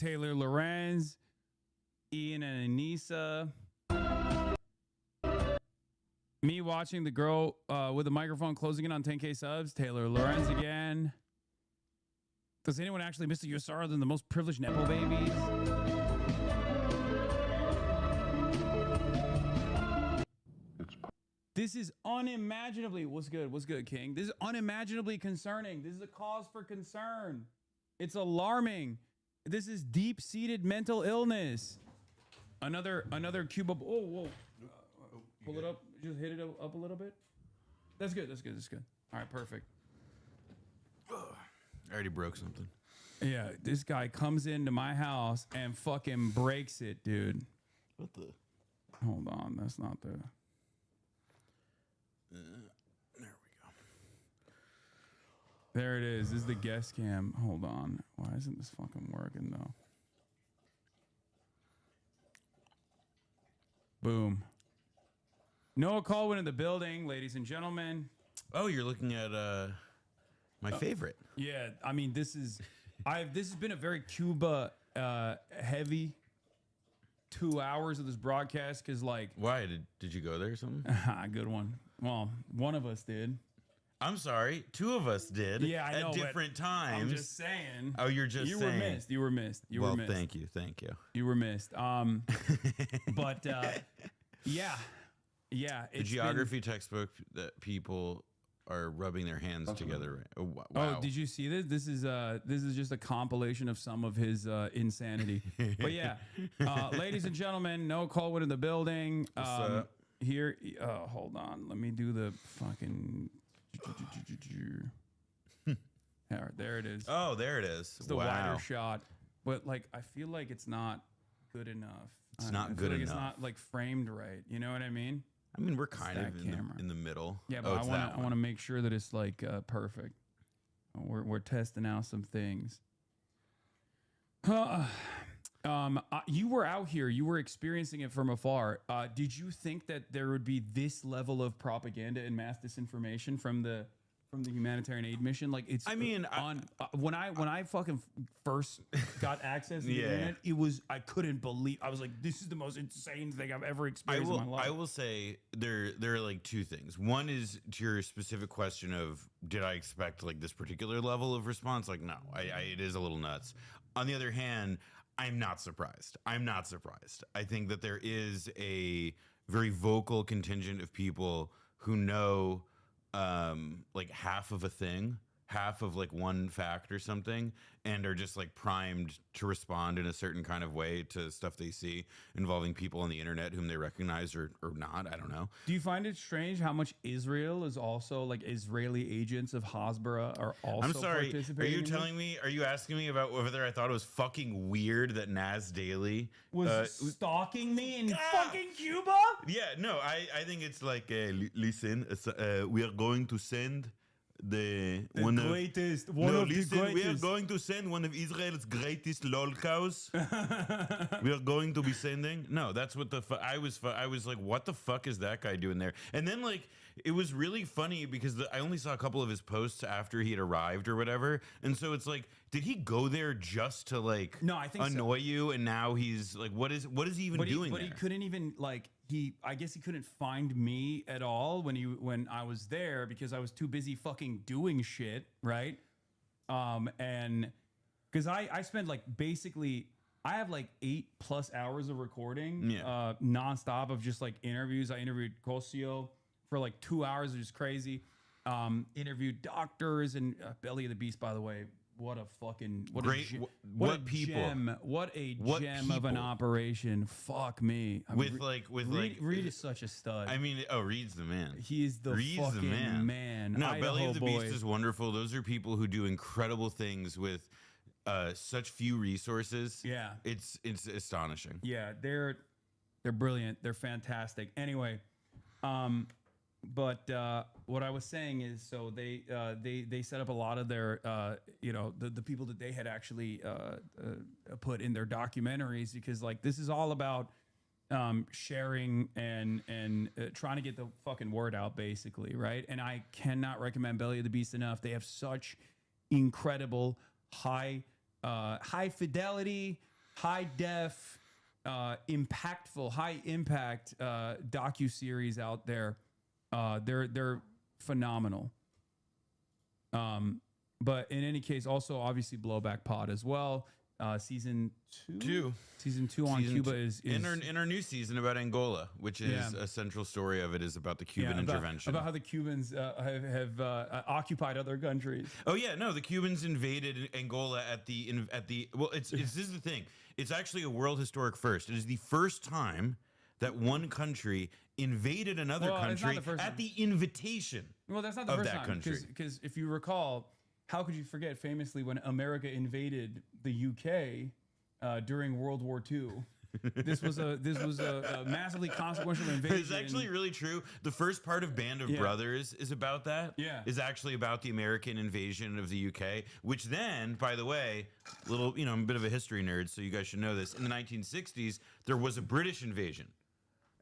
Taylor Lorenz, Ian and Anissa. Me watching the girl with the microphone closing in on 10K subs. Taylor Lorenz again. Does anyone actually miss you sorrow than the most privileged Nepo babies? This is unimaginably, what's good, King? This is unimaginably concerning. This is a cause for concern. It's alarming. This is deep-seated mental illness. Another Cuba. Oh, whoa. Pull it up. Just hit it up a little bit. That's good. All right, perfect. I already broke something. Yeah, this guy comes into my house and fucking breaks it, dude. What the? Hold on, that's not the... There we go. There it is. This is the guest cam. Hold on. Why isn't this fucking working, though? Boom. Noah Colwyn in the building, ladies and gentlemen. Oh, you're looking at my favorite. Yeah, I mean, this has been a very Cuba heavy 2 hours of this broadcast because, like... Why? Did you go there or something? Good one. Well, one of us did. I'm sorry. Two of us did. Yeah, I know. At different times. I'm just saying. Oh, you're just saying. You were missed. You were missed. Thank you. You were missed. But yeah. The geography textbook that people are rubbing their hands together. Oh, wow. Oh, did you see this? This is just a compilation of some of his insanity. But yeah, ladies and gentlemen, Noah Colwyn in the building. Here, hold on. Let me do the fucking. There it is. Oh, there it is. It's the wider shot, but like I feel like it's not good enough. It's not good enough. It's not like framed right. You know what I mean? I mean, we're kind of in the middle. Yeah, but I want to make sure that it's like perfect. We're testing out some things. You were out here. You were experiencing it from afar. Did you think that there would be this level of propaganda and mass disinformation from the humanitarian aid mission? Like it's. I mean, when I fucking first got access to the internet, it was I couldn't believe. I was like, this is the most insane thing I've ever experienced in my life. I will say there are like two things. One is to your specific question of did I expect like this particular level of response? Like no, it is a little nuts. On the other hand, I'm not surprised. I think that there is a very vocal contingent of people who know like half of a thing, half of like one fact or something, and are just like primed to respond in a certain kind of way to stuff they see involving people on the internet whom they recognize or not. I don't know. Do you find it strange how much Israel is also like Israeli agents of Hasbara are also I'm sorry, participating? Are you asking me about whether I thought it was fucking weird that Nas Daily was stalking me in fucking Cuba? Yeah, no, I think it's like, listen, we are going to send we are going to send one of Israel's greatest lol cows. We are going to be sending. No, that's what I was like, what the fuck is that guy doing there? And then like it was really funny because I only saw a couple of his posts after he had arrived or whatever, and so it's like, did he go there just to like annoy you? And now he's like, what is he even doing? But he couldn't even like. I guess he couldn't find me at all when I was there because I was too busy fucking doing shit, right? And because I spend like basically I have like 8+ hours of recording, nonstop of just like interviews. I interviewed Cosio for like 2 hours, which is crazy. Interviewed doctors and Belly of the Beast, by the way. What a fucking gem of an operation. Fuck me. Reed is such a stud. I mean, Reed's the man. He is the fucking man. No, Belly of the Beast is wonderful. Those are people who do incredible things with such few resources. Yeah, it's astonishing. Yeah, they're brilliant. They're fantastic. Anyway, but what I was saying is, so they set up a lot of their the people that they had actually put in their documentaries, because like this is all about sharing and trying to get the fucking word out, basically, right? And I cannot recommend Belly of the Beast enough. They have such incredible high fidelity high def, impactful, high impact docu-series out there. They're phenomenal. But in any case, also obviously Blowback Pod as well. Season two on Cuba is in our new season about Angola, which is a central story of it is about the Cuban intervention. About how the Cubans have occupied other countries. Oh yeah, no, the Cubans invaded Angola at the well. This is the thing. It's actually a world historic first. It is the first time that one country invaded another country at the invitation. Well, that's not the first time, because if you recall, how could you forget famously when America invaded the UK during World War II? This was a massively consequential invasion. It's actually really true. The first part of Band of Brothers is about that. Yeah. Is actually about the American invasion of the UK, which then, by the way, I'm a bit of a history nerd, so you guys should know this. In the 1960s, there was a British invasion.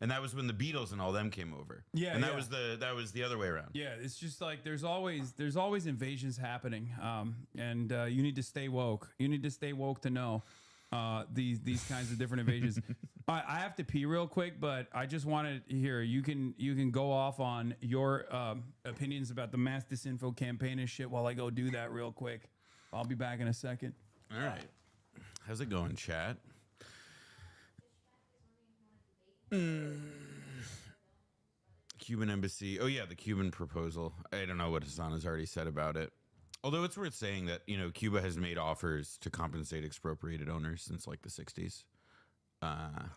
And that was when the Beatles and all them came over. Yeah, and that was the other way around. Yeah, it's just like there's always invasions happening, and you need to stay woke. You need to stay woke to know these kinds of different invasions. I have to pee real quick, but I just wanted to hear you can go off on your opinions about the mass disinfo campaign and shit while I go do that real quick. I'll be back in a second. All right, how's it going, chat? Cuban embassy. Oh yeah, the Cuban proposal. I don't know what Hassan has already said about it. Although it's worth saying that, Cuba has made offers to compensate expropriated owners since like the 60s. Yeah.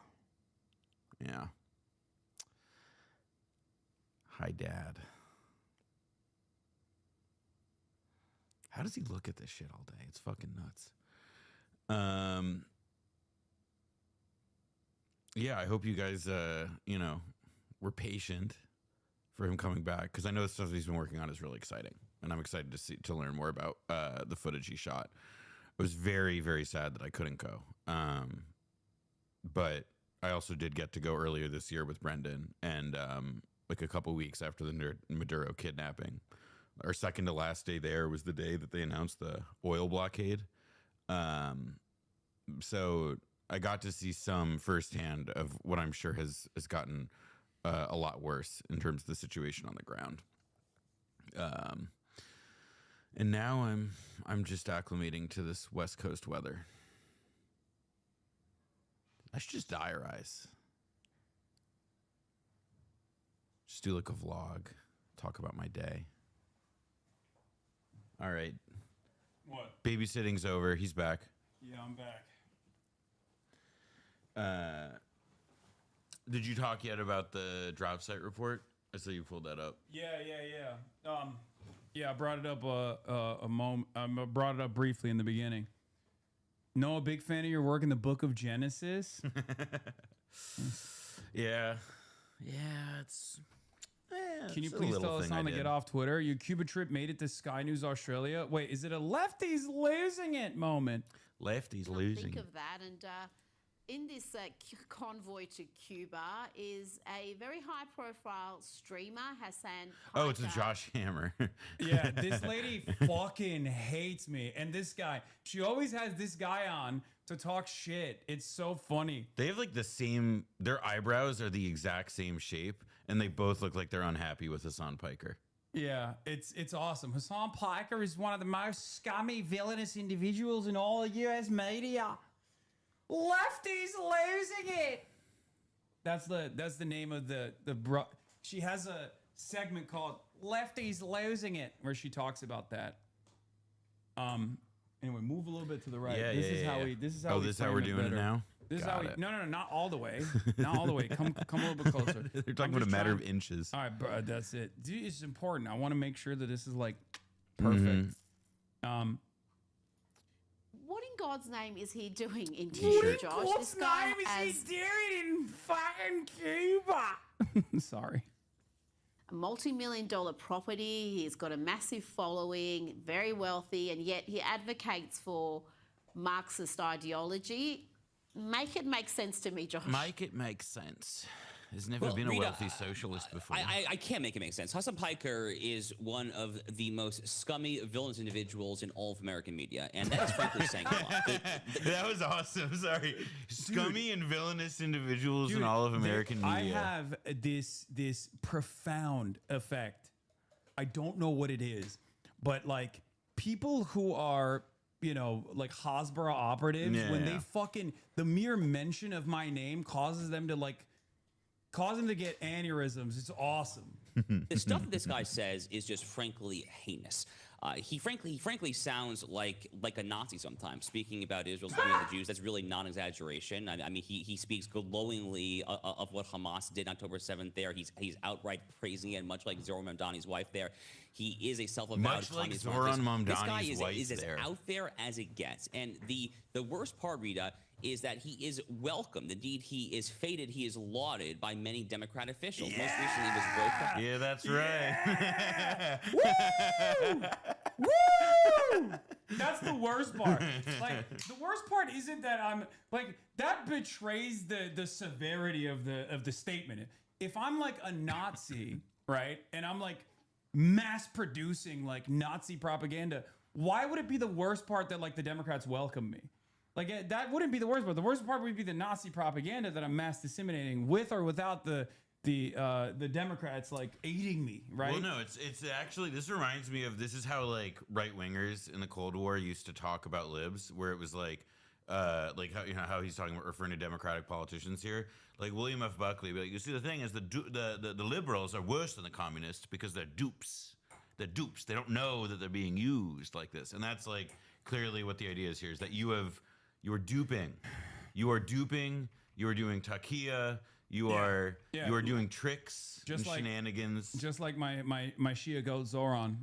Hi, Dad. How does he look at this shit all day? It's fucking nuts. Yeah, I hope you guys, were patient for him coming back, because I know the stuff he's been working on is really exciting, and I'm excited to learn more about the footage he shot. It was very, very sad that I couldn't go, but I also did get to go earlier this year with Brendan, and like a couple weeks after the Maduro kidnapping. Our second to last day there was the day that they announced the oil blockade. So I got to see some firsthand of what I'm sure has gotten a lot worse in terms of the situation on the ground. And now I'm just acclimating to this West Coast weather. I should just diarize. Just do like a vlog, talk about my day. All right. What? Babysitting's over. He's back. Yeah, I'm back. Did you talk yet about the drop site report? I saw you pulled that up. Yeah. I brought it up a moment. I brought it up briefly in the beginning. No, a big fan of your work in the Book of Genesis. Yeah, it's. Can you please tell us how to get off Twitter? Your Cuba trip made it to Sky News Australia. Wait, is it a lefties losing it moment? Lefties losing. Think of that, and in this convoy to Cuba is a very high-profile streamer, Hassan. Oh, it's a Josh Hammer. Yeah, this lady fucking hates me, and this guy. She always has this guy on to talk shit. It's so funny. They have like the same. Their eyebrows are the exact same shape, and they both look like they're unhappy with Hassan Piker. Yeah, it's awesome. Hassan Piker is one of the most scummy, villainous individuals in all of US media. Lefties losing it. That's the name of the she has a segment called Lefties Losing It where she talks about that. Anyway, move a little bit to the right. This is how we're doing it now. This is how no, not all the way. Not all the way. Come a little bit closer. They're talking about a matter of inches. All right, bro, that's it. Dude, it's important. I want to make sure that this is like perfect. What in God's name is he doing in Cuba, Josh? What in God's name is he doing in fucking Cuba? Sorry. A multi-million-dollar property. He's got a massive following, very wealthy, and yet he advocates for Marxist ideology. Make it make sense to me, Josh. Make it make sense. Has never Well, been a Rita, wealthy socialist before. I can't make it make sense. Hassan Piker is one of the most scummy, villainous individuals in all of American media, and that is frankly saying a lot. That was awesome. Sorry, scummy and villainous individuals in Dude, all of American media. I have this profound effect. I don't know what it is, but like people who are, you know, like Hasbro operatives, when they fucking, the mere mention of my name causes them to get aneurysms. It's awesome. The stuff that this guy says is just frankly heinous. He frankly sounds like a Nazi sometimes. Speaking about Israel, speaking of the Jews, that's really non-exaggeration. I mean, he speaks glowingly of what Hamas did on October 7th. There, he's outright praising it, much like Zohran Mamdani's wife. There, he is a self-avowed Much like communist. Zohran Mamdani's This guy is wife as there. out there as it gets. And the worst part, Rita, is that he is welcomed. Indeed, he is feted. He is lauded by many Democrat officials. Most recently, he was welcomed. Yeah, that's right. Woo! That's the worst part. Like, the worst part isn't that I'm like, that betrays the severity of the statement. If I'm like a Nazi, right, and I'm like mass producing like Nazi propaganda, why would it be the worst part that like the Democrats welcome me? Like, that wouldn't be the worst part. The worst part would be the Nazi propaganda that I'm mass disseminating, with or without the Democrats like aiding me, right? Well, no, it's actually, this reminds me of, this is how like right wingers in the Cold War used to talk about libs, where it was like how, you know, how he's talking about referring to Democratic politicians here, like William F. Buckley. But you see, the thing is, the liberals are worse than the communists because they're dupes. They're dupes. They don't know that they're being used like this, and that's like clearly what the idea is here: is that you are duping, you are doing takia. You are doing tricks, just and like shenanigans. Just like my Shia goat Zogron.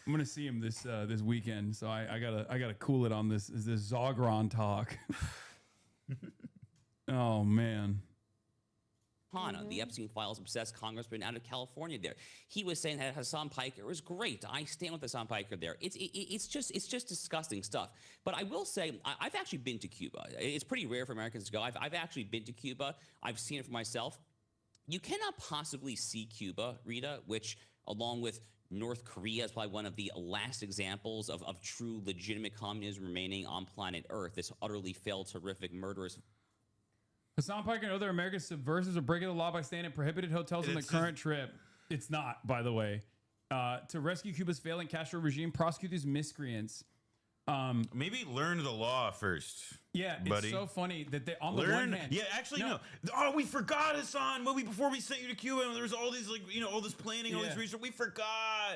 I'm gonna see him this weekend, so I gotta cool it on this Zogron talk. Oh man. Hana, the Epstein Files obsessed congressman out of California there. He was saying that Hassan Piker was great. I stand with Hassan Piker there. It's just disgusting stuff. But I will say, I've actually been to Cuba. It's pretty rare for Americans to go. I've actually been to Cuba. I've seen it for myself. You cannot possibly see Cuba, Rita, which, along with North Korea, is probably one of the last examples of true legitimate communism remaining on planet Earth. This utterly failed, horrific, murderous. Hassan Piker and other American subversives are breaking the law by staying in prohibited hotels on the current trip. It's not, by the way. To rescue Cuba's failing Castro regime, prosecute these miscreants. Maybe learn the law first. Yeah, buddy. It's so funny that they, on the one hand, yeah, actually no. Oh, we forgot, Hassan. Well, before we sent you to Cuba, there was all these, like, you know, all this planning, all this research. We forgot.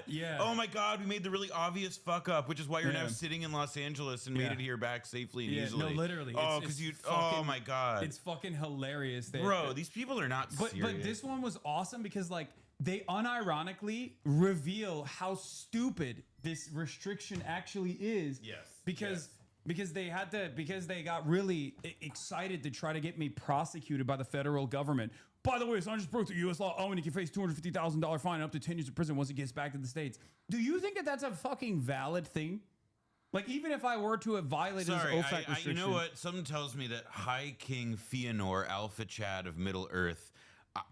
Yeah. Oh my God, we made the really obvious fuck up, which is why you're now sitting in Los Angeles and made it here back safely and easily. No, literally. Oh, because you. Oh my God. It's fucking hilarious. Bro, these people are not serious. But this one was awesome because like they unironically reveal how stupid this restriction actually is. Yes. Because they got really excited to try to get me prosecuted by the federal government. By the way, Assange just broke the U.S. law. Oh, and he can face $250,000 fine and up to 10 years in prison once he gets back to the States. Do you think that that's a fucking valid thing? Like, even if I were to have violated his OFAC restriction. You know what? Something tells me that High King Fëanor, Alpha Chad of Middle Earth,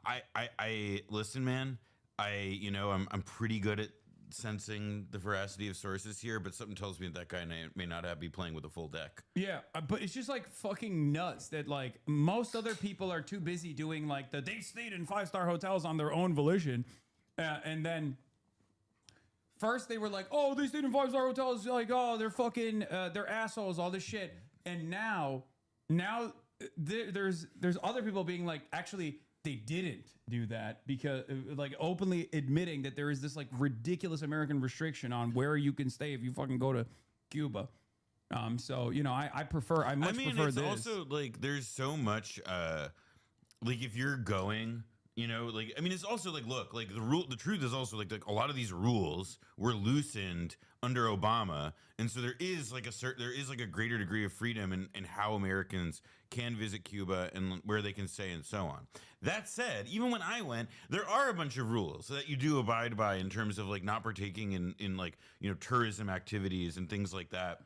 I listen, man. I'm pretty good at sensing the veracity of sources here, but something tells me that guy may not be playing with a full deck. Yeah, but it's just like fucking nuts that like most other people are too busy doing like they stayed in 5-star hotels on their own volition, and then first they were like, oh, they stayed in 5-star hotels, like, oh, they're fucking they're assholes, all this shit, and now there's other people being like, actually they didn't do that, because like openly admitting that there is this like ridiculous American restriction on where you can stay if you fucking go to Cuba. So, you know, I much prefer it's this. Also like there's so much like if you're going, you know, like, I mean, it's also like, look, like the truth is also like a lot of these rules were loosened under Obama, and so there is like a greater degree of freedom in how Americans can visit Cuba and where they can stay and so on. That said, even when I went, there are a bunch of rules that you do abide by in terms of like not partaking in like, you know, tourism activities and things like that.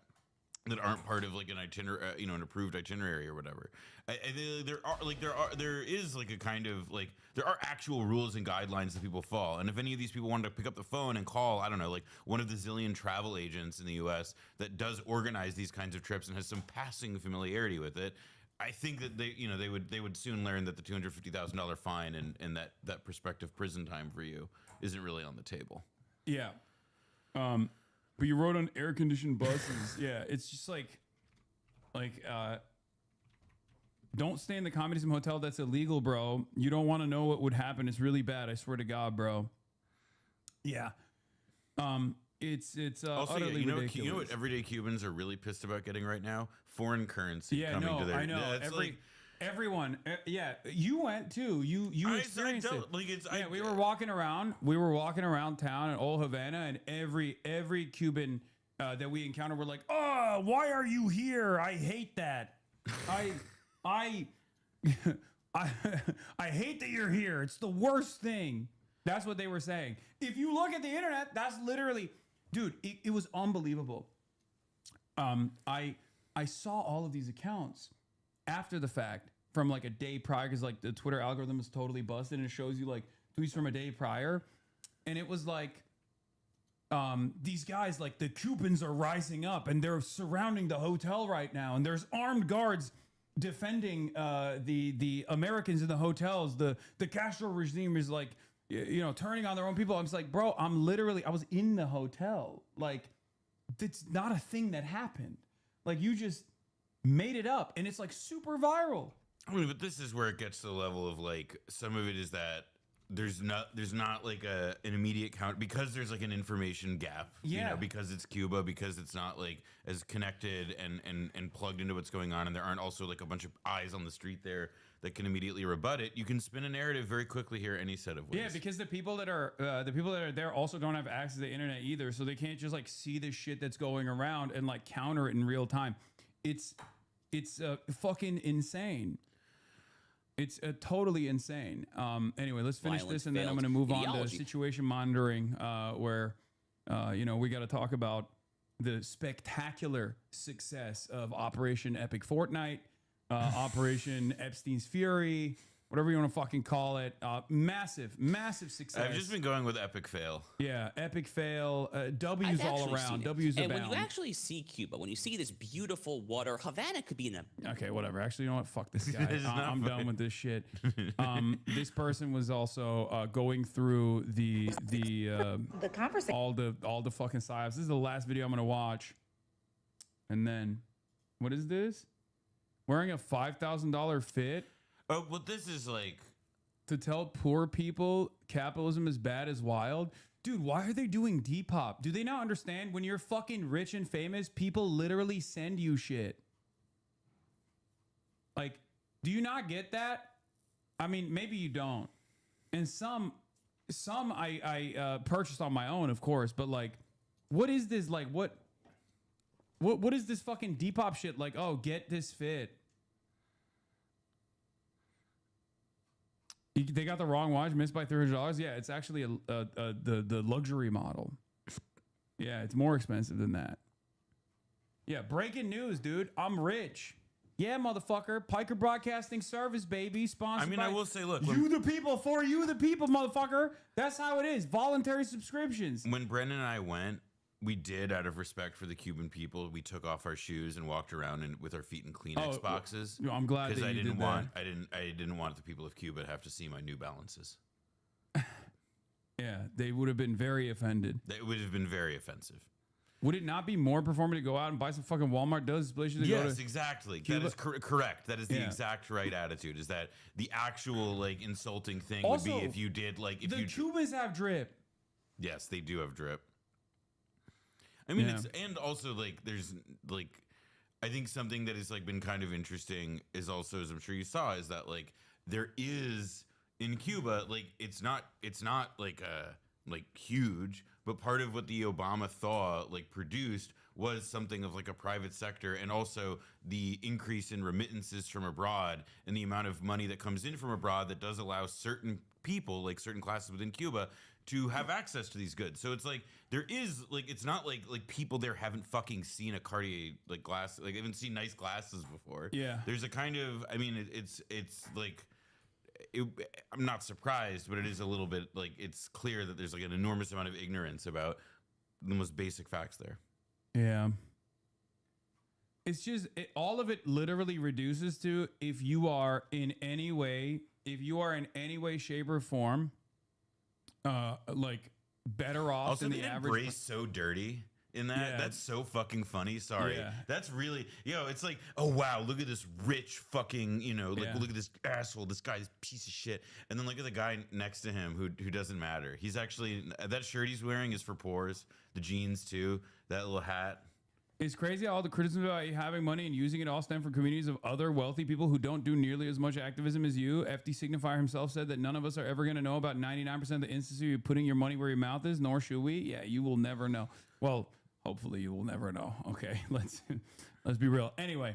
that aren't part of like an itinerary, an approved itinerary or whatever. There is like a kind of like there are actual rules and guidelines that people follow. And if any of these people wanted to pick up the phone and call, I don't know, like one of the zillion travel agents in the U.S. that does organize these kinds of trips and has some passing familiarity with it, I think that they would soon learn that the $250,000 fine and that prospective prison time for you isn't really on the table. Yeah. But you rode on air-conditioned buses. Yeah, it's just like, don't stay in the communism hotel. That's illegal, bro. You don't want to know what would happen. It's really bad. I swear to God, bro. Yeah. It's Also, utterly ridiculous. You know what everyday Cubans are really pissed about getting right now? Foreign currency coming to their. I know. Everyone, yeah, you went too. You experienced it. We were walking around. We were walking around town in old Havana, and every Cuban that we encountered were like, "Oh, why are you here? I hate that. I hate that you're here. It's the worst thing." That's what they were saying. If you look at the internet, that's literally, dude. It was unbelievable. I saw all of these accounts after the fact from like a day prior, because like the Twitter algorithm is totally busted and it shows you like tweets from a day prior. And it was like, these guys, like the Cubans are rising up and they're surrounding the hotel right now. And there's armed guards defending the Americans in the hotels. The Castro regime is like, turning on their own people. I'm just like, bro, I was in the hotel. Like, it's not a thing that happened. Like, you just made it up, and it's like super viral. I mean, but this is where it gets to the level of like some of it is that there's not like an immediate count because there's like an information gap. Yeah. Because it's Cuba, because it's not like as connected and plugged into what's going on, and there aren't also like a bunch of eyes on the street there that can immediately rebut it. You can spin a narrative very quickly here any set of ways. Yeah, because the people that are there also don't have access to the internet either, so they can't just like see the shit that's going around and like counter it in real time. It's fucking insane. It's totally insane. Anyway, let's finish this, and then I'm going to move on to situation monitoring, where we got to talk about the spectacular success of Operation Epic Fortnite, Operation Epstein's Fury, whatever you want to fucking call it. Massive success. I've just been going with epic fail. Yeah, epic fail. W's all around. W's abound. And when you actually see Cuba, when you see this beautiful water, Havana could be in a... Okay, whatever. Actually, you know what? Fuck this guy. I'm done with this shit. This person was also going through the conversation. All the fucking psyops. This is the last video I'm gonna watch. And then, what is this? Wearing a $5,000 fit. Oh, well, this is like... To tell poor people capitalism is bad is wild. Dude, why are they doing Depop? Do they not understand when you're fucking rich and famous, people literally send you shit? Like, do you not get that? I mean, maybe you don't. And some I purchased on my own, of course, but like, what is this? Like, what is this fucking Depop shit? Like, oh, get this fit. They got the wrong watch, missed by $300. Yeah, it's actually the luxury model. Yeah, it's more expensive than that. Yeah, breaking news, dude. I'm rich. Yeah, motherfucker. Piker Broadcasting Service, baby. Sponsored by I will say, look. You the people, for you the people, motherfucker. That's how it is. Voluntary subscriptions. When Brendan and I went, we did, out of respect for the Cuban people, we took off our shoes and walked around with our feet in Kleenex boxes. Well, I'm glad that you did that. I didn't want the people of Cuba to have to see my New Balances. Yeah, they would have been very offended. It would have been very offensive. Would it not be more performant to go out and buy some fucking Walmart displays? Yes, exactly. Cuba? That is correct. That is the exact right attitude. Is that the actual like insulting thing also, would be if you did like if the Cubans have drip. Yes, they do have drip. I mean, it's, and also like there's like, I think something that has like been kind of interesting is also, as I'm sure you saw, is that like there is in Cuba, like it's not like huge, but part of what the Obama thaw like produced was something of like a private sector, and also the increase in remittances from abroad and the amount of money that comes in from abroad that does allow certain people, like certain classes within Cuba, to have access to these goods. So it's like there is like it's not like people there haven't fucking seen a Cartier like glass, like haven't seen nice glasses before. Yeah. There's a kind of, I mean, it's like I'm not surprised, but it is a little bit like it's clear that there's like an enormous amount of ignorance about the most basic facts there. Yeah. It's just all of it literally reduces to if you are in any way, shape, or form, like better off Also, than they the average. embrace so dirty in that. Yeah. That's so fucking funny. Sorry. Yeah. That's really, it's like, oh wow, look at this rich fucking, look at this asshole, this guy's piece of shit. And then look at the guy next to him who doesn't matter. He's actually, that shirt he's wearing is for pores. The jeans too. That little hat. It's crazy how all the criticism about you having money and using it all stem from communities of other wealthy people who don't do nearly as much activism as you. FD Signifier himself said that none of us are ever going to know about 99% of the instances of you putting your money where your mouth is, nor should we. Yeah, you will never know. Well, hopefully you will never know. Okay, let's be real. Anyway,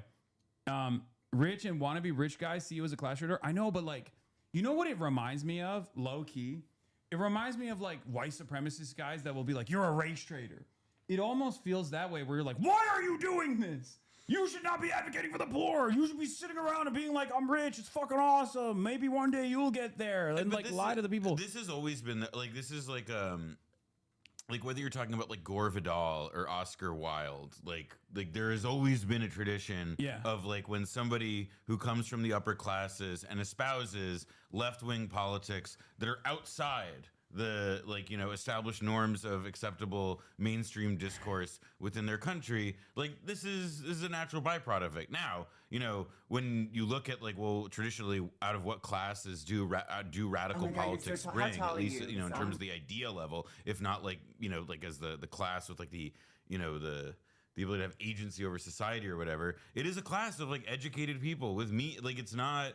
rich and wannabe rich guys see you as a class trader. I know, but like, you know what it reminds me of? Low key. It reminds me of like white supremacist guys that will be like, you're a race trader. It almost feels that way where you're like, why are you doing this? You should not be advocating for the poor. You should be sitting around and being like, I'm rich. It's fucking awesome. Maybe one day you'll get there. And like lie to the people. This has always been like, this is like whether you're talking about like Gore Vidal or Oscar Wilde, like there has always been a tradition of like when somebody who comes from the upper classes and espouses left-wing politics that are outside the established norms of acceptable mainstream discourse within their country, like this is a natural byproduct of it. Now, when you look at like, well, traditionally, out of what classes do radical politics spring, at least in terms of the idea level, if not like like as the class with like the the ability to have agency over society or whatever, it is a class of like educated people with me. Like it's not.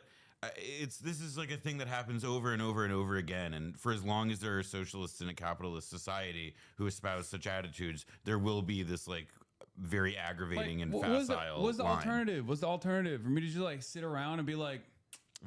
This is like a thing that happens over and over and over again, and for as long as there are socialists in a capitalist society who espouse such attitudes, there will be this like very aggravating and facile. What's the alternative? What's the alternative for me to just like sit around and be like,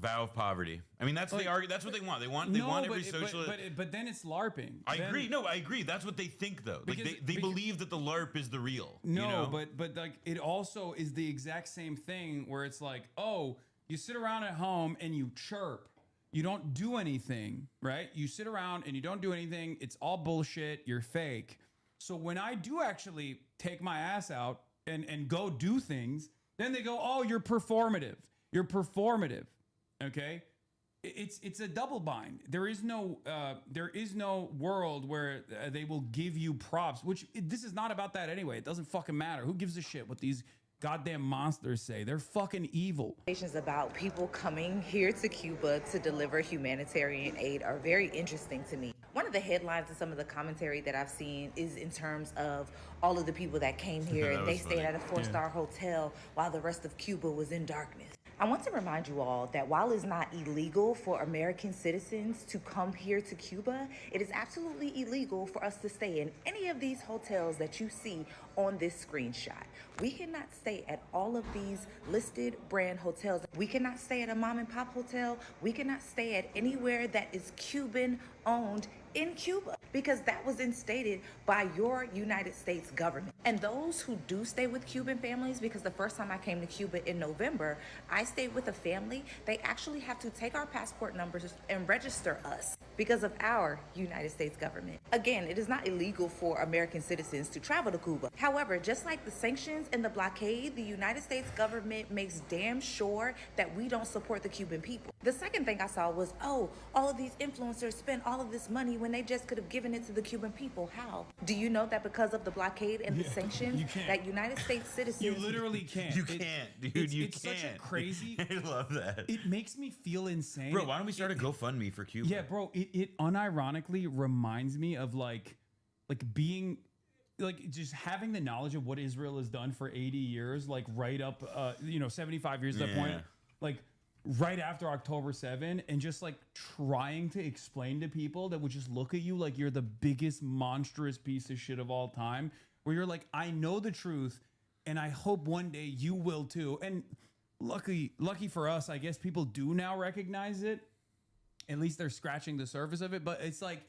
vow of poverty? I mean, that's that's what they want. They want every socialist. But then it's LARPing. I agree. No, I agree. That's what they think though. Like they believe that the LARP is the real. No, but like it also is the exact same thing where it's like, oh. You sit around at home and you chirp. You don't do anything, right? You sit around and you don't do anything. It's all bullshit. You're fake. So when I do actually take my ass out and go do things, then they go, oh, you're performative. You're performative. Okay? It's a double bind. There is no world where they will give you props, which this is not about that anyway. It doesn't fucking matter. Who gives a shit what these goddamn monsters say? They're fucking evil. About people coming here to Cuba to deliver humanitarian aid are very interesting to me. One of the headlines and some of the commentary that I've seen is in terms of all of the people that came here and they stayed at a 4-star hotel while the rest of Cuba was in darkness. I want to remind you all that while it's not illegal for American citizens to come here to Cuba, it is absolutely illegal for us to stay in any of these hotels that you see on this screenshot. We cannot stay at all of these listed brand hotels. We cannot stay at a mom and pop hotel. We cannot stay at anywhere that is Cuban owned in Cuba, because that was instated by your United States government. And those who do stay with Cuban families, because the first time I came to Cuba in November, I stayed with a family. They actually have to take our passport numbers and register us because of our United States government. Again, it is not illegal for American citizens to travel to Cuba. However, just like the sanctions and the blockade, the United States government makes damn sure that we don't support the Cuban people. The second thing I saw was, oh, all of these influencers spent all of this money when they just could have given it to the Cuban people. How? Do you know that because of the blockade and the sanctions, that United States citizens... You literally can't. You can't, dude. It's such a crazy... I love that. It makes me feel insane. Bro, why don't we start a GoFundMe for Cuba? Yeah, bro. It unironically reminds me of like being... like just having the knowledge of what Israel has done for 80 years, like right up, 75 years at that point, like right after October 7, and just like trying to explain to people that would just look at you like you're the biggest monstrous piece of shit of all time, where you're like, I know the truth and I hope one day you will too. And lucky for us, I guess people do now recognize it. At least they're scratching the surface of it, but it's like,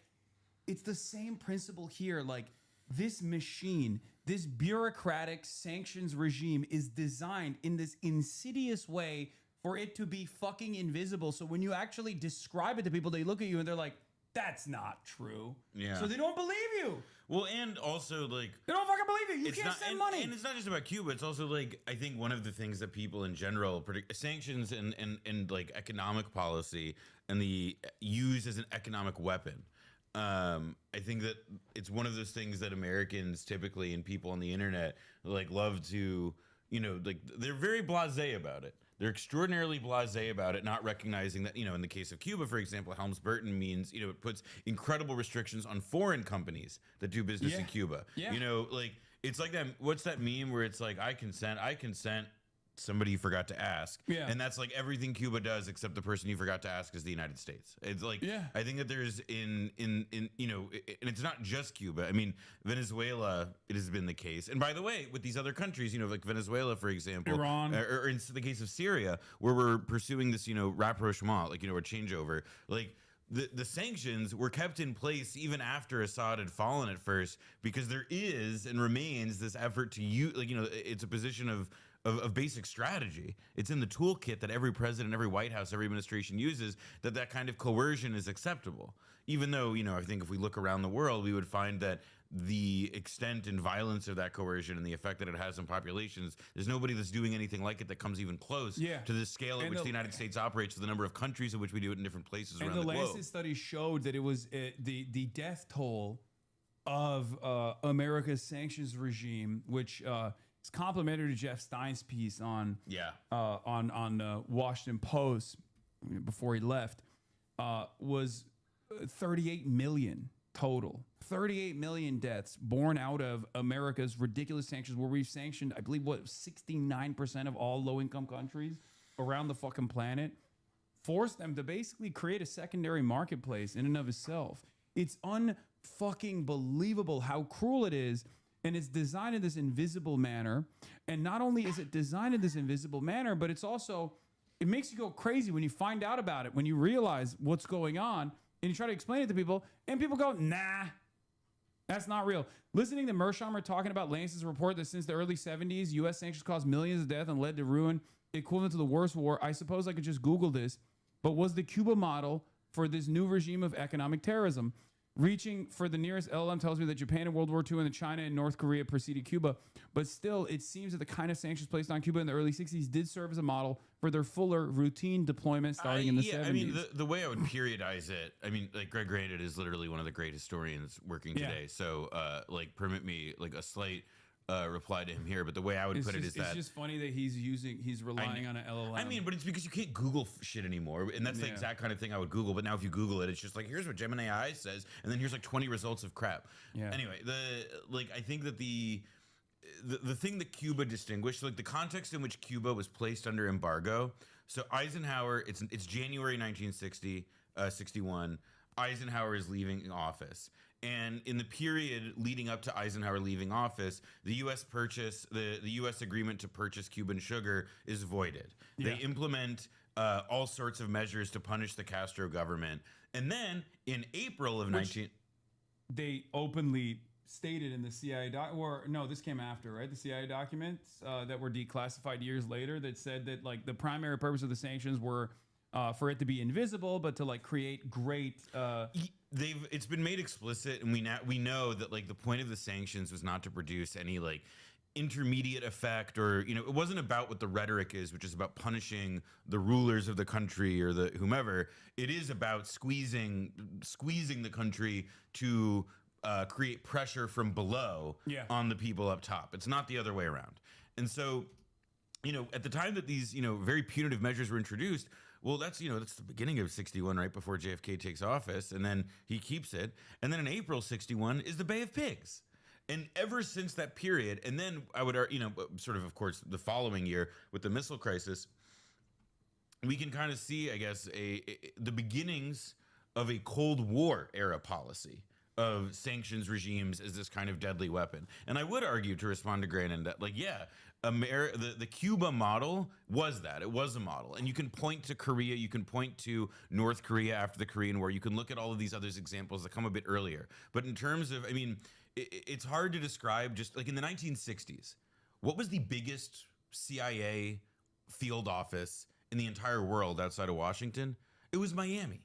it's the same principle here. Like this machine, this bureaucratic sanctions regime is designed in this insidious way for it to be fucking invisible. So when you actually describe it to people, they look at you and they're like, that's not true. Yeah. So they don't believe you. Well, and also like They don't fucking believe you. You can't send money. And it's not just about Cuba. It's also like I think one of the things that people in general sanctions and like economic policy and the used as an economic weapon. I think that it's one of those things that Americans typically and people on the internet like love to, you know, like they're very blasé about it. They're extraordinarily blasé about it, not recognizing that, you know, in the case of Cuba, for example, Helms-Burton means, you know, it puts incredible restrictions on foreign companies that do business in Cuba. Yeah. You know, like, it's like that, what's that meme where it's like, I consent, somebody you forgot to ask. Yeah. And that's like everything Cuba does except the person you forgot to ask is the United States. It's like, I think that there's in you know, and it's not just Cuba. I mean, Venezuela, it has been the case. And by the way, with these other countries, you know, like Venezuela, for example, Iran, or in the case of Syria, where we're pursuing this, you know, rapprochement, like, you know, or changeover, like, the sanctions were kept in place even after Assad had fallen at first, because there is and remains this effort to use, like, you know, it's a position of basic strategy. It's in the toolkit that every president, every White House, every administration uses, that kind of coercion is acceptable. Even though, you know, I think if we look around the world, we would find that the extent and violence of that coercion and the effect that it has on populations, there's nobody that's doing anything like it that comes even close to the scale at which the United States operates, to the number of countries in which we do it in different places around the globe. And the Lancet study showed that it was the death toll of America's sanctions regime, which it's complementary to Jeff Stein's piece on Washington Post before he left, was 38 million total. 38 million deaths born out of America's ridiculous sanctions, where we've sanctioned, I believe, 69% of all low-income countries around the fucking planet, forced them to basically create a secondary marketplace in and of itself. It's unfucking believable how cruel it is. And it's designed in this invisible manner. And not only is it designed in this invisible manner, but it's also, it makes you go crazy when you find out about it, when you realize what's going on, and you try to explain it to people, and people go, nah, that's not real. Listening to Mearsheimer talking about Lancet's report that since the early 70s, U.S. sanctions caused millions of deaths and led to ruin equivalent to the worst war, I suppose I could just Google this, but was the Cuba model for this new regime of economic terrorism. Reaching for the nearest LLM tells me that Japan in World War II and then China and North Korea preceded Cuba. But still, it seems that the kind of sanctions placed on Cuba in the early 60s did serve as a model for their fuller routine deployment starting in the 70s. I mean, the way I would periodize it, I mean, like Greg Graded is literally one of the great historians working today. So, like, permit me like a slight reply to him here, but the way I would put it is that it's just funny that he's relying on an LLM. I mean, but it's because you can't Google shit anymore, and that's the exact kind of thing I would Google. But now if you Google it, it's just like, here's what Gemini AI says, and then here's like 20 results of crap. Yeah. Anyway, I think that the thing that Cuba distinguished, like the context in which Cuba was placed under embargo. So Eisenhower, it's January 1961. Eisenhower is leaving office. And in the period leading up to Eisenhower leaving office, the U.S. the U.S. agreement to purchase Cuban sugar is voided. They implement all sorts of measures to punish the Castro government. And then in April of they openly stated in the CIA this came after, right? The CIA documents that were declassified years later that said that like the primary purpose of the sanctions were for it to be invisible, but to like create great. It's been made explicit, and we know that like the point of the sanctions was not to produce any like intermediate effect, or it wasn't about what the rhetoric is, which is about punishing the rulers of the country or the whomever. It is about squeezing the country to create pressure from below on the people up top. It's not the other way around. And so, at the time that these very punitive measures were introduced. Well, that's the beginning of 61, right before JFK takes office, and then he keeps it. And then in April 61 is the Bay of Pigs. And ever since that period, and then I would, of course, the following year with the missile crisis, we can kind of see, I guess, the beginnings of a Cold War era policy of sanctions regimes as this kind of deadly weapon. And I would argue, to respond to Grandin, that like, yeah, the Cuba model was that. It was a model. And you can point to Korea, you can point to North Korea after the Korean War, you can look at all of these other examples that come a bit earlier. But in terms of, I mean, it's hard to describe. Just like in the 1960s, what was the biggest CIA field office in the entire world outside of Washington? It was Miami.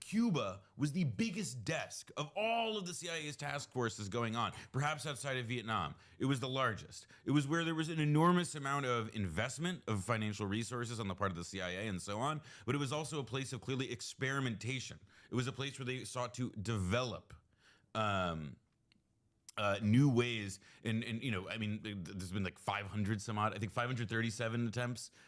Cuba was the biggest desk of all of the CIA's task forces going on, perhaps outside of Vietnam. It was the largest. It was where there was an enormous amount of investment of financial resources on the part of the CIA and so on, but it was also a place of clearly experimentation. It was a place where they sought to develop new ways, and you know, I mean, there's been like 500 some odd, I think 537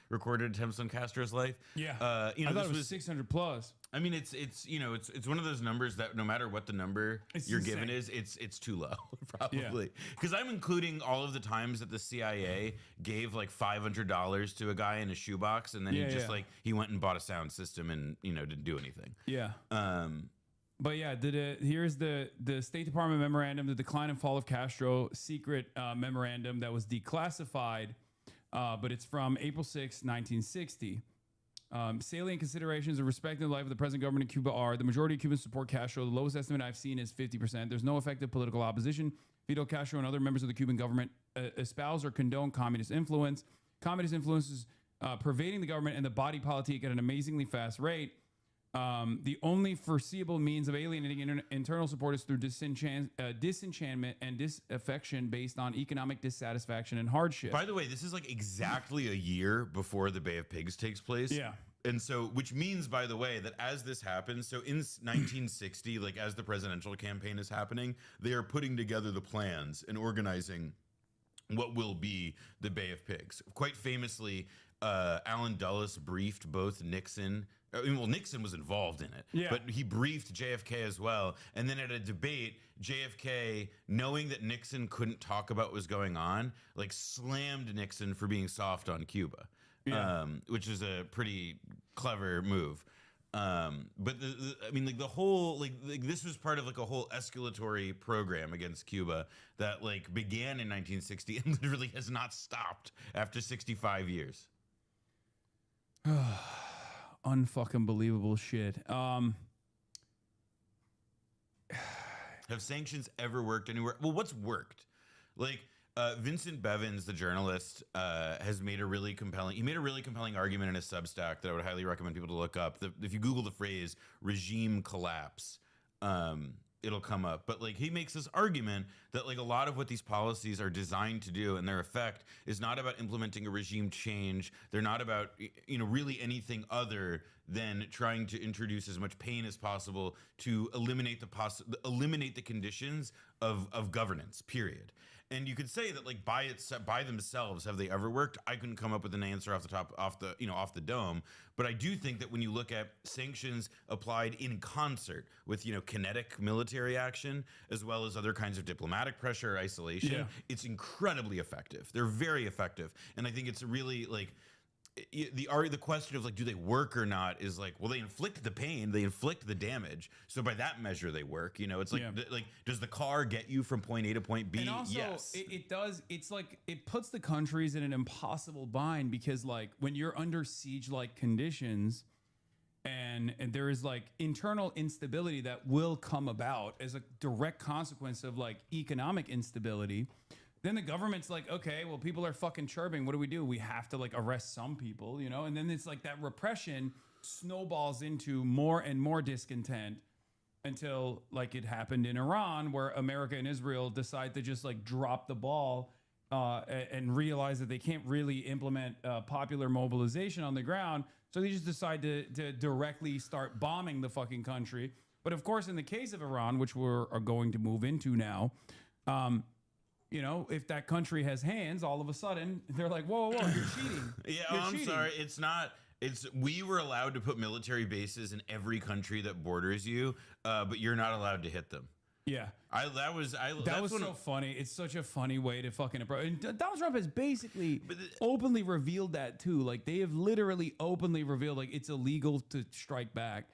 recorded attempts on Castro's life. Yeah, you know, I thought it was 600 plus. I mean, it's you know, it's one of those numbers that no matter what the number you're given is, it's too low probably. Because I'm including all of the times that the CIA gave like $500 to a guy in a shoebox, and then he just like he went and bought a sound system and you know didn't do anything. Yeah. But yeah, here's the State Department memorandum, the decline and fall of Castro, secret memorandum that was declassified, but it's from April 6, 1960. Salient considerations of respecting the life of the present government in Cuba are: the majority of Cubans support Castro. The lowest estimate I've seen is 50%. There's no effective political opposition. Fidel Castro and other members of the Cuban government espouse or condone communist influence. Communist influence is pervading the government and the body politic at an amazingly fast rate. The only foreseeable means of alienating internal support is through disenchantment and disaffection based on economic dissatisfaction and hardship. By the way, this is like exactly a year before the Bay of Pigs takes place. Yeah. And so, which means, by the way, that as this happens, so in 1960, like as the presidential campaign is happening, they are putting together the plans and organizing what will be the Bay of Pigs. Quite famously, Allen Dulles briefed both Nixon. I mean, well, Nixon was involved in it, but he briefed JFK as well. And then at a debate, JFK, knowing that Nixon couldn't talk about what was going on, like slammed Nixon for being soft on Cuba, which is a pretty clever move. But I mean, like the whole, like this was part of like a whole escalatory program against Cuba that like began in 1960 and literally has not stopped after 65 years. Unfucking believable shit. Have sanctions ever worked anywhere? Well, what's worked? Like Vincent Bevins, the journalist, has made a really compelling. He made a really compelling argument in a Substack that I would highly recommend people to look up. If you Google the phrase "regime collapse," it'll come up. But like he makes this argument that like a lot of what these policies are designed to do and their effect is not about implementing a regime change. They're not about, you know, really anything other than trying to introduce as much pain as possible to eliminate the conditions of governance, period. And you could say that like by themselves, have they ever worked? I couldn't come up with an answer off the dome. But I do think that when you look at sanctions applied in concert with, you know, kinetic military action, as well as other kinds of diplomatic pressure or isolation, it's incredibly effective. They're very effective. And I think it's really like, the question of like, do they work or not is like, well, they inflict the pain, they inflict the damage, so by that measure they work. You know, it's like like, does the car get you from point A to point B? And also, yes, it does. It's like it puts the countries in an impossible bind, because like when you're under siege like conditions, and there is like internal instability that will come about as a direct consequence of like economic instability. Then the government's like, okay, well, people are fucking chirping. What do? We have to like arrest some people, you know? And then it's like that repression snowballs into more and more discontent until like it happened in Iran, where America and Israel decide to just like drop the ball and realize that they can't really implement popular mobilization on the ground. So they just decide to directly start bombing the fucking country. But of course, in the case of Iran, which are going to move into now, you know, if that country has hands, all of a sudden they're like, whoa, you're cheating. I'm sorry. It's not. We were allowed to put military bases in every country that borders you, but you're not allowed to hit them. Yeah. That was so funny. It's such a funny way to fucking approach. And Donald Trump has basically openly revealed that too. Like they have literally openly revealed like it's illegal to strike back.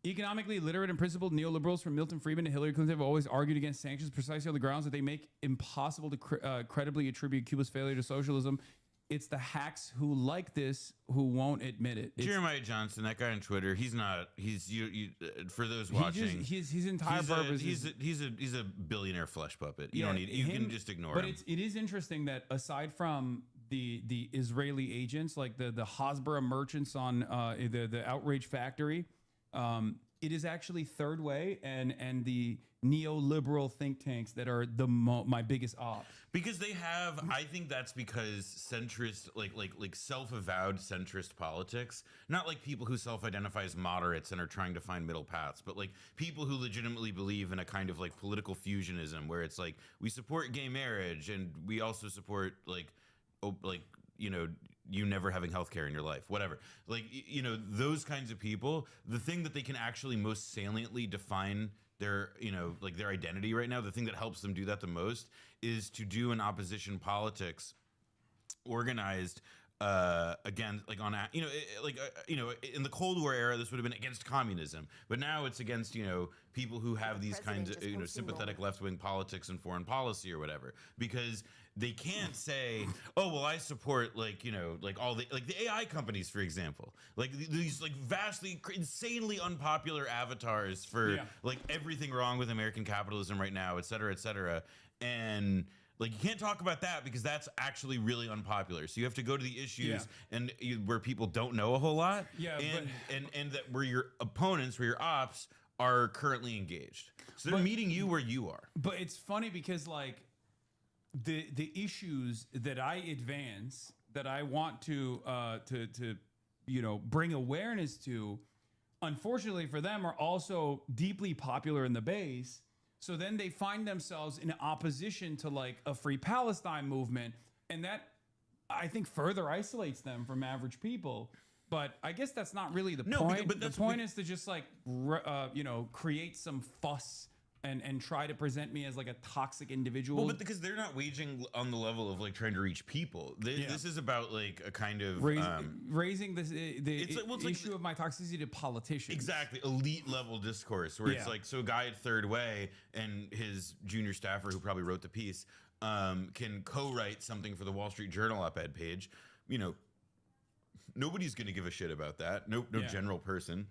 Economically literate and principled neoliberals from Milton Friedman to Hillary Clinton have always argued against sanctions precisely on the grounds that they make impossible to credibly attribute Cuba's failure to socialism. It's the hacks who like this who won't admit it. Jeremiah Johnson, that guy on Twitter, he's not. He's you for those watching. His entire purpose. He's a billionaire flesh puppet. You don't need. You can just ignore him. But it is interesting that aside from the Israeli agents, like the Hasbara merchants on the outrage factory, it is actually Third Way and the neoliberal think tanks that are my biggest op. Because they have, I think that's because centrist, like self-avowed centrist politics, not like people who self-identify as moderates and are trying to find middle paths, but like people who legitimately believe in a kind of like political fusionism where it's like we support gay marriage and we also support you never having healthcare in your life, whatever. Like, those kinds of people, the thing that they can actually most saliently define their, their identity right now, the thing that helps them do that the most is to do an opposition politics organized against, like in the Cold War era, this would have been against communism, but now it's against, people who have these kinds of, sympathetic left-wing politics and foreign policy or whatever, because they can't say, oh, well, I support all the AI companies, for example, these vastly, insanely unpopular avatars for everything wrong with American capitalism right now, et cetera, and you can't talk about that because that's actually really unpopular. So you have to go to the issues and where people don't know a whole lot, and that where your opponents, where your ops are currently engaged. So they're meeting you where you are. But it's funny because the issues that I advance, that I want to bring awareness to, unfortunately for them, are also deeply popular in the base. So then they find themselves in opposition to a Free Palestine movement, and that I think further isolates them from average people. But I guess that's not really the point. But the point is to just create some fuss and try to present me as a toxic individual. Well, but because they're not waging on the level of trying to reach people. This is about a kind of raising this issue of my toxicity to politicians. Exactly, elite level discourse where it's so a guy at Third Way and his junior staffer who probably wrote the piece can co-write something for the Wall Street Journal op-ed page. Nobody's going to give a shit about that. No general person.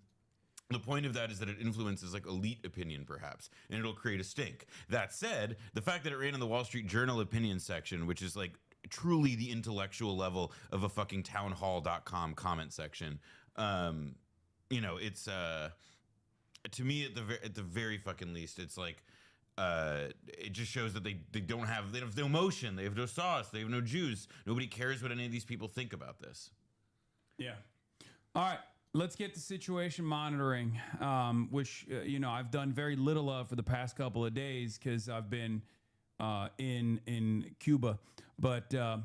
The point of that is that it influences elite opinion, perhaps, and it'll create a stink. That said, the fact that it ran in the Wall Street Journal opinion section, which is truly the intellectual level of a fucking townhall.com comment section, it's to me at the very fucking least, it's it just shows that they have no emotion, they have no sauce, they have no juice. Nobody cares what any of these people think about this. Yeah. All right. Let's get to situation monitoring, which, I've done very little of for the past couple of days because I've been in Cuba. But the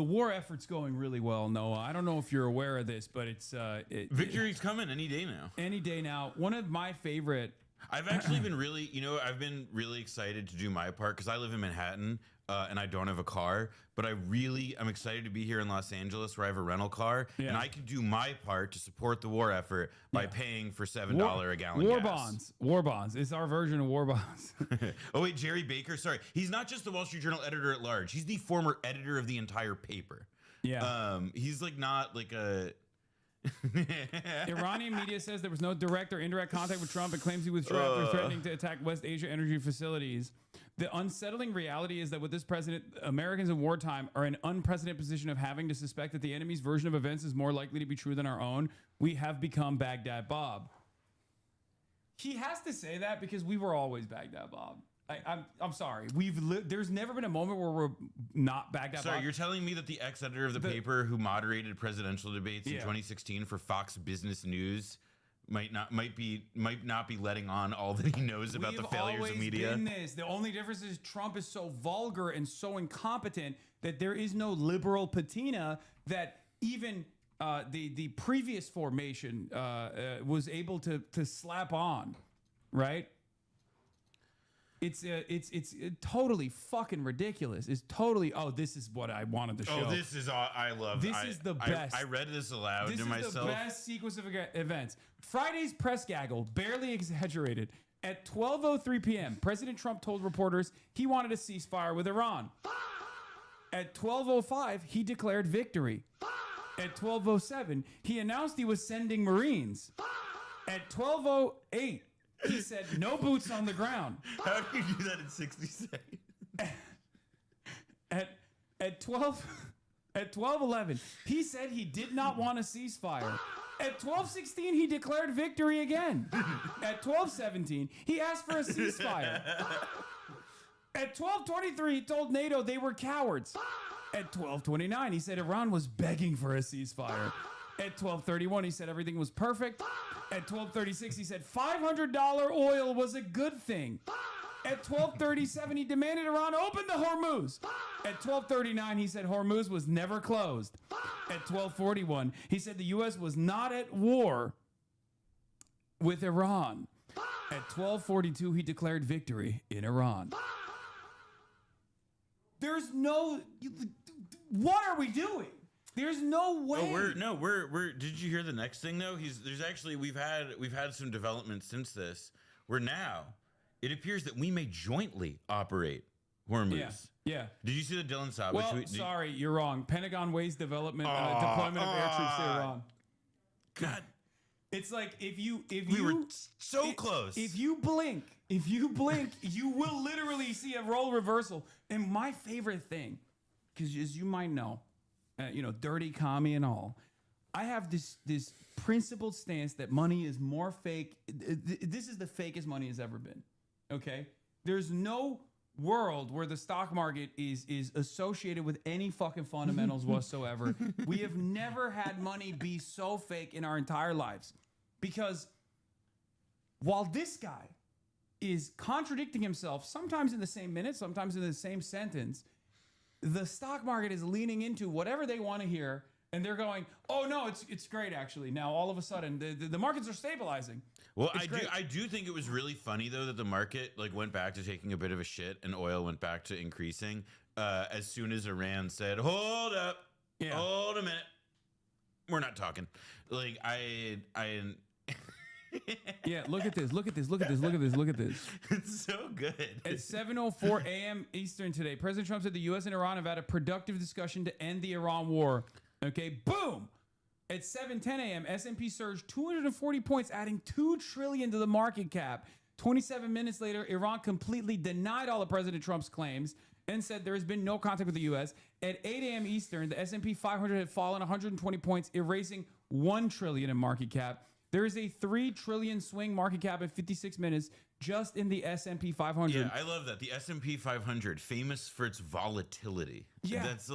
war effort's going really well, Noah. I don't know if you're aware of this, but it's... Victory's coming any day now. Any day now. One of my favorite... I've actually been I've been really excited to do my part because I live in Manhattan and I don't have a car, but I'm excited to be here in Los Angeles where I have a rental car and I can do my part to support the war effort by paying for $7 a gallon gas. War bonds. It's our version of war bonds. Oh wait, Jerry Baker. Sorry. He's not just the Wall Street Journal editor at large. He's the former editor of the entire paper. Yeah. He's not a... Iranian media says there was no direct or indirect contact with Trump and claims he withdrew after threatening to attack West Asia energy facilities. The unsettling reality is that with this president, Americans in wartime are in an unprecedented position of having to suspect that the enemy's version of events is more likely to be true than our own. We have become Baghdad Bob. He has to say that because we were always Baghdad Bob. I'm sorry. There's never been a moment where we're not Baghdad Bob. Sorry, you're telling me that the ex-editor of the paper who moderated presidential debates in 2016 for Fox Business News might not be letting on all that he knows about the failures of media. Been this. The only difference is Trump is so vulgar and so incompetent that there is no liberal patina that even the previous formation was able to slap on, right? It's totally fucking ridiculous. It's totally. Oh, this is what I wanted to show. Oh, this is all I love. This is the best. I read this aloud This to is myself. the best sequence of events. Friday's press gaggle, barely exaggerated. At 12:03 p.m., President Trump told reporters he wanted a ceasefire with Iran. At 12:05, he declared victory. At 12:07, he announced he was sending Marines. At 12:08, he said no boots on the ground. How do you do that in 60 seconds? At 12:11, he said he did not want a ceasefire. At 12:16, he declared victory again. At 12:17, he asked for a ceasefire. At 12:23, he told NATO they were cowards. At 12:29, he said Iran was begging for a ceasefire. At 12:31, he said everything was perfect. At 12:36, he said $500 oil was a good thing. At 12:37, he demanded Iran open the Hormuz. At 12:39, he said Hormuz was never closed. At 12:41, he said the U.S. was not at war with Iran. At 12:42, he declared victory in Iran. There's no... What are we doing? There's no way. Oh, we're. Did you hear the next thing though? We've had some developments since this. Where now it appears that we may jointly operate Hormuz. Yeah. Did you see the Dylan Saab? Well, sorry, you're wrong. Pentagon weighs deployment of air troops to Iran. God, it's like if you were so close. If you blink, you will literally see a role reversal. And my favorite thing, because as you might know, dirty commie and all, I have this principled stance that money is more fake. This is the fakest money has ever been. Okay, there's no world where the stock market is associated with any fucking fundamentals whatsoever. We have never had money be so fake in our entire lives, because while this guy is contradicting himself, sometimes in the same minute, sometimes in the same sentence, the stock market is leaning into whatever they want to hear, and they're going, "Oh no, it's great actually." Now all of a sudden, the markets are stabilizing. Well, I do think it was really funny though that the market went back to taking a bit of a shit and oil went back to increasing as soon as Iran said, "Hold up, hold a minute, we're not talking." Yeah, look at this. It's so good. At 7:04 a.m. Eastern today, President Trump said the U.S. and Iran have had a productive discussion to end the Iran war. Okay, boom. At 7:10 a.m., S&P surged 240 points, adding $2 trillion to the market cap. 27 minutes later, Iran completely denied all of President Trump's claims and said there has been no contact with the U.S. At 8 a.m. Eastern, the S&P 500 had fallen 120 points, erasing $1 trillion in market cap. There is a $3 trillion swing market cap in 56 minutes just in the S&P 500. Yeah, I love that. The S&P 500, famous for its volatility. Yeah. That's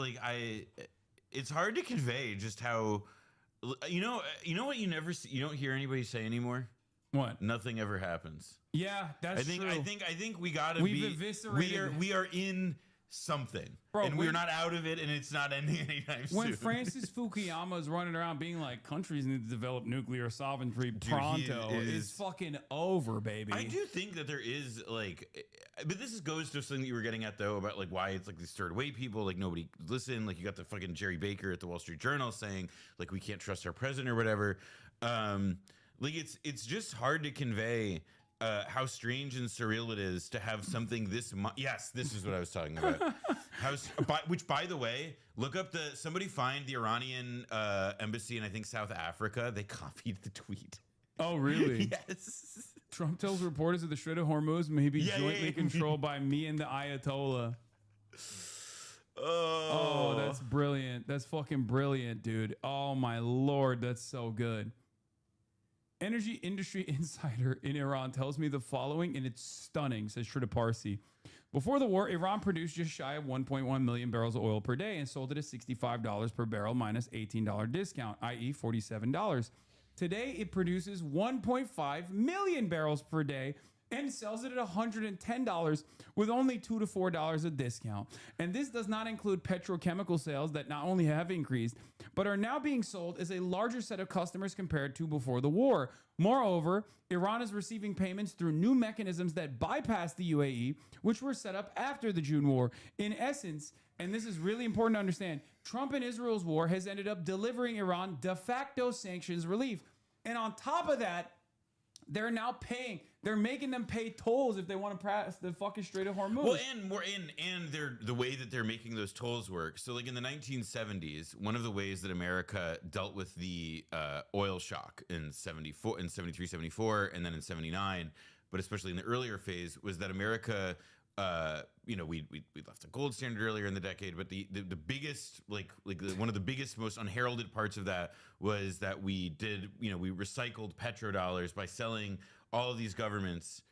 it's hard to convey just how, you know what you never see, you don't hear anybody say anymore? What? Nothing ever happens. Yeah, that's true. I think we gotta We've eviscerated. We are in something, Bro, and we're not out of it, and it's not ending anytime soon. When Francis Fukuyama is running around being like, countries need to develop nuclear sovereignty pronto, it's fucking over, baby. I do think that there is but this goes to something that you were getting at though about why it's these third way people, nobody listen. You got the fucking Jerry Baker at the Wall Street Journal saying we can't trust our president or whatever. It's just hard to convey how strange and surreal it is to have something this yes, this is what I was talking about. Which, by the way, look up somebody find the Iranian embassy in I think South Africa. They copied the tweet. Oh, really? Yes. Trump tells reporters that the Strait of Hormuz may be jointly controlled by me and the Ayatollah. Oh, that's brilliant. That's fucking brilliant, dude. Oh, my Lord. That's so good. Energy industry insider in Iran tells me the following, and it's stunning, says Shrita Parsi. Before the war, Iran produced just shy of 1.1 million barrels of oil per day and sold it at $65 per barrel minus $18 discount, i.e. $47. Today, it produces 1.5 million barrels per day and sells it at $110 with only $2 to $4 of discount. And this does not include petrochemical sales that not only have increased, but are now being sold as a larger set of customers compared to before the war. Moreover, Iran is receiving payments through new mechanisms that bypass the UAE, which were set up after the June war. In essence, and this is really important to understand, Trump and Israel's war has ended up delivering Iran de facto sanctions relief. And on top of that, they're now paying. They're making them pay tolls if they want to pass the fucking Strait of Hormuz. Well, and they're the way that they're making those tolls work. So, like in the 1970s, one of the ways that America dealt with the oil shock in 74, in 73, 74, and then in 79, but especially in the earlier phase, was that America. We left the gold standard earlier in the decade, but the biggest one of the biggest, most unheralded parts of that was that we recycled petrodollars by selling all of these governments,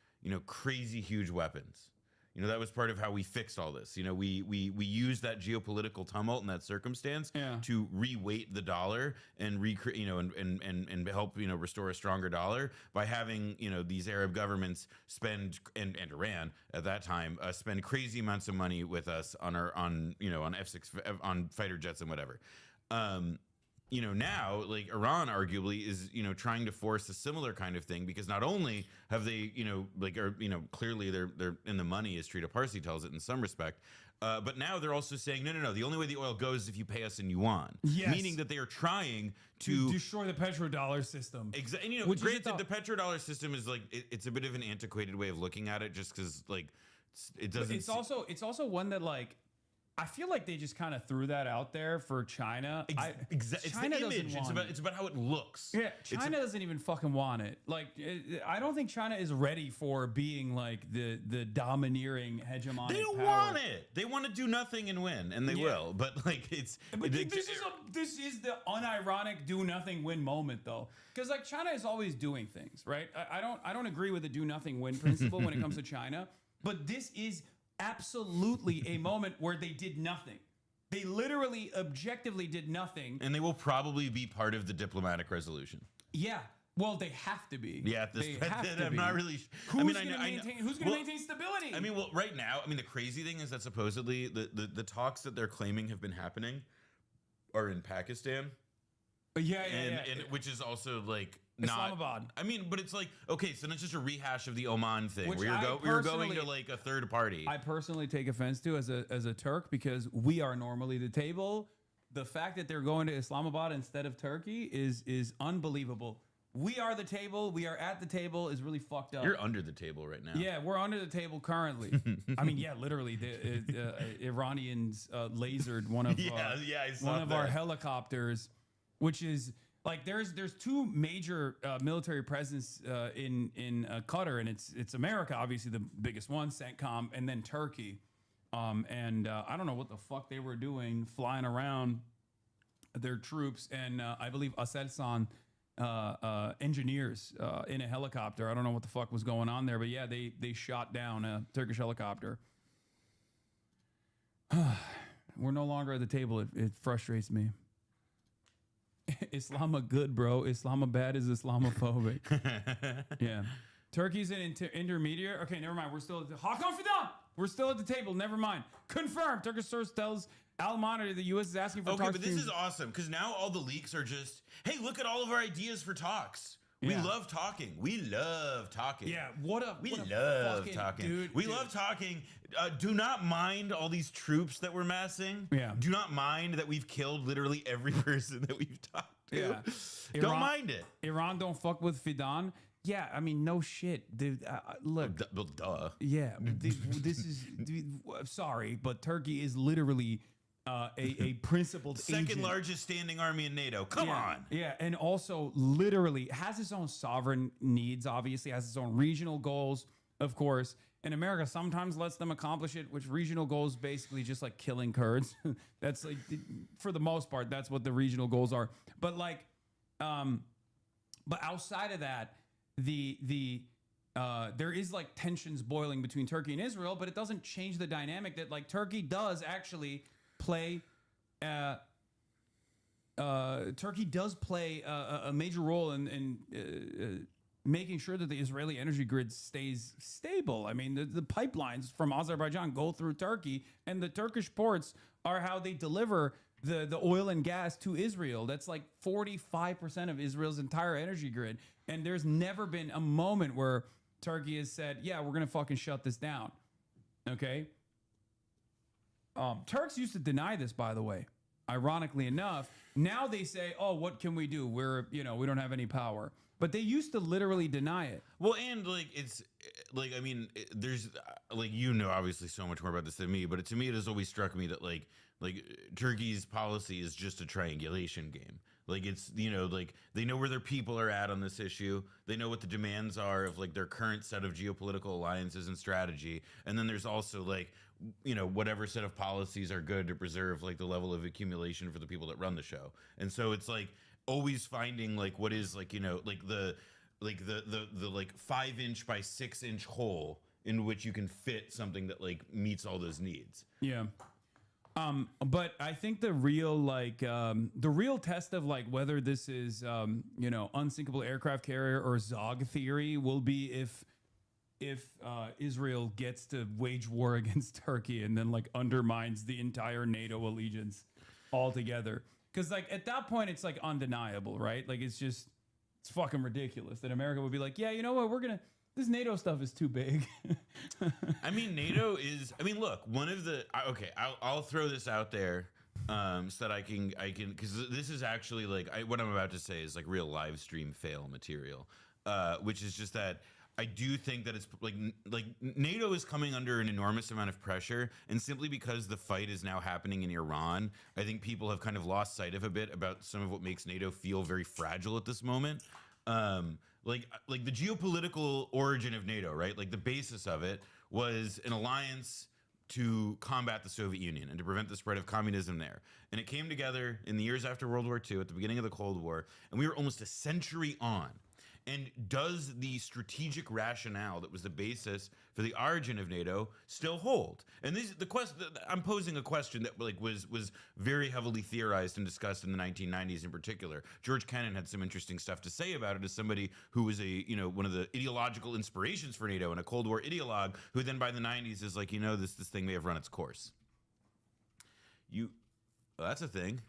crazy huge weapons. That was part of how we fixed all this. We used that geopolitical tumult and that circumstance to reweight the dollar and recreate, and help, restore a stronger dollar by having, these Arab governments spend and Iran at that time spend crazy amounts of money with us on F6 on fighter jets and whatever. Now, like Iran arguably is, trying to force a similar kind of thing, because not only have they, clearly they're in the money, as Trita Parsi tells it in some respect, but now they're also saying, no, the only way the oil goes is if you pay us in yuan. Yes. Meaning that they are trying to destroy the petrodollar system. Exactly. And, granted, the petrodollar system is like, it's a bit of an antiquated way of looking at it, just because like it doesn't. It's also one that like, I feel like they just kind of threw that out there for China. It's the image. It's about how it looks. Yeah, China doesn't even fucking want it. Like, I don't think China is ready for being like the domineering hegemonic. They don't want it. They want to do nothing and win, and they will. But like, this is the unironic do nothing win moment, though, because like China is always doing things, right? I don't agree with the do nothing win principle when it comes to China, but this is absolutely a moment where they did nothing. They literally, objectively did nothing. And they will probably be part of the diplomatic resolution. Yeah. Well, they have to be. Yeah, I'm not really. Who's going to maintain stability? I mean, well, right now, the crazy thing is that supposedly the talks that they're claiming have been happening are in Pakistan. Yeah, which is also like Islamabad. But it's like, okay, so it's just a rehash of the Oman thing, Which where you're going to like a third party. I personally take offense to as a Turk, because we are normally the table. The fact that they're going to Islamabad instead of Turkey is unbelievable. We are the table. We are at the table is really fucked up. You're under the table right now. Yeah, we're under the table currently. Literally, the Iranians lasered one of our helicopters, which is like there's two major military presence in Qatar, and it's America, obviously the biggest one, CENTCOM, and then Turkey. I don't know what the fuck they were doing, flying around their troops, and I believe Aselsan engineers in a helicopter. I don't know what the fuck was going on there, but yeah, they shot down a Turkish helicopter. We're no longer at the table. It frustrates me. Islam good, bro. Islamabad is Islamophobic. Yeah. Turkey's an intermediary. Okay, never mind. We're still at the Hakan Fidan. We're still at the table. Never mind. Confirmed. Turkish source tells Al Monitor the U.S. is asking for talks. Okay, but this is awesome, because now all the leaks are just, hey, look at all of our ideas for talks. We love talking. We love talking. Yeah, we love talking. Dude, we love talking. Do not mind all these troops that we're massing. Yeah. Do not mind that we've killed literally every person that we've talked to. Yeah. Don't mind it. Iran don't fuck with Fidan. Yeah, no shit, dude. Look. Duh. Yeah, this is. Sorry, but Turkey is literally a principled second agent. largest standing army in NATO. Come on. Yeah, and also literally has its own sovereign needs, obviously, has its own regional goals, of course. And America sometimes lets them accomplish it, which regional goals basically just like killing Kurds. That's like, for the most part, that's what the regional goals are. But like, but outside of that, there is like tensions boiling between Turkey and Israel, but it doesn't change the dynamic that like Turkey does actually play. Turkey does play a major role in making sure that the Israeli energy grid stays stable. I mean, the pipelines from Azerbaijan go through Turkey, and the Turkish ports are how they deliver the oil and gas to Israel. That's like 45% of Israel's entire energy grid. And there's never been a moment where Turkey has said, yeah, we're going to fucking shut this down. Okay? Turks used to deny this, by the way. Ironically enough, now they say, oh, what can we do? We don't have any power. But they used to literally deny it. Well, and like it's like, I mean, there's like, obviously so much more about this than me, but to me it has always struck me that like Turkey's policy is just a triangulation game. Like it's, like they know where their people are at on this issue. They know what the demands are of like their current set of geopolitical alliances and strategy. And then there's also like, whatever set of policies are good to preserve like the level of accumulation for the people that run the show. And so it's like always finding like what is like, like the 5-inch by 6-inch hole in which you can fit something that like meets all those needs. Yeah. But I think the real test of like whether this is unsinkable aircraft carrier or Zog theory will be if Israel gets to wage war against Turkey and then like undermines the entire NATO allegiance altogether. Because like at that point it's like undeniable, right? Like it's fucking ridiculous that America would be like, yeah, you know what, this NATO stuff is too big. I mean, NATO is. I mean, look, one of the. Okay, I'll throw this out there, so that I can because this is actually like what I'm about to say is like real live stream fail material, which is just that I do think that it's like NATO is coming under an enormous amount of pressure, and simply because the fight is now happening in Iran, I think people have kind of lost sight of a bit about some of what makes NATO feel very fragile at this moment. Like the geopolitical origin of NATO, right? Like the basis of it was an alliance to combat the Soviet Union and to prevent the spread of communism there. And it came together in the years after World War II, at the beginning of the Cold War, and we were almost a century on. And does the strategic rationale that was the basis for the origin of NATO still hold? And I'm posing a question that like was very heavily theorized and discussed in the 1990s in particular. George Kennan had some interesting stuff to say about it as somebody who was one of the ideological inspirations for NATO and a Cold War ideologue who then by the 90s is like, this thing may have run its course. Well, that's a thing.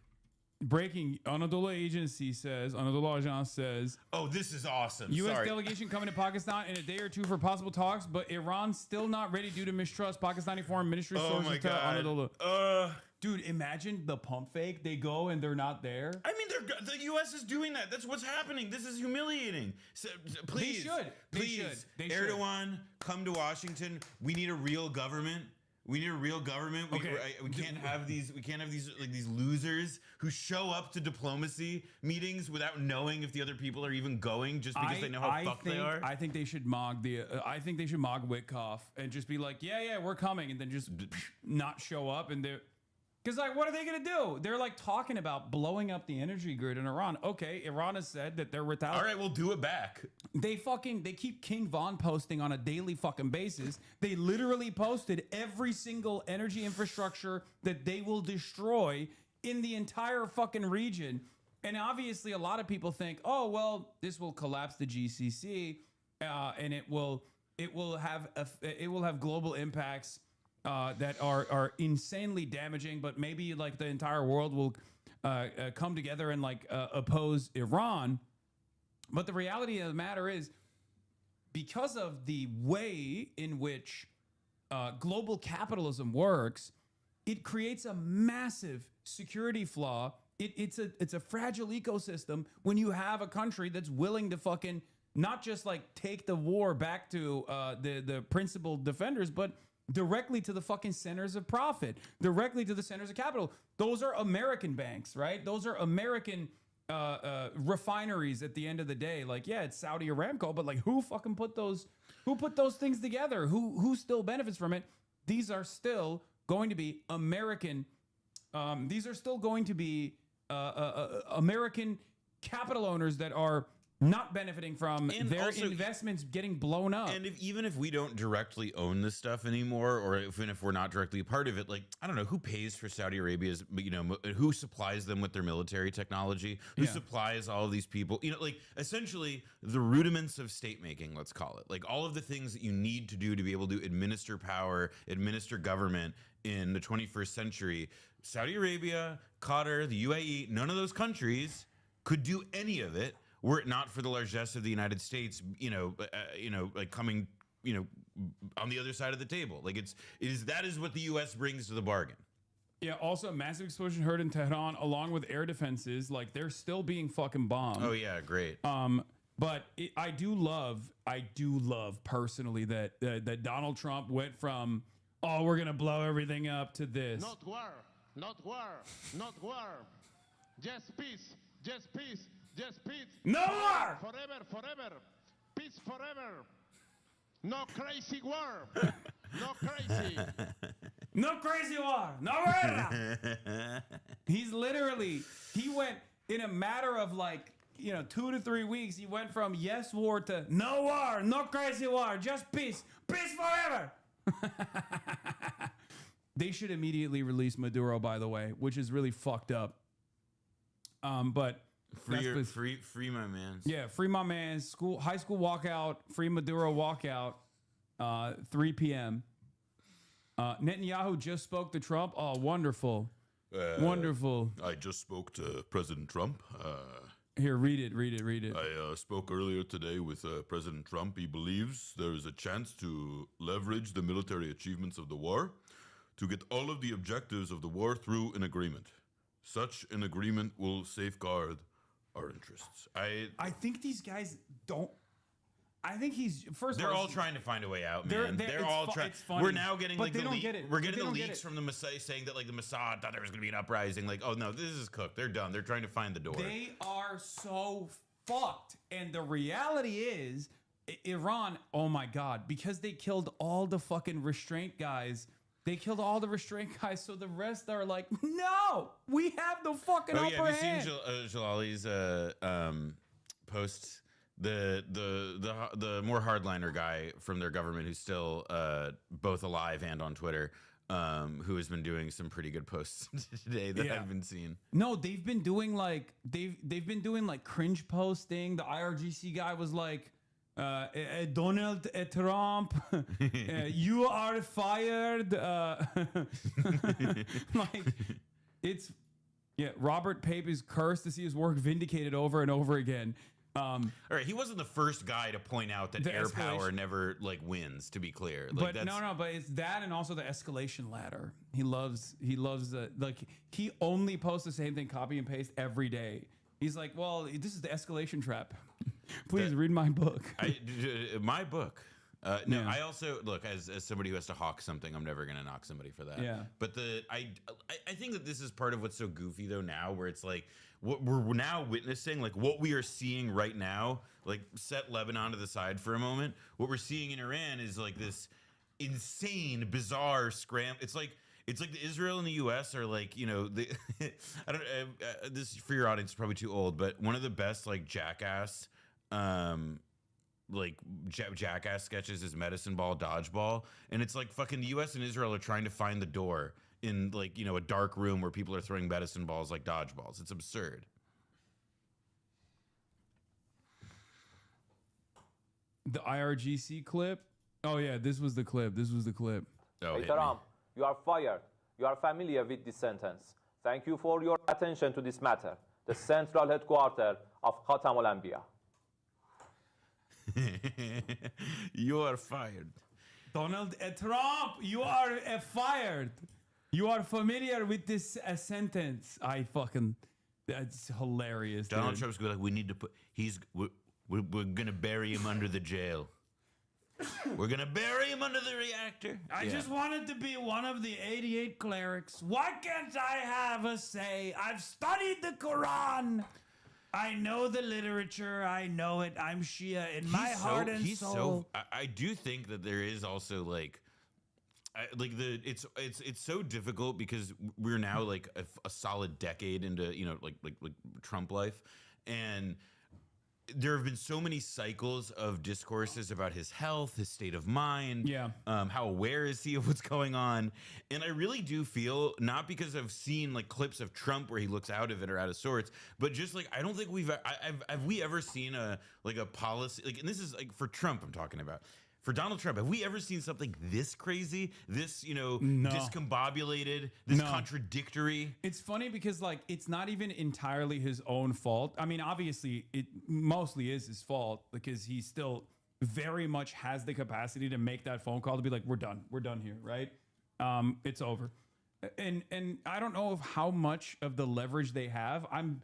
Breaking, Anadolu Agence says, oh, this is awesome. U.S. delegation coming to Pakistan in a day or two for possible talks, but Iran still not ready due to mistrust. Pakistani foreign ministry sources tell Anadolu. Dude, imagine the pump fake. They go and they're not there. I mean, the U.S. is doing that. That's what's happening. This is humiliating. So, please, Erdogan, come to Washington. We need a real government. We need a real government. We can't have these. We can't have these like these losers who show up to diplomacy meetings without knowing if the other people are even going, just because they know how fucked they are. I think they should mock Witkoff and just be like, yeah, we're coming, and then just not show up. And they're because like, what are they gonna do? They're like talking about blowing up the energy grid in Iran. Okay, Iran has said that they're retaliating. All right, we'll do it back. They keep King Von posting on a daily fucking basis. They literally posted every single energy infrastructure that they will destroy in the entire fucking region. And obviously a lot of people think, oh, well, this will collapse the GCC and it will have global impacts that are insanely damaging, but maybe like the entire world will come together and like oppose Iran. But the reality of the matter is, because of the way in which global capitalism works, it creates a massive security flaw. It's a fragile ecosystem when you have a country that's willing to fucking not just like take the war back to the principal defenders, but directly to the fucking centers of profit, directly to the centers of capital. Those are American banks, right? Those are American refineries at the end of the day. Like, yeah, it's Saudi Aramco, but like who put those things together? Who still benefits from it? These are still going to be American. These are still going to be American capital owners that are not benefiting from And their also- investments getting blown up. And even if we don't directly own this stuff anymore, or even if we're not directly a part of it, like, I don't know, who pays for Saudi Arabia's, who supplies them with their military technology, who supplies all of these people, like essentially the rudiments of state making, let's call it, like all of the things that you need to do to be able to administer power, administer government in the 21st century. Saudi Arabia, Qatar, the UAE, none of those countries could do any of it were it not for the largesse of the United States, like coming, on the other side of the table. Like that is what the U.S. brings to the bargain. Yeah, also a massive explosion heard in Tehran along with air defenses. Like they're still being fucking bombed. Oh yeah, great. But I do love personally that Donald Trump went from, oh, we're gonna blow everything up to this. Not war, not war, not war. Just peace, just peace, just peace. No war! Forever, forever. Peace forever. No crazy war. No crazy. No crazy war. No war. He went in a matter of 2 to 3 weeks. He went from yes war to no war, no crazy war, just peace, peace forever. They should immediately release Maduro, by the way, which is really fucked up. But free my man. Yeah, free my man. High school walkout. Free Maduro walkout. 3 p.m. Netanyahu just spoke to Trump. Oh, wonderful, wonderful. I just spoke to President Trump. Here, read it. I spoke earlier today with President Trump. He believes there is a chance to leverage the military achievements of the war to get all of the objectives of the war through an agreement. Such an agreement will safeguard our interests. I think these guys don't. I think he's They're all trying to find a way out, man. They're all trying. We're now getting but they don't get it. We're getting the leaks from the Mossad saying that the Mossad thought there was going to be an uprising. Like, oh no, this is cooked. They're done. They're trying to find the door. They are so fucked. And the reality is, Iran. Oh my god, because they killed all the fucking restraint guys. They killed all the restraint guys, so the rest are like, no, we have the fucking upper hand. Have you seen Jalali's posts? The more hardliner guy from their government who's still both alive and on Twitter, who has been doing some pretty good posts today that I've been seeing. No, they've been doing they've been doing cringe posting. The IRGC guy was like, Donald Trump, you are fired. Robert Pape is cursed to see his work vindicated over and over again. All right, he wasn't the first guy to point out that air power never wins. To be clear, but it's that and also the escalation ladder. He loves he only posts the same thing, copy and paste every day. He's like, well, this is the escalation trap. Please read my book. My book. No, I also look as somebody who has to hawk something. I'm never gonna knock somebody for that. Yeah. But I think that this is part of what's so goofy though now, where it's like what we're now witnessing, like what we are seeing right now. Like set Lebanon to the side for a moment. What we're seeing in Iran is like this insane, bizarre scram. It's like the Israel and the U.S. are like, I don't. This for your audience is probably too old, but one of the best jackass. Jackass sketches is medicine ball dodgeball, and it's like fucking the U.S. and Israel are trying to find the door in a dark room where people are throwing medicine balls like dodgeballs. It's absurd. The IRGC clip. Oh yeah, this was the clip. Oh, Trump, you are fired. You are familiar with this sentence. Thank you for your attention to this matter. The central headquarters of Khatam al-Anbiya. You are fired. Donald Trump, you are fired. You are familiar with this sentence. That's hilarious. Donald Trump's going we need to put, we're going to bury him under the jail. We're going to bury him under the reactor. I just wanted to be one of the 88 clerics. Why can't I have a say? I've studied the Quran. I know the literature. I know it. I'm Shia in my heart and soul. I do think that there is also it's so difficult because we're now a solid decade into Trump life, and there have been so many cycles of discourses about his health, his state of mind. Yeah. How aware is he of what's going on? And I really do feel, not because I've seen like clips of Trump where he looks out of it or out of sorts, but just like, I don't think have we ever seen a policy, like, and this is like for Trump I'm talking about. For Donald Trump, have we ever seen something this crazy, this, No. discombobulated, this No. contradictory? It's funny because like it's not even entirely his own fault. I mean, obviously it mostly is his fault because he still very much has the capacity to make that phone call to be like, we're done here, right? It's over. And I don't know of how much of the leverage they have. I'm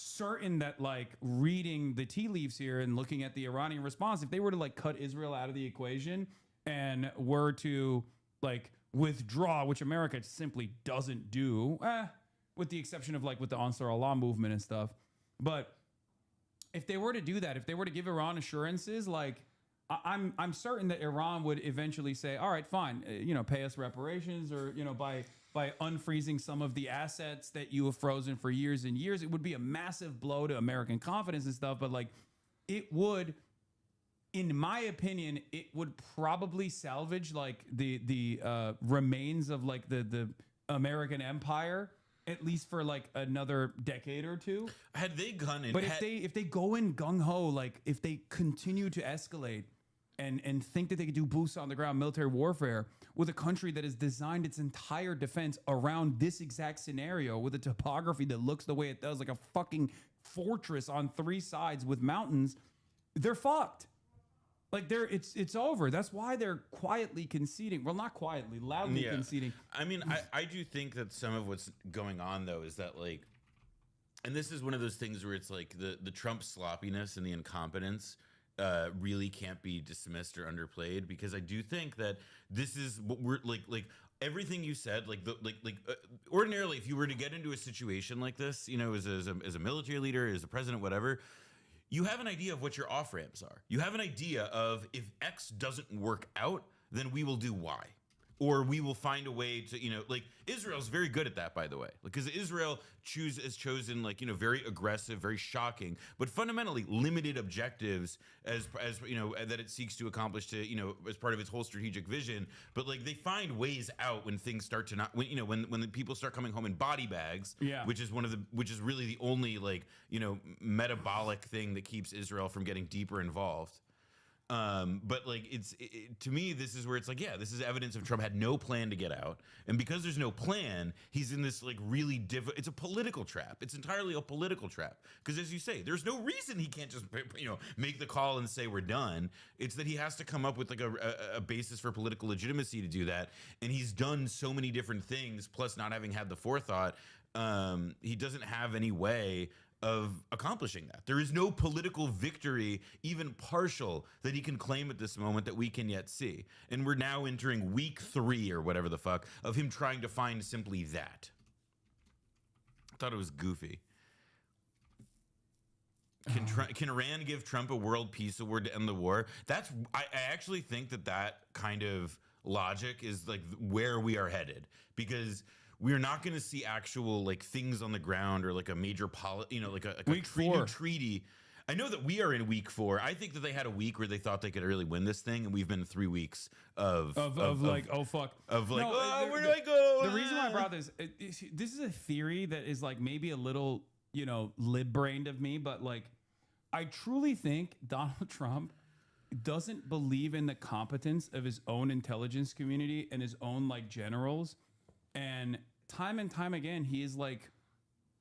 certain that like reading the tea leaves here and looking at the Iranian response, if they were to like cut Israel out of the equation and were to like withdraw, which America simply doesn't do, with the exception of like with the Ansar Allah movement and stuff. But if they were to do that, if they were to give Iran assurances, like I'm certain that Iran would eventually say, all right, fine, pay us reparations, or, by unfreezing some of the assets that you have frozen for years and years. It would be a massive blow to American confidence and stuff. But like it would, in my opinion, it would probably salvage like the remains of like the American empire, at least for like another decade or two. Had they gone in, but if they go in gung ho, like if they continue to escalate and think that they could do boots on the ground military warfare with a country that has designed its entire defense around this exact scenario, with a topography that looks the way it does, like a fucking fortress on 3 sides with mountains, they're fucked. Like it's over. That's why they're quietly conceding. Well, not quietly, loudly conceding. I mean, I do think that some of what's going on though is that like, and this is one of those things where it's like the Trump sloppiness and the incompetence really can't be dismissed or underplayed, because I do think that this is what we're like everything you said, ordinarily, if you were to get into a situation like this, as a military leader, as a president, whatever, you have an idea of what your off ramps are. You have an idea of, if X doesn't work out, then we will do Y. Or we will find a way to, like Israel's very good at that, by the way, because Israel has chosen very aggressive, very shocking, but fundamentally limited objectives as that it seeks to accomplish as part of its whole strategic vision. But like they find ways out when things start to not, when the people start coming home in body bags, which is really the only metabolic thing that keeps Israel from getting deeper involved. But like to me, this is where it's like, this is evidence of Trump had no plan to get out, and because there's no plan, he's in this like really it's a political trap. It's entirely a political trap, because as you say, there's no reason he can't just make the call and say we're done. It's that he has to come up with like a basis for political legitimacy to do that, and he's done so many different things, plus not having had the forethought. He doesn't have any way of accomplishing that. There is no political victory, even partial, that he can claim at this moment that we can yet see. And we're now entering week 3 or whatever the fuck of him trying to find simply that. I thought it was goofy. Can Iran give Trump a world peace award to end the war? I actually think that kind of logic is like where we are headed, because we're not going to see actual like things on the ground or like a major like a treaty. I know that we are in week 4. I think that they had a week where they thought they could really win this thing, and we've been 3 weeks of like, oh fuck, of like, where do I go? The reason why I brought this is a theory that is like maybe a little lib-brained of me, but like I truly think Donald Trump doesn't believe in the competence of his own intelligence community and his own like generals. And time again, he is like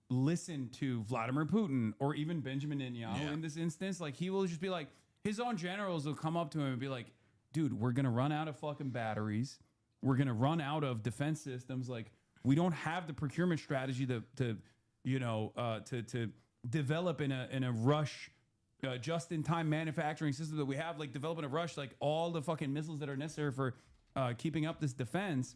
listened to Vladimir Putin or even Benjamin Netanyahu in this instance. Like he will just be like, his own generals will come up to him and be like, dude, we're going to run out of fucking batteries. We're going to run out of defense systems. Like we don't have the procurement strategy to develop in a rush, just in time manufacturing system that we have, like develop in a rush, like all the fucking missiles that are necessary for keeping up this defense.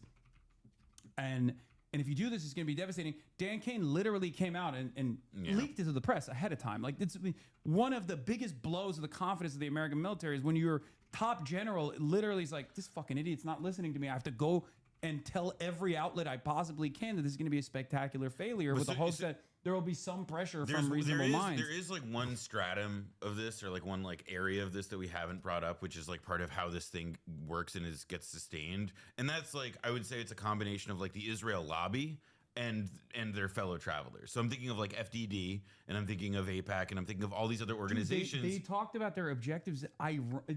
And if you do this, it's going to be devastating. Dan Kane literally came out and leaked it to the press ahead of time. Like it's one of the biggest blows of the confidence of the American military is when your top general literally is like, this fucking idiot's not listening to me. I have to go and tell every outlet I possibly can that this is going to be a spectacular failure with the hopes that there will be some pressure from reasonable minds. There is like one stratum of this, or like one like area of this that we haven't brought up, which is like part of how this thing works and gets sustained. And that's like, I would say it's a combination of like the Israel lobby and their fellow travelers. So I'm thinking of like FDD, and I'm thinking of AIPAC, and I'm thinking of all these other organizations. They talked about their objectives.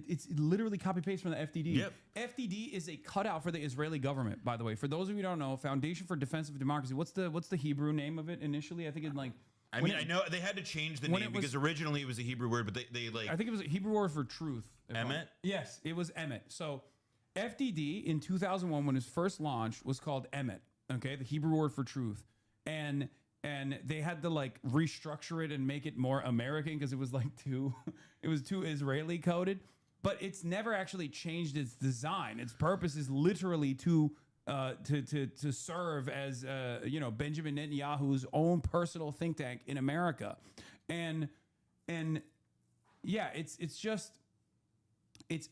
It's literally copy paste from the FDD. Yep. FDD is a cutout for the Israeli government, by the way. For those of you who don't know, Foundation for Defense of Democracy. What's the Hebrew name of it initially? I think it's like. I mean, I know they had to change the name because originally it was a Hebrew word, but they like. I think it was a Hebrew word for truth. Emet? Yes, it was Emet. So FDD in 2001, when it was first launched, was called Emet. Okay, the Hebrew word for truth, and they had to like restructure it and make it more American because it was like too Israeli coded. But it's never actually changed its design. Its purpose is literally to serve as Benjamin Netanyahu's own personal think tank in America, and yeah, it's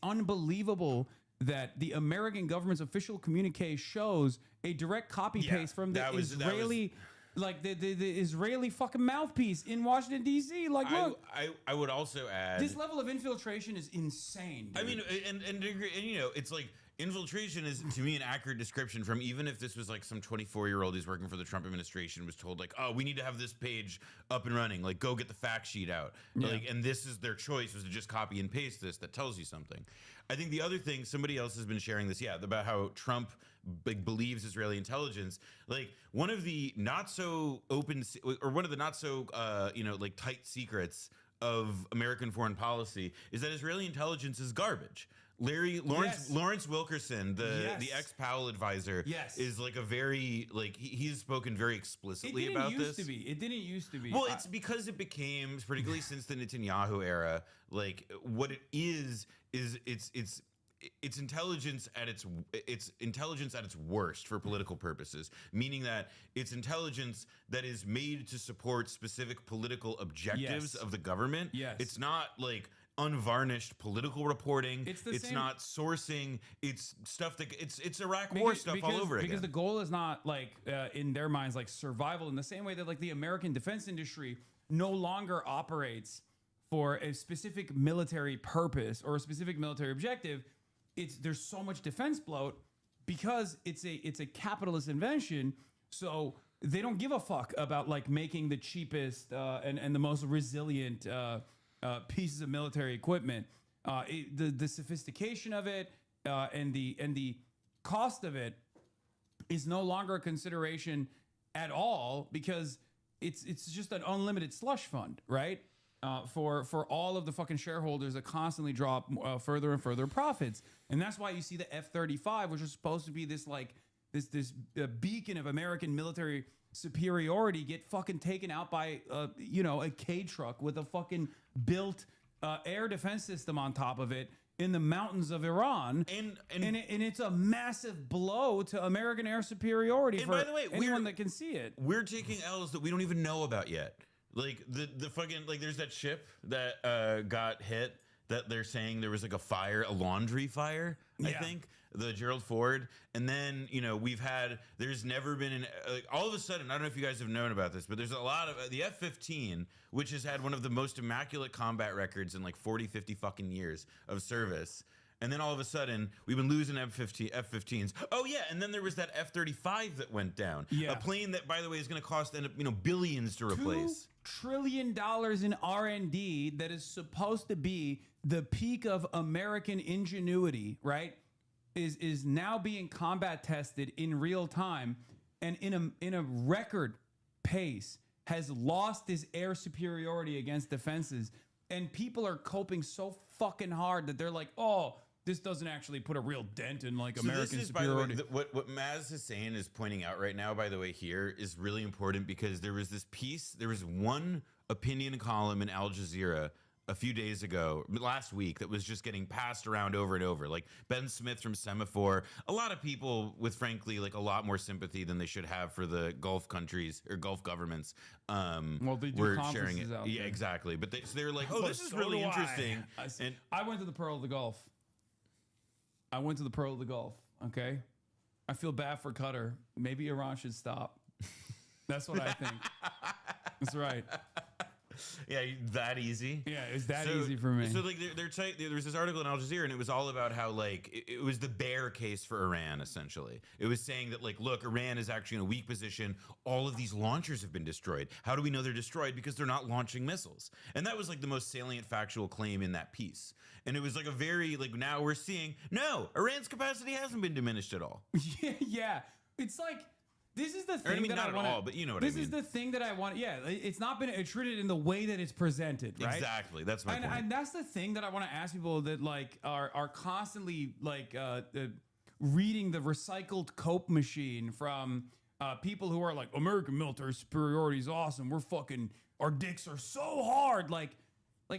unbelievable that the American government's official communique shows a direct copy paste from the Israeli, like the Israeli fucking mouthpiece in Washington D.C. Like, look, I would also add this level of infiltration is insane, dude. I mean, and you know, it's like infiltration is to me an accurate description from, even if this was like some 24-year-old who's working for the Trump administration was told like, oh, we need to have this page up and running, like go get the fact sheet out, like, and this is their choice was to just copy and paste this. That tells you something. I think the other thing, somebody else has been sharing this, about how Trump believes Israeli intelligence. Like one of the not so open, or one of the not so like tight secrets of American foreign policy is that Israeli intelligence is garbage. Lawrence Wilkerson, the ex-Powell advisor, is like a very he's spoken very explicitly about this. It didn't used to be. Well, it's because it became, particularly since the Netanyahu era, like what it is it's intelligence at its worst for political purposes, meaning that it's intelligence that is made to support specific political objectives of the government. It's not like unvarnished political reporting. It's not sourcing. It's stuff that it's Iraq war stuff all over again. Because the goal is not like in their minds like survival, in the same way that like the American defense industry no longer operates for a specific military purpose or a specific military objective. There's so much defense bloat because it's a capitalist invention. So they don't give a fuck about like making the cheapest and the most resilient pieces of military equipment. The sophistication of it and the cost of it is no longer a consideration at all, because it's just an unlimited slush fund, right? For all of the fucking shareholders that constantly drop further and further profits. And that's why you see the F-35, which is supposed to be this like this beacon of American military superiority, get fucking taken out by a K truck with a fucking built air defense system on top of it in the mountains of Iran, and it's a massive blow to American air superiority. And for by the way, anyone that can see it, we're taking L's that we don't even know about yet. Like the fucking, like there's that ship that got hit that they're saying there was like a laundry fire, I think, the Gerald Ford. And then, there's never been all of a sudden, I don't know if you guys have known about this, but there's a lot of the F-15, which has had one of the most immaculate combat records in like 40, 50 fucking years of service. And then all of a sudden, we've been losing F-15s. Oh, yeah, and then there was that F-35 that went down. A plane that, by the way, is going to cost billions to replace. $2 trillion in R&D that is supposed to be the peak of American ingenuity, right, is now being combat tested in real time, and in a record pace has lost its air superiority against defenses. And people are coping so fucking hard that they're like, oh, this doesn't actually put a real dent in like American superiority. By the way, what Maz Hussein is pointing out right now, by the way, here is really important, because there was one opinion column in Al Jazeera a few days ago, last week, that was just getting passed around over and over. Like Ben Smith from Semaphore, a lot of people with, frankly, like a lot more sympathy than they should have for the Gulf countries or Gulf governments. Well, they do were conferences sharing it. out Yeah, there. exactly. But they're like, oh, this is really interesting. I went to the Pearl of the Gulf. Okay. I feel bad for Qatar. Maybe Iran should stop. That's what I think. That's right. Yeah, that easy. Yeah, it's that easy for me. So like there was this article in Al Jazeera, and it was all about how like it was the bear case for Iran. Essentially, it was saying that like, look, Iran is actually in a weak position. All of these launchers have been destroyed. How do we know they're destroyed? Because they're not launching missiles. And that was like the most salient factual claim in that piece. And it was like a very like, now we're seeing no, Iran's capacity hasn't been diminished at all. Yeah. It's like, this is the thing I mean, that not I want. at all, but you know what I mean. This is the thing that I want. Yeah, it's not been treated in the way that it's presented, right? Exactly. That's my point. And that's the thing that I want to ask people that like are constantly like reading the recycled Cope machine from people who are like, American military superiority is awesome. We're fucking, our dicks are so hard. Like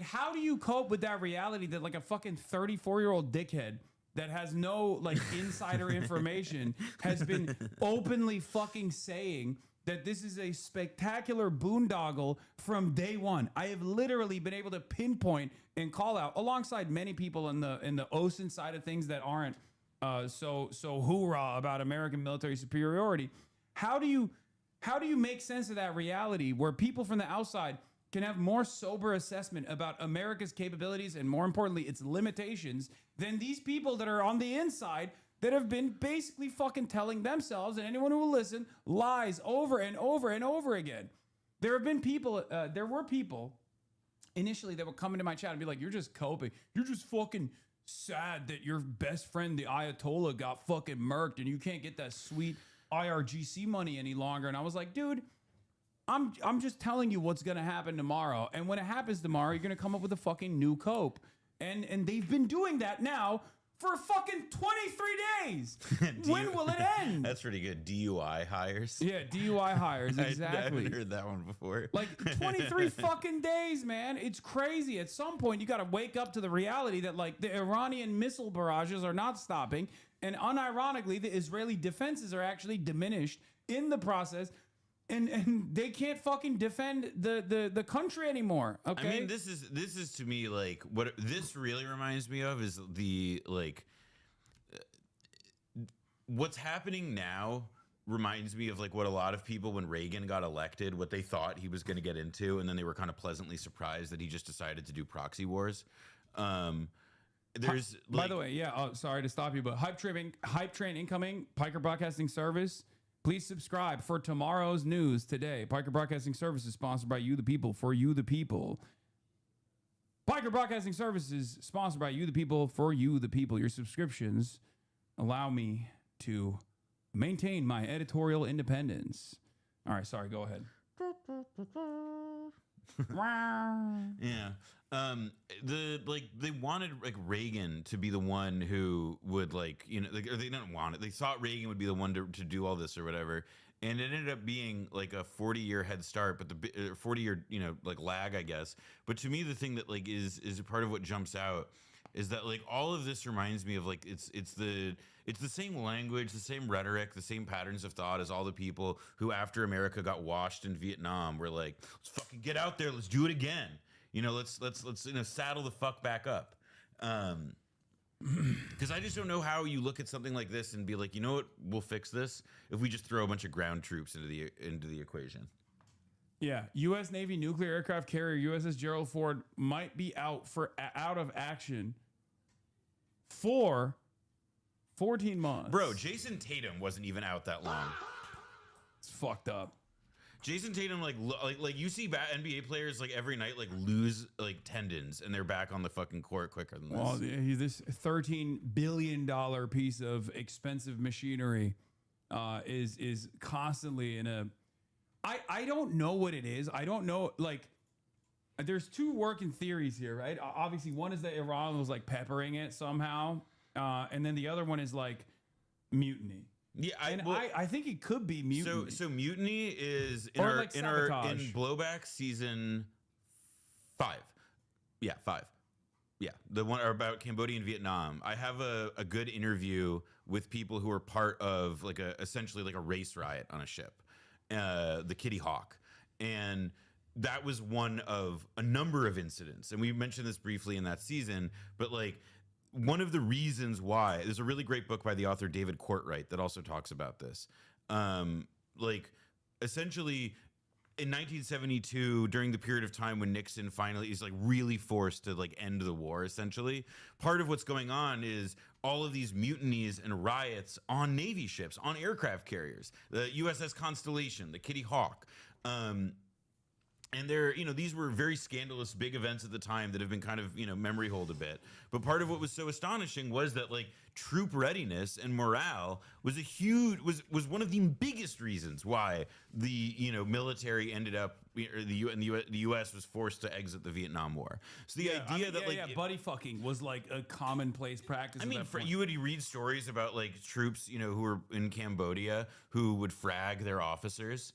how do you cope with that reality that like a fucking 34-year-old dickhead that has no like insider information has been openly fucking saying that this is a spectacular boondoggle from day one? I have literally been able to pinpoint and call out, alongside many people in the OSINT side of things that aren't so hoorah about American military superiority. How do you make sense of that reality where people from the outside can have more sober assessment about America's capabilities and, more importantly, its limitations than these people that are on the inside that have been basically fucking telling themselves and anyone who will listen lies over and over and over again? There have been people, there were people initially that would come into my chat and be like, you're just coping. You're just fucking sad that your best friend, the Ayatollah, got fucking murked and you can't get that sweet IRGC money any longer. And I was like, dude, I'm just telling you what's gonna happen tomorrow. And when it happens tomorrow, you're gonna come up with a fucking new cope. And they've been doing that now for fucking 23 days. When will it end? That's pretty good. DUI hires. Yeah, DUI hires, exactly. I haven't heard that one before. Like 23 fucking days, man. It's crazy. At some point, you got to wake up to the reality that like the Iranian missile barrages are not stopping. And unironically, the Israeli defenses are actually diminished in the process. And they can't fucking defend the country anymore. Okay. I mean, this is to me like what this really reminds me of is the like what's happening now reminds me of like what a lot of people when Reagan got elected, what they thought he was going to get into, and then they were kind of pleasantly surprised that he just decided to do proxy wars. There's by the way, yeah. Oh, sorry to stop you, but hype train incoming. Piker Broadcasting Service. Please subscribe for tomorrow's news today. Piker Broadcasting Service is sponsored by you, the people, for you, the people. Piker Broadcasting Services sponsored by you, the people, for you, the people. Your subscriptions allow me to maintain my editorial independence. All right, sorry, go ahead. Yeah. They wanted like Reagan to be the one who would like, you know, like, or they didn't want it. They thought Reagan would be the one to do all this or whatever. And it ended up being like a 40-year head start, but the 40-year, you know, like lag, I guess. But to me, the thing that like is a part of what jumps out is that like all of this reminds me of like it's the same language, the same rhetoric, the same patterns of thought as all the people who after America got washed in Vietnam were like, let's fucking get out there, let's do it again. You know, let's you know, saddle the fuck back up. Because I just don't know how you look at something like this and be like, you know what, we'll fix this if we just throw a bunch of ground troops into the equation. Yeah, U.S. Navy nuclear aircraft carrier USS Gerald Ford might be out of action for 14 months. Bro, Jason Tatum wasn't even out that long. It's fucked up. Jason Tatum, like you see NBA players like every night like lose like tendons and they're back on the fucking court quicker than this. Well, this $13 billion piece of expensive machinery is constantly in a. I don't know what it is. I don't know. Like, there's two working theories here, right? Obviously, one is that Iran was like peppering it somehow, and then the other one is like mutiny. Yeah, I think it could be mutiny. So mutiny is in Blowback season 5. Yeah, 5. Yeah, the one about Cambodia and Vietnam. I have a good interview with people who are part of like essentially like a race riot on a ship, the Kitty Hawk, and that was one of a number of incidents. And we mentioned this briefly in that season, but like one of the reasons why there's a really great book by the author David Courtwright that also talks about this. Like essentially in 1972, during the period of time when Nixon finally is like really forced to like end the war, essentially, part of what's going on is all of these mutinies and riots on Navy ships, on aircraft carriers, the USS Constellation, the Kitty Hawk. And these were very scandalous big events at the time that have been kind of, memory hold a bit. But part of what was so astonishing was that like troop readiness and morale was was one of the biggest reasons why the, military ended up, or the U.S. was forced to exit the Vietnam War. So the idea that buddy fucking was like a commonplace practice. I mean, you would read stories about like troops, who were in Cambodia who would frag their officers.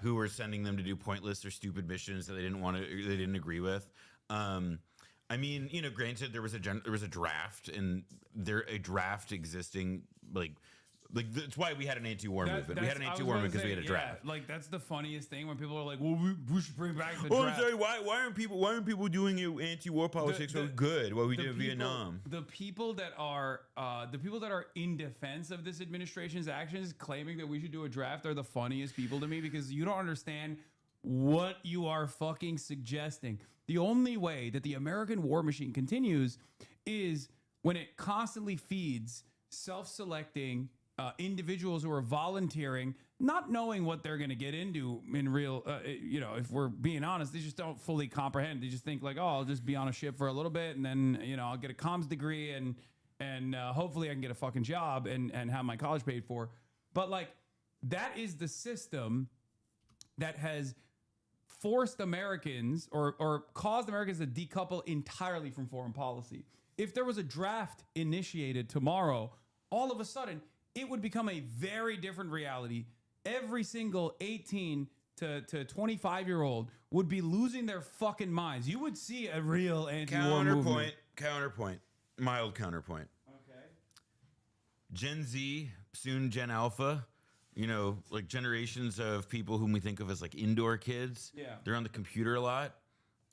Who were sending them to do pointless or stupid missions that they didn't agree with. I mean, granted, there was a draft, and a draft existing, like that's why we had an anti-war movement. We had an anti-war movement because we had a draft. Like that's the funniest thing when people are like, "Well, we should bring back the draft." I'm sorry, why aren't people doing anti-war politics so good while we did Vietnam? The people that are in defense of this administration's actions, claiming that we should do a draft, are the funniest people to me because you don't understand what you are fucking suggesting. The only way that the American war machine continues is when it constantly feeds self-selecting individuals who are volunteering, not knowing what they're going to get into in real, if we're being honest, they just don't fully comprehend. They just think like, oh, I'll just be on a ship for a little bit and then, I'll get a comms degree and hopefully I can get a fucking job and have my college paid for. But like, that is the system that has forced Americans or caused Americans to decouple entirely from foreign policy. If there was a draft initiated tomorrow, all of a sudden, it would become a very different reality. Every single 18 to 25-year-old would be losing their fucking minds. You would see a real anti-war movement. Mild counterpoint. Okay. Gen Z, soon Gen Alpha, like generations of people whom we think of as like indoor kids. Yeah. They're on the computer a lot.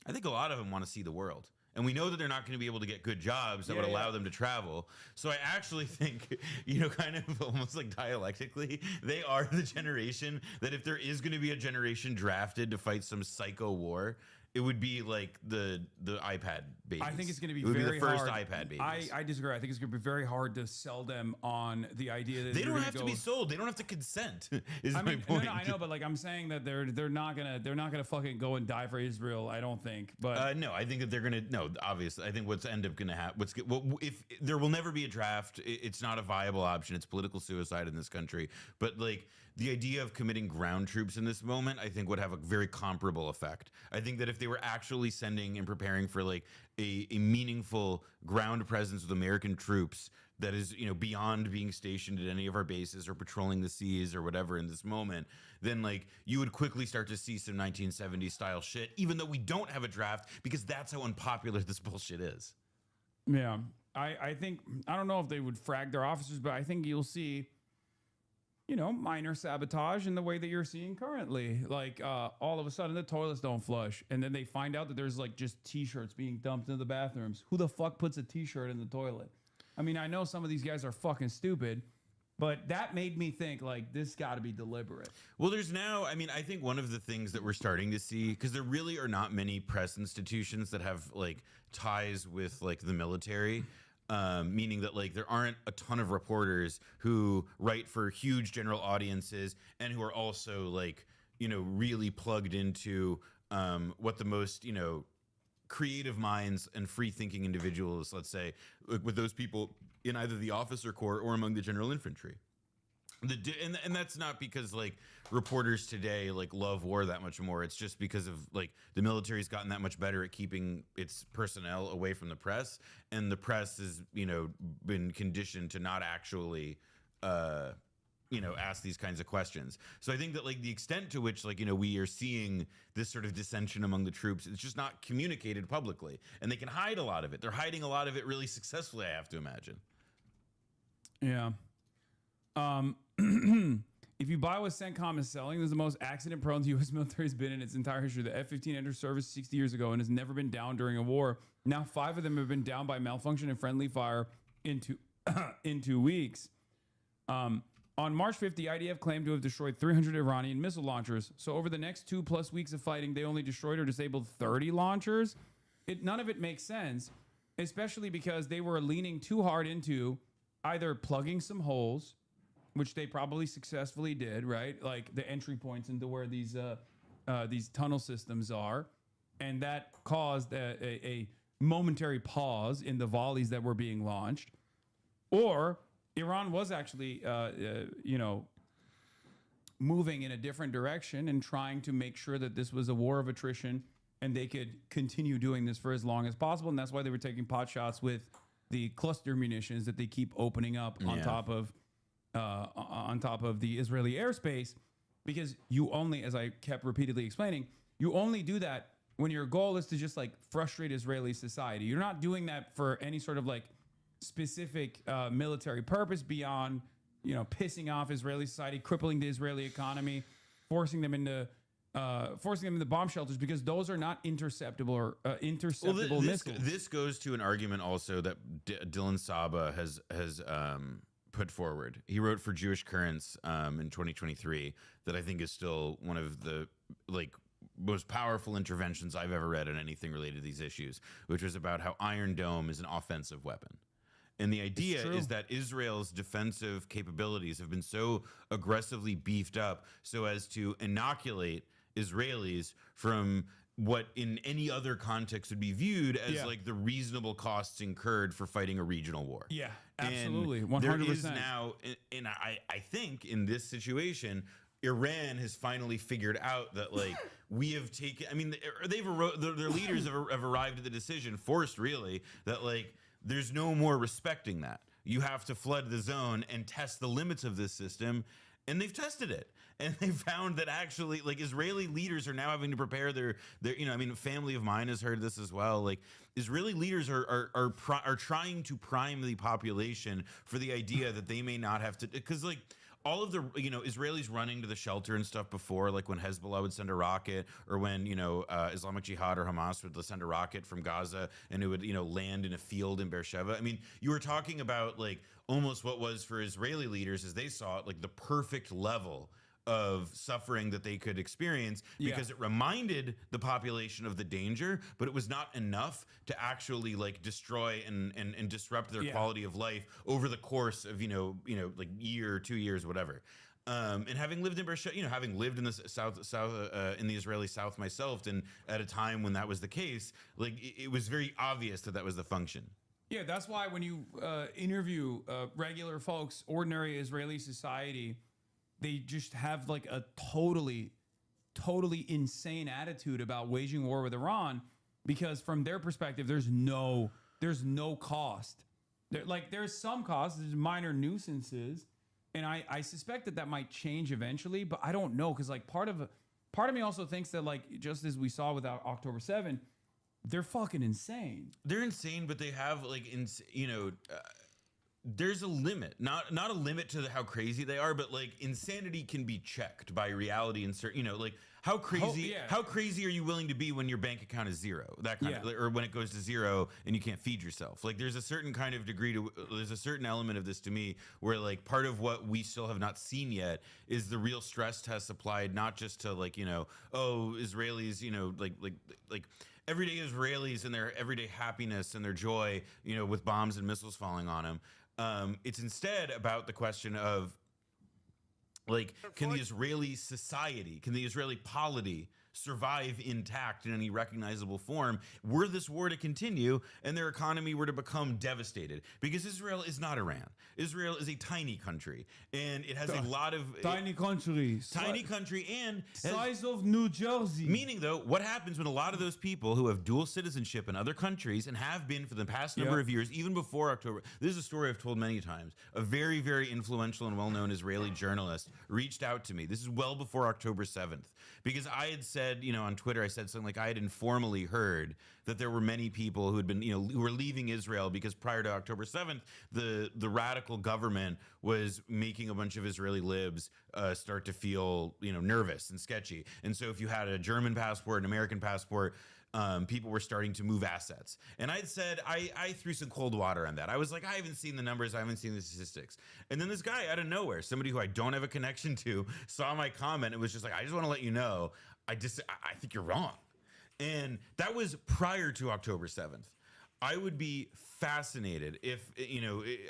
I think a lot of them want to see the world. And we know that they're not going to be able to get good jobs that would allow them to travel. So I actually think, kind of almost like dialectically, they are the generation that if there is going to be a generation drafted to fight some psycho war, it would be like the iPad babies. I think it's going to be the first iPad babies. I disagree. I think it's going to be very hard to sell them on the idea that they don't have to be sold. They don't have to consent. My point. No, I know, but like I'm saying that they're not gonna fucking go and die for Israel. I don't think. But no, I think that they're gonna. No, obviously, I think what's end up gonna happen. If there will never be a draft, it's not a viable option. It's political suicide in this country. But like the idea of committing ground troops in this moment, I think would have a very comparable effect. I think that if they were actually sending and preparing for like a meaningful ground presence with American troops that is, beyond being stationed at any of our bases or patrolling the seas or whatever in this moment, then like you would quickly start to see some 1970s style shit, even though we don't have a draft, because that's how unpopular this bullshit is. Yeah, I think, I don't know if they would frag their officers, but I think you'll see, minor sabotage in the way that you're seeing currently. Like all of a sudden the toilets don't flush. And then they find out that there's like just t-shirts being dumped into the bathrooms. Who the fuck puts a t-shirt in the toilet? I mean, I know some of these guys are fucking stupid, but that made me think like this got to be deliberate. Well, there's now, I think one of the things that we're starting to see, because there really are not many press institutions that have like ties with like the military. Meaning that like there aren't a ton of reporters who write for huge general audiences and who are also like, really plugged into what the most, creative minds and free thinking individuals, let's say, with those people in either the officer corps or among the general infantry. And that's not because like reporters today like love war that much more. It's just because of like the military's gotten that much better at keeping its personnel away from the press, and the press has been conditioned to not actually ask these kinds of questions. So I think that like the extent to which like we are seeing this sort of dissension among the troops, it's just not communicated publicly, and they can hide a lot of it. They're hiding a lot of it really successfully, I have to imagine. Yeah. if you buy what CENTCOM is selling, this is the most accident-prone the U.S. military has been in its entire history. The F-15 entered service 60 years ago and has never been down during a war. Now 5 of them have been down by malfunction and friendly fire in 2 weeks. On March 5th, the IDF claimed to have destroyed 300 Iranian missile launchers. So over the next 2+ weeks of fighting, they only destroyed or disabled 30 launchers. None of it makes sense, especially because they were leaning too hard into either plugging some holes, which they probably successfully did, right? Like the entry points into where these tunnel systems are. And that caused a momentary pause in the volleys that were being launched. Or Iran was actually, moving in a different direction and trying to make sure that this was a war of attrition and they could continue doing this for as long as possible. And that's why they were taking pot shots with the cluster munitions that they keep opening up on top of the Israeli airspace, because you only, as I kept repeatedly explaining, you only do that when your goal is to just like frustrate Israeli society. You're not doing that for any sort of like specific military purpose beyond, pissing off Israeli society, crippling the Israeli economy, forcing them into bomb shelters, because those are not interceptable missiles. This goes to an argument also that Dylan Saba has put forward. He wrote for Jewish Currents in 2023 that I think is still one of the most powerful interventions I've ever read on anything related to these issues, which was about how Iron Dome is an offensive weapon. And the idea is that Israel's defensive capabilities have been so aggressively beefed up so as to inoculate Israelis from what in any other context would be viewed as like the reasonable costs incurred for fighting a regional war. Yeah, absolutely. 100%. There is now, and I think in this situation, Iran has finally figured out that we have taken, I mean, their leaders have arrived at the decision, forced really, that there's no more respecting that. You have to flood the zone and test the limits of this system. And they've tested it, and they found that actually, Israeli leaders are now having to prepare their a family of mine has heard this as well. Israeli leaders are trying to prime the population for the idea that they may not have to, because all of the Israelis running to the shelter and stuff before, like when Hezbollah would send a rocket, or when Islamic Jihad or Hamas would send a rocket from Gaza and it would land in a field in Beersheba. I mean, you were talking about almost what was for Israeli leaders, as they saw it, the perfect level of suffering that they could experience, because it reminded the population of the danger, but it was not enough to actually destroy and disrupt their quality of life over the course of year, 2 years, whatever. And having lived in Beersheba, having lived in the south in the Israeli South myself, and at a time when that was the case, it was very obvious that was the function. Yeah, that's why when you interview regular folks, ordinary Israeli society, they just have a totally insane attitude about waging war with Iran, because from their perspective, there's no cost. There's some costs, there's minor nuisances, and I suspect that might change eventually, but I don't know, because part of me also thinks that just as we saw with October 7th, they're fucking insane. They're insane, but they have there's a limit, not a limit to how crazy they are, but insanity can be checked by reality and certain, how crazy are you willing to be when your bank account is zero, that kind of, or when it goes to zero and you can't feed yourself. There's a certain kind of degree there's a certain element of this to me where part of what we still have not seen yet is the real stress test applied, not just to Israelis, everyday Israelis and their everyday happiness and their joy, with bombs and missiles falling on them. It's instead about the question of can the Israeli society, can the Israeli polity survive intact in any recognizable form were this war to continue and their economy were to become devastated? Because Israel is not Iran. Israel is a tiny country, and it has a lot of tiny country and size of New Jersey. Meaning, though, what happens when a lot of those people who have dual citizenship in other countries and have been for the past number of years, even before October, this is a story I've told many times. A very, very influential and well-known Israeli journalist reached out to me. This is well before October 7th, because I had said said, on Twitter, I said something like I had informally heard that there were many people who had been, who were leaving Israel because prior to October 7th, the radical government was making a bunch of Israeli libs start to feel, nervous and sketchy. And so if you had a German passport, an American passport, people were starting to move assets. And I'd said, I threw some cold water on that. I was like, I haven't seen the numbers. I haven't seen the statistics. And then this guy out of nowhere, somebody who I don't have a connection to, saw my comment and was just like, I just want to let you know, I think you're wrong. And that was prior to October 7th. I would be fascinated if,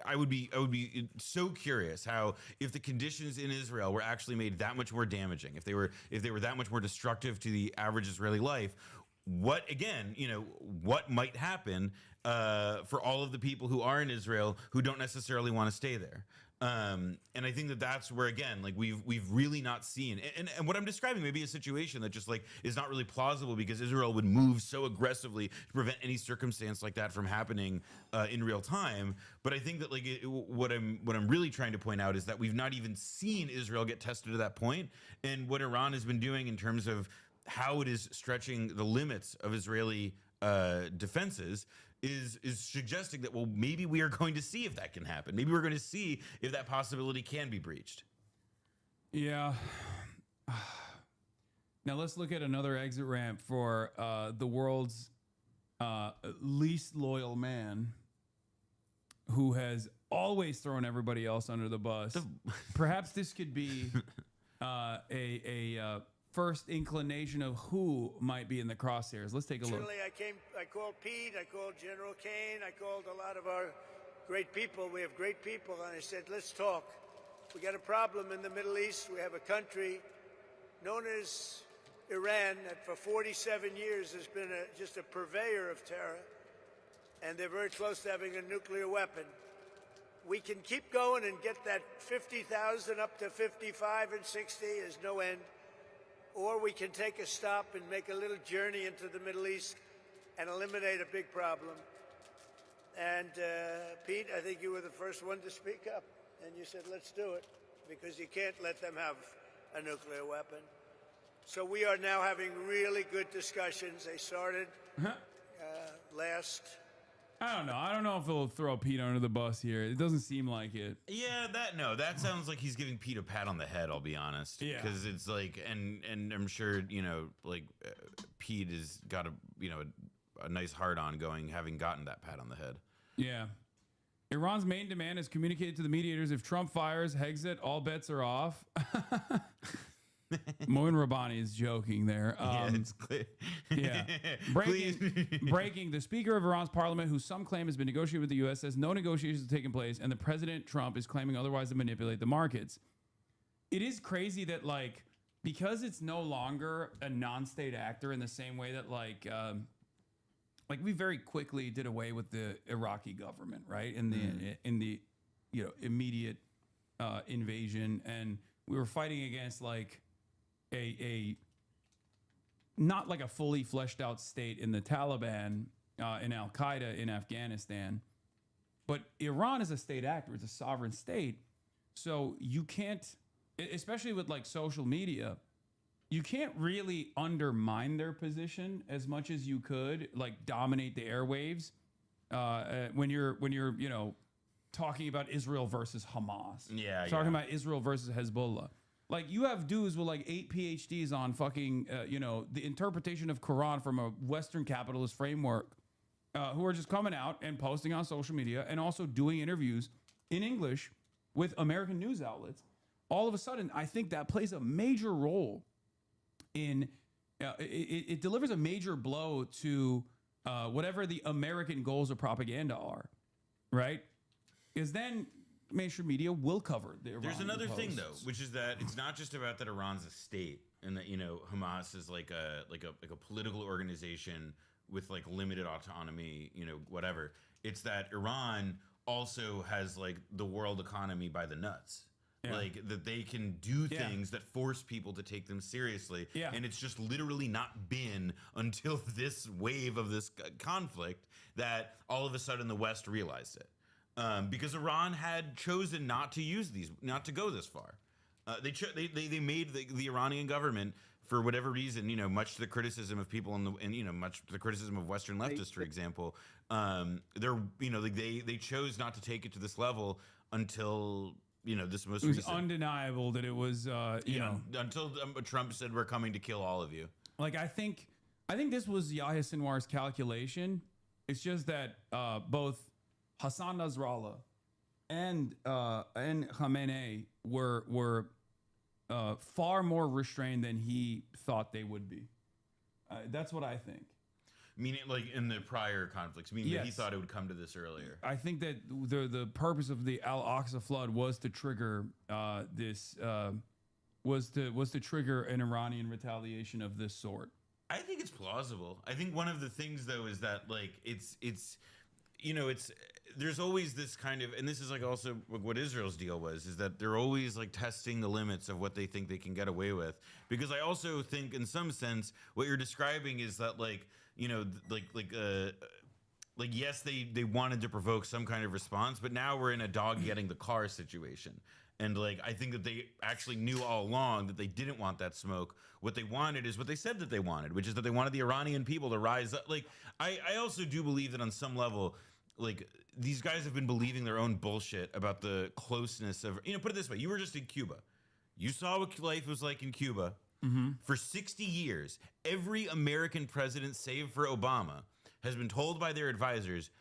I would be so curious how, if the conditions in Israel were actually made that much more damaging, if they were that much more destructive to the average Israeli life, what might happen for all of the people who are in Israel who don't necessarily want to stay there. And I think that's where, again, like we've really not seen, and what I'm describing may be a situation that just like is not really plausible because Israel would move so aggressively to prevent any circumstance like that from happening in real time. But I think that what I'm really trying to point out is that we've not even seen Israel get tested to that point, and what Iran has been doing in terms of how it is stretching the limits of Israeli defenses is suggesting that, well, maybe we are going to see if that can happen. Maybe we're going to see if that possibility can be breached. Yeah. Now let's look at another exit ramp for the world's least loyal man, who has always thrown everybody else under the bus. Perhaps this could be a first inclination of who might be in the crosshairs. Let's take a look. I called Pete, I called General Kane, I called a lot of our great people. We have great people, and I said, let's talk. We got a problem in the Middle East. We have a country known as Iran that for 47 years has been just a purveyor of terror, and they're very close to having a nuclear weapon. We can keep going and get that 50,000 up to 55 and 60 is no end. Or we can take a stop and make a little journey into the Middle East and eliminate a big problem. And Pete, I think you were the first one to speak up. And you said, let's do it, because you can't let them have a nuclear weapon. So we are now having really good discussions. They started last... I don't know if it'll throw Pete under the bus here. It doesn't seem like it. Yeah, that sounds like he's giving Pete a pat on the head, I'll be honest. Yeah. Because it's like, and I'm sure, Pete has got a nice heart on going, having gotten that pat on the head. Yeah. Iran's main demand is communicated to the mediators. If Trump fires Hexit, all bets are off. Moin Rabbani is joking there. Yeah, it's clear. Yeah. Breaking. The Speaker of Iran's parliament, who some claim has been negotiated with the U.S., says no negotiations have taken place, and the President Trump is claiming otherwise to manipulate the markets. It is crazy that, because it's no longer a non-state actor in the same way that, we very quickly did away with the Iraqi government, right? In the immediate invasion, and we were fighting against, not like a fully fleshed out state in the Taliban, in Al Qaeda in Afghanistan, but Iran is a state actor. It's a sovereign state. So you can't, especially with social media, you can't really undermine their position as much as you could, dominate the airwaves when you're talking about Israel versus Hamas. Yeah. Talking about Israel versus Hezbollah. You have dudes with 8 PhDs on fucking, the interpretation of Quran from a Western capitalist framework, who are just coming out and posting on social media and also doing interviews in English with American news outlets. All of a sudden, I think that plays a major role in, it delivers a major blow to whatever the American goals of propaganda are, right? Because then mainstream media will cover the Iranian There's another posts. thing though, which is that it's not just about that Iran's a state and that Hamas is like a political organization with limited autonomy, whatever. It's that Iran also has the world economy by the nuts. Yeah. That they can do things that force people to take them seriously. Yeah. And it's just literally not been until this wave of this conflict that all of a sudden the West realized it. Because Iran had chosen not to go this far. They made the Iranian government for whatever reason, much to the criticism of people much to the criticism of Western leftists, for example, they chose not to take it to this level until this most it was recent. Undeniable that it was until Trump said we're coming to kill all of you. Like I think this was Yahya Sinwar's calculation. It's just that both Hassan Nasrallah and Khamenei were far more restrained than he thought they would be. That's what I think. Meaning, like in the prior conflicts, meaning that he thought it would come to this earlier. I think that the purpose of the Al-Aqsa flood was to trigger was to trigger an Iranian retaliation of this sort. I think it's plausible. I think one of the things though is that like it's there's always this kind of, and this is like also what Israel's deal was, is that they're always like testing the limits of what they think they can get away with. Because I also think in some sense what you're describing is that like yes, they wanted to provoke some kind of response, but now we're in a dog getting the car situation. And like I think that they actually knew all along that they didn't want that smoke. What they wanted is what they said that they wanted, which is that they wanted the Iranian people to rise up. Like I also do believe that on some level, like these guys have been believing their own bullshit about the closeness of, put it this way, you were just in Cuba. You saw what life was like in Cuba. For 60 years, every American president, save for Obama, has been told by their advisors,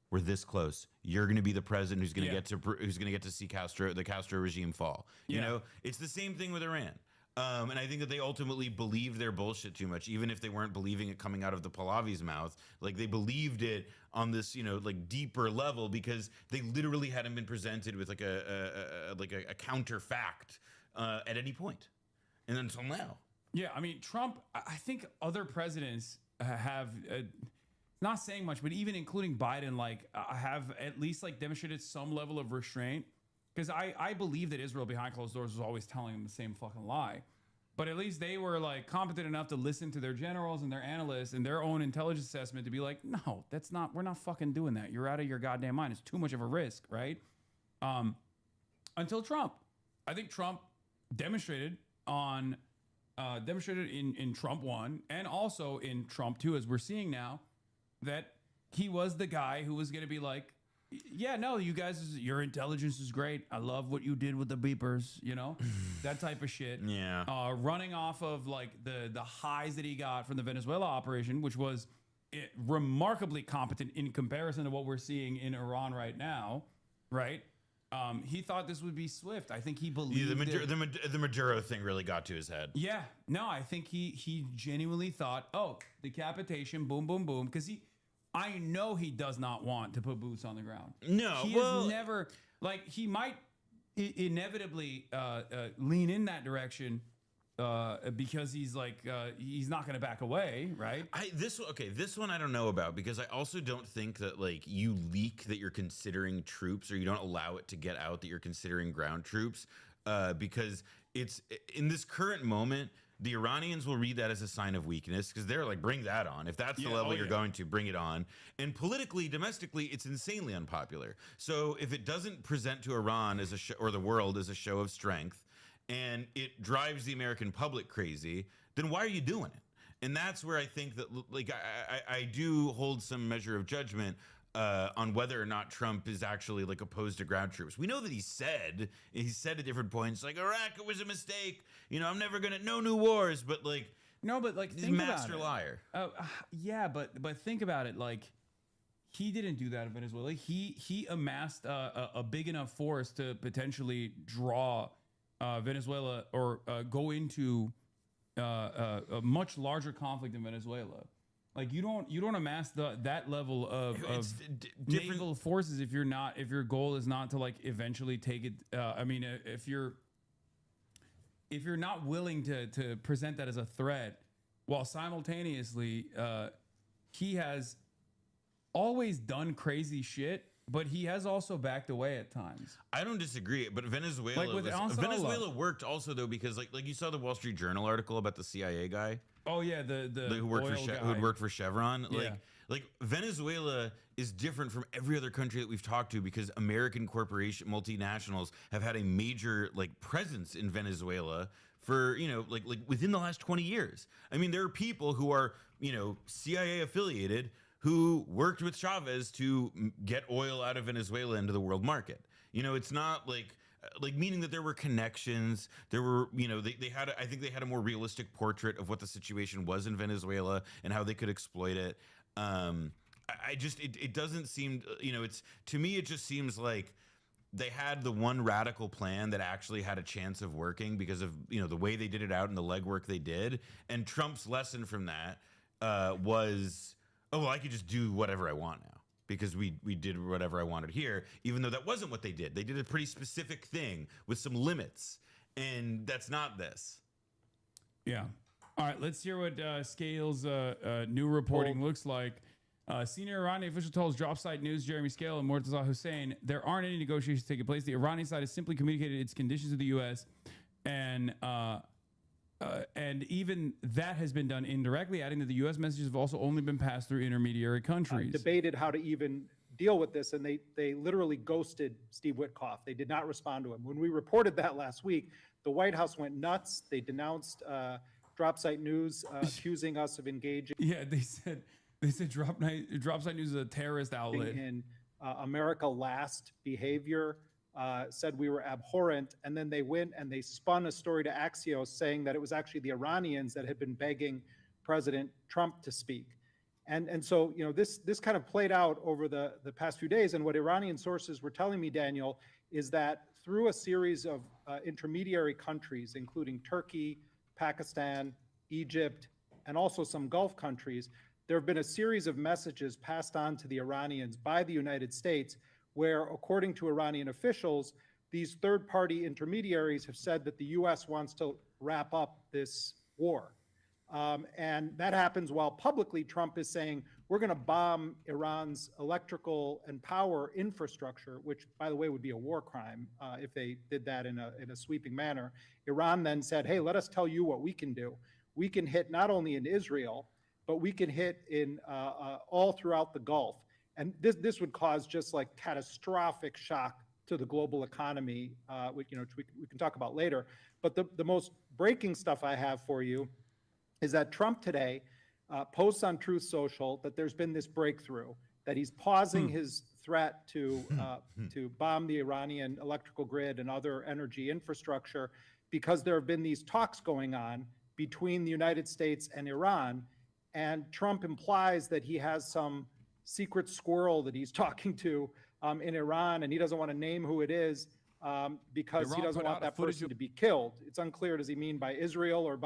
we're this close. You're going to be the president who's going to get to see the Castro regime fall. You know, it's the same thing with Iran. And I think that they ultimately believed their bullshit too much, even if they weren't believing it coming out of the Pahlavi's mouth. Like they believed it on this, like deeper level because they literally hadn't been presented with like a counter fact at any point, and until now. Yeah, I mean Trump. I think other presidents have. Not saying much, but even including Biden, like have at least like demonstrated some level of restraint. Because I believe that Israel behind closed doors was always telling them the same fucking lie. But at least they were like competent enough to listen to their generals and their analysts and their own intelligence assessment to be like, no, we're not fucking doing that. You're out of your goddamn mind. It's too much of a risk, right? Until Trump. I think Trump demonstrated in Trump 1 and also in Trump 2, as we're seeing now, that he was the guy who was going to be like, yeah, no, you guys, your intelligence is great. I love what you did with the beepers, that type of shit. Yeah. Running off of like the highs that he got from the Venezuela operation, which was remarkably competent in comparison to what we're seeing in Iran right now, right? He thought this would be swift. I think he believed the Maduro thing really got to his head. Yeah. No, I think he genuinely thought, oh, decapitation, boom, boom, boom, because I know he does not want to put boots on the ground. No, he has never, like, he might inevitably lean in that direction because he's like, he's not going to back away, right? This one I don't know about, because I also don't think that like you leak that you're considering troops, or you don't allow it to get out that you're considering ground troops, because it's in this current moment. The Iranians will read that as a sign of weakness because they're like, bring that on. If that's the level you're going to, bring it on. And politically, domestically, it's insanely unpopular. So if it doesn't present to Iran as or the world as a show of strength, and it drives the American public crazy, then why are you doing it? And that's where I think that like I do hold some measure of judgment on whether or not Trump is actually like opposed to ground troops. We know that he said at different points like Iraq, it was a mistake. I'm never no new wars. But like he's a master liar. Yeah, but think about it. Like he didn't do that in Venezuela. He amassed a big enough force to potentially draw Venezuela or go into a much larger conflict in Venezuela. Like you don't amass that level of naval forces if your goal is not to like eventually take it. I mean, if you're not willing to present that as a threat, while simultaneously he has always done crazy shit but he has also backed away at times. I don't disagree, but Venezuela Like with Venezuela worked also though because like you saw the Wall Street Journal article about the CIA guy. Oh yeah, the who worked oil for guy. who had worked for Chevron. Yeah. Like Venezuela is different from every other country that we've talked to because American corporation multinationals have had a major like presence in Venezuela for, you know, like within the last 20 years. I mean, there are people who are, you know, CIA affiliated who worked with Chavez to get oil out of Venezuela into the world market. You know, it's not like meaning that there were connections. There were, you know, they had, I think they had a more realistic portrait of what the situation was in Venezuela and how they could exploit it. I just, it doesn't seem, you know, it's, to me, it just seems like they had the one radical plan that actually had a chance of working because of, you know, the way they did it out and the legwork they did. And Trump's lesson from that was, oh, well, I could just do whatever I want now because we did whatever I wanted here, even though that wasn't what they did. They did a pretty specific thing with some limits, and that's not this. Yeah. All right, let's hear what Scales' new reporting looks like. Senior Iranian official told Drop Site News, Jeremy Scale and Mortaza Hussein, there aren't any negotiations taking place. The Iranian side has simply communicated its conditions to the U.S. And even that has been done indirectly, adding that the U.S. messages have also only been passed through intermediary countries. Debated how to even deal with this, and they literally ghosted Steve Witkoff. They did not respond to him. When we reported that last week, the White House went nuts. They denounced Drop Site News, accusing us of engaging. Yeah, they said Drop Site News is a terrorist outlet. In America Last behavior, said we were abhorrent, and then they went and they spun a story to Axios saying that it was actually the Iranians that had been begging President Trump to speak. And so, you know, this kind of played out over the past few days. And what Iranian sources were telling me, Daniel, is that through a series of intermediary countries, including Turkey, Pakistan, Egypt, and also some Gulf countries, there have been a series of messages passed on to the Iranians by the United States where, according to Iranian officials, these third-party intermediaries have said that the U.S. wants to wrap up this war. And that happens while publicly Trump is saying, we're going to bomb Iran's electrical and power infrastructure, which, by the way, would be a war crime if they did that in a sweeping manner. Iran then said, hey, let us tell you what we can do. We can hit not only in Israel, but we can hit in all throughout the Gulf. And this would cause just like catastrophic shock to the global economy, which we can talk about later. But the most breaking stuff I have for you is that Trump today posts on Truth Social that there's been this breakthrough, that he's pausing his threat to bomb the Iranian electrical grid and other energy infrastructure because there have been these talks going on between the United States and Iran. And Trump implies that he has some secret squirrel that he's talking to in Iran, and he doesn't want to name who it is because Iran he doesn't want that person to be killed. It's unclear, does he mean by Israel or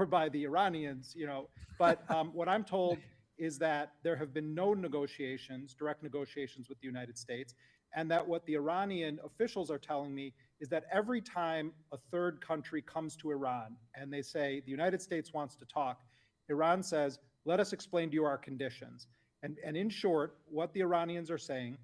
by the Iranians, you know? But what I'm told is that there have been no negotiations, direct negotiations with the United States, and that what the Iranian officials are telling me is that every time a third country comes to Iran and they say the United States wants to talk, Iran says, let us explain to you our conditions. And in short, what the Iranians are saying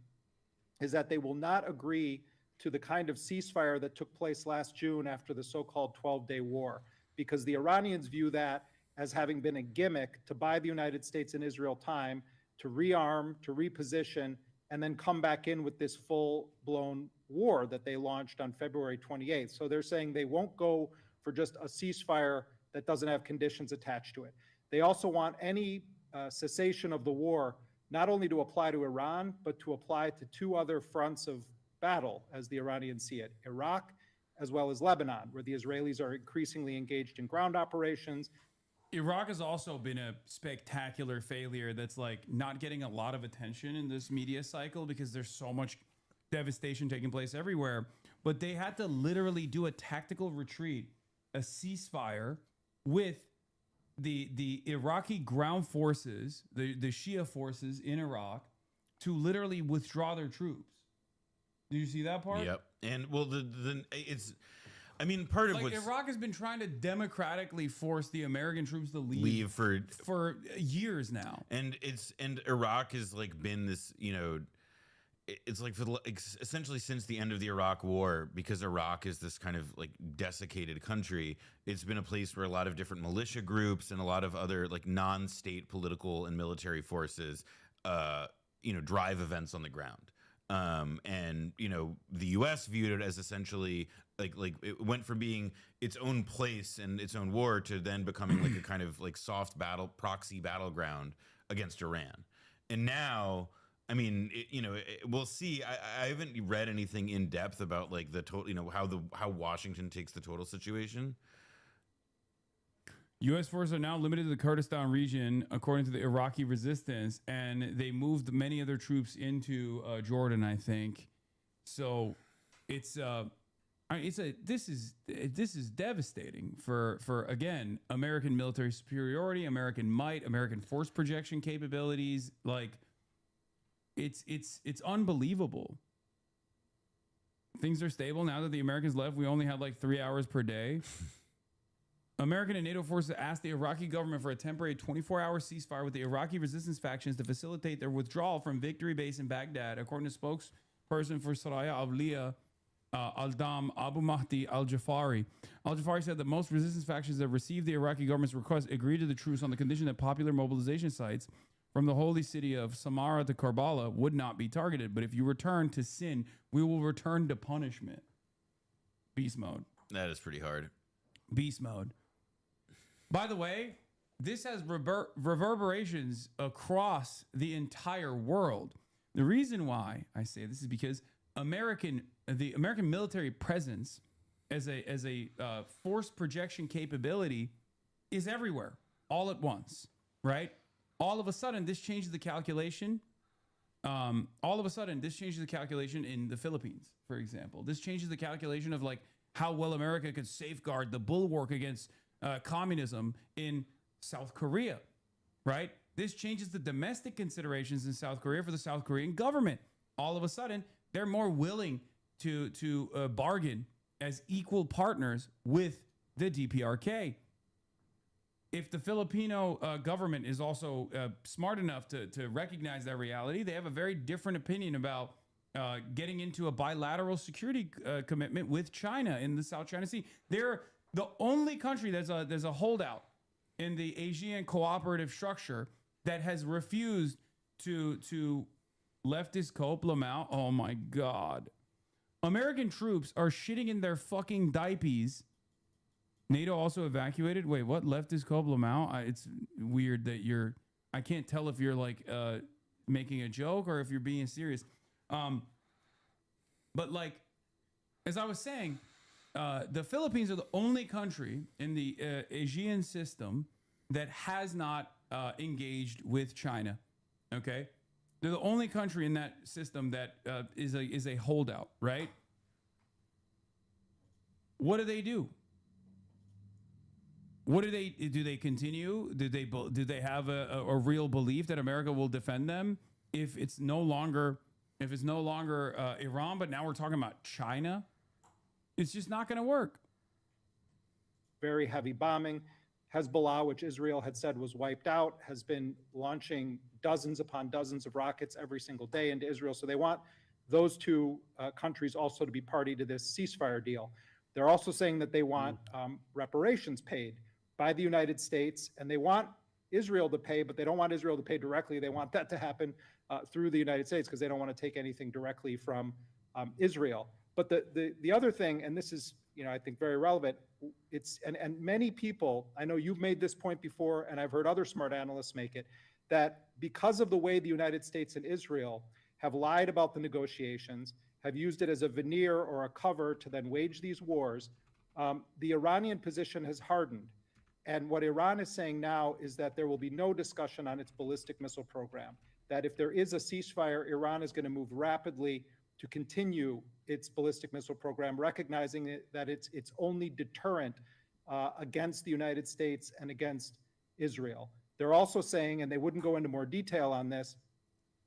is that they will not agree to the kind of ceasefire that took place last June after the so-called 12-day war, because the Iranians view that as having been a gimmick to buy the United States and Israel time to rearm, to reposition, and then come back in with this full-blown war that they launched on February 28th. So they're saying they won't go for just a ceasefire that doesn't have conditions attached to it. They also want any cessation of the war not only to apply to Iran, but to apply to two other fronts of battle, as the Iranians see it, Iraq as well as Lebanon, where the Israelis are increasingly engaged in ground operations. Iraq has also been a spectacular failure that's like not getting a lot of attention in this media cycle because there's so much devastation taking place everywhere. But they had to literally do a tactical retreat, a ceasefire with the Iraqi ground forces, the Shia forces in Iraq, to literally withdraw their troops. Do you see that part? Yep. And well, it's, I mean, part of like what's Iraq has been trying to democratically force the American troops to leave for years now. And Iraq has like been this, you know, it's like essentially since the end of the Iraq War, because Iraq is this kind of like desiccated country, it's been a place where a lot of different militia groups and a lot of other like non-state political and military forces, drive events on the ground. And the U.S. viewed it as essentially like it went from being its own place and its own war to then becoming like a kind of like soft proxy battleground against Iran. And now, I mean, we'll see. I haven't read anything in depth about like the total, how Washington takes the total situation. U.S. forces are now limited to the Kurdistan region, according to the Iraqi resistance, and they moved many of their troops into Jordan, I think. So this is devastating for again, American military superiority, American might, American force projection capabilities. Like, it's unbelievable. Things are stable now that the Americans left. We only had like 3 hours per day. American and NATO forces asked the Iraqi government for a temporary 24-hour ceasefire with the Iraqi resistance factions to facilitate their withdrawal from Victory Base in Baghdad, according to spokesperson for Saraya Avliya, Aldam Abu Mahdi Al-Jafari. Al-Jafari said that most resistance factions that received the Iraqi government's request agreed to the truce on the condition that popular mobilization sites from the holy city of Samarra to Karbala would not be targeted. But if you return to sin, we will return to punishment. Beast mode. That is pretty hard. Beast mode. By the way, this has reverberations across the entire world. The reason why I say this is because the American military presence as a force projection capability is everywhere all at once, right? All of a sudden, this changes the calculation. All of a sudden, this changes the calculation in the Philippines, for example. This changes the calculation of like how well America could safeguard the bulwark against communism in South Korea, right? This changes the domestic considerations in South Korea for the South Korean government. All of a sudden, they're more willing to bargain as equal partners with the DPRK. If the Filipino government is also smart enough to recognize that reality, they have a very different opinion about getting into a bilateral security commitment with China in the South China Sea. They're the only country there's a holdout in the Asian cooperative structure that has refused to leftist copeland out. Oh my God. American troops are shitting in their fucking diapers. NATO also evacuated. Wait, what? Leftist copeland out? It's weird that I can't tell if you're like making a joke or if you're being serious. But like, as I was saying, the Philippines are the only country in the Asian system that has not engaged with China. Okay, they're the only country in that system that is a holdout, right? What do they do? What do they continue? Do they have a real belief that America will defend them if it's no longer Iran, but now we're talking about China? It's just not going to work. Very heavy bombing. Hezbollah, which Israel had said was wiped out, has been launching dozens upon dozens of rockets every single day into Israel. So they want those two countries also to be party to this ceasefire deal. They're also saying that they want reparations paid by the United States, and they want Israel to pay, but they don't want Israel to pay directly. They want that to happen through the United States because they don't want to take anything directly from Israel. But the other thing, and this is, I think very relevant, and many people, I know you've made this point before, and I've heard other smart analysts make it, that because of the way the United States and Israel have lied about the negotiations, have used it as a veneer or a cover to then wage these wars, the Iranian position has hardened. And what Iran is saying now is that there will be no discussion on its ballistic missile program, that if there is a ceasefire, Iran is going to move rapidly to continue its ballistic missile program, recognizing that it's its only deterrent against the United States and against Israel. They're also saying, and they wouldn't go into more detail on this,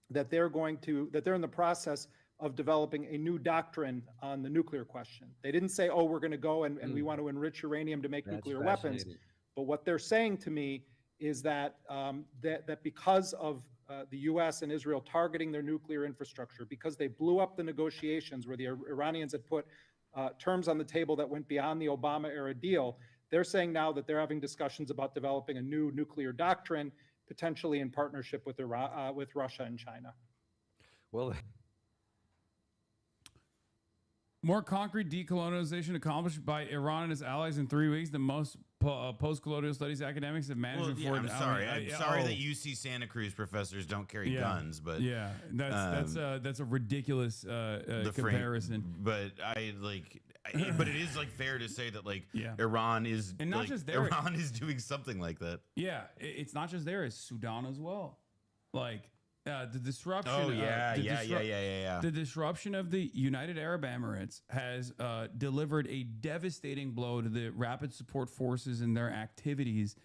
that they're in the process of developing a new doctrine on the nuclear question. They didn't say, oh, we're going to go and we want to enrich uranium to make nuclear weapons. But what they're saying to me is that that because of the U.S. and Israel targeting their nuclear infrastructure because they blew up the negotiations where the Iranians had put terms on the table that went beyond the Obama-era deal. They're saying now that they're having discussions about developing a new nuclear doctrine, potentially in partnership with Russia and China. Well, more concrete decolonization accomplished by Iran and its allies in 3 weeks than most post-colonial studies academics have managed before. I'm sorry. I'm sorry that UC Santa Cruz professors don't carry guns, but that's a ridiculous comparison. But but it is like fair to say that Iran is, and not just there, Iran is doing something like that. Yeah, it's not just there; it's Sudan as well. The disruption. Oh yeah. The disruption of the United Arab Emirates has delivered a devastating blow to the rapid support forces and their activities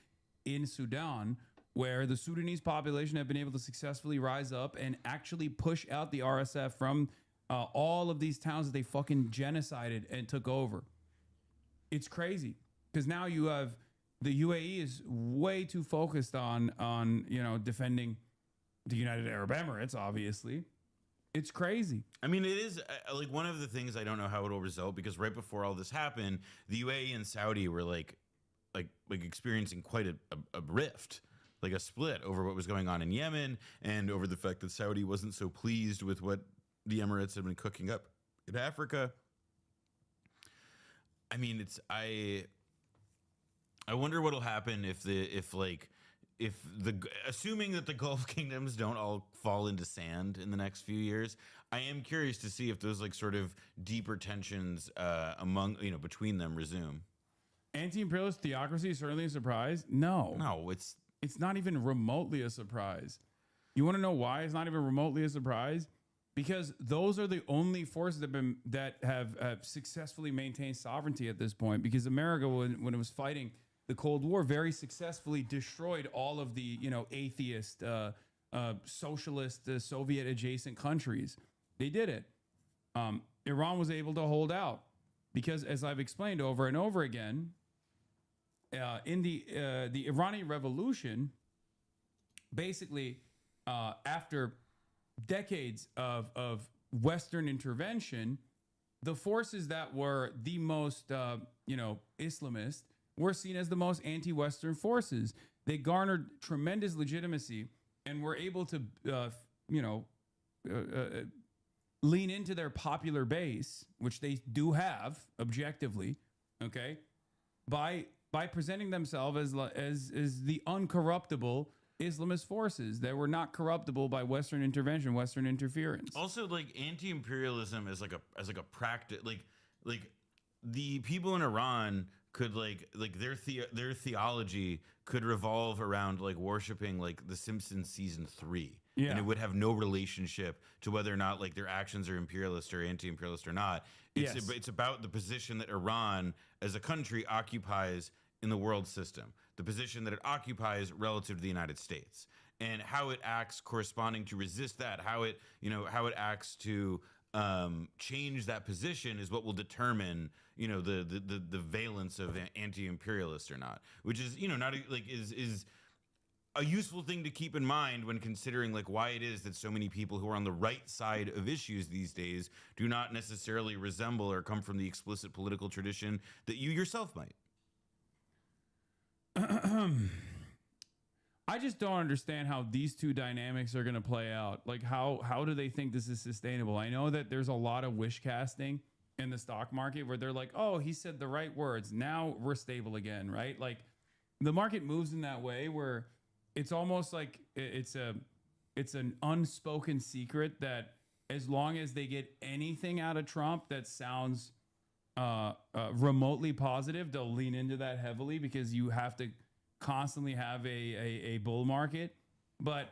in Sudan, where the Sudanese population have been able to successfully rise up and actually push out the RSF from all of these towns that they fucking genocided and took over. It's crazy because now you have the UAE is way too focused on defending the United Arab Emirates, obviously. It's crazy. I mean, it is one of the things I don't know how it'll result, because right before all this happened, the UAE and Saudi were like experiencing quite a rift, like a split over what was going on in Yemen and over the fact that Saudi wasn't so pleased with what the Emirates had been cooking up in Africa. I mean, I wonder what'll happen assuming that the Gulf kingdoms don't all fall into sand in the next few years. I am curious to see if those sort of deeper tensions between them resume. Anti-imperialist theocracy is certainly a surprise. No, it's not even remotely a surprise. You want to know why it's not even remotely a surprise? Because those are the only forces that have successfully maintained sovereignty at this point. Because America, when it was fighting the Cold War, very successfully destroyed all of the atheist, socialist, Soviet adjacent countries. They did it. Iran was able to hold out because, as I've explained over and over again, in the Iranian Revolution, basically after decades of Western intervention, the forces that were the most Islamist were seen as the most anti-Western forces. They garnered tremendous legitimacy and were able to, lean into their popular base, which they do have objectively, okay, by presenting themselves as the uncorruptible Islamist forces that were not corruptible by Western intervention, Western interference. Also, anti-imperialism as a practice, the people in Iran could their theology could revolve around worshiping the Simpsons season 3, and it would have no relationship to whether or not their actions are imperialist or anti-imperialist or not. It's about the position that Iran as a country occupies in the world system, the position that it occupies relative to the United States, and how it acts corresponding to resist that, how it acts to change that position is what will determine the valence of anti-imperialist or not, which is is a useful thing to keep in mind when considering why it is that so many people who are on the right side of issues these days do not necessarily resemble or come from the explicit political tradition that you yourself might. I just don't understand how these two dynamics are going to play out. How do they think this is sustainable? I know that there's a lot of wish casting in the stock market where they're like, oh, he said the right words, now we're stable again, right? The market moves in that way where it's almost like it's an unspoken secret that as long as they get anything out of Trump that sounds remotely positive, they'll lean into that heavily because you have to constantly have a bull market. But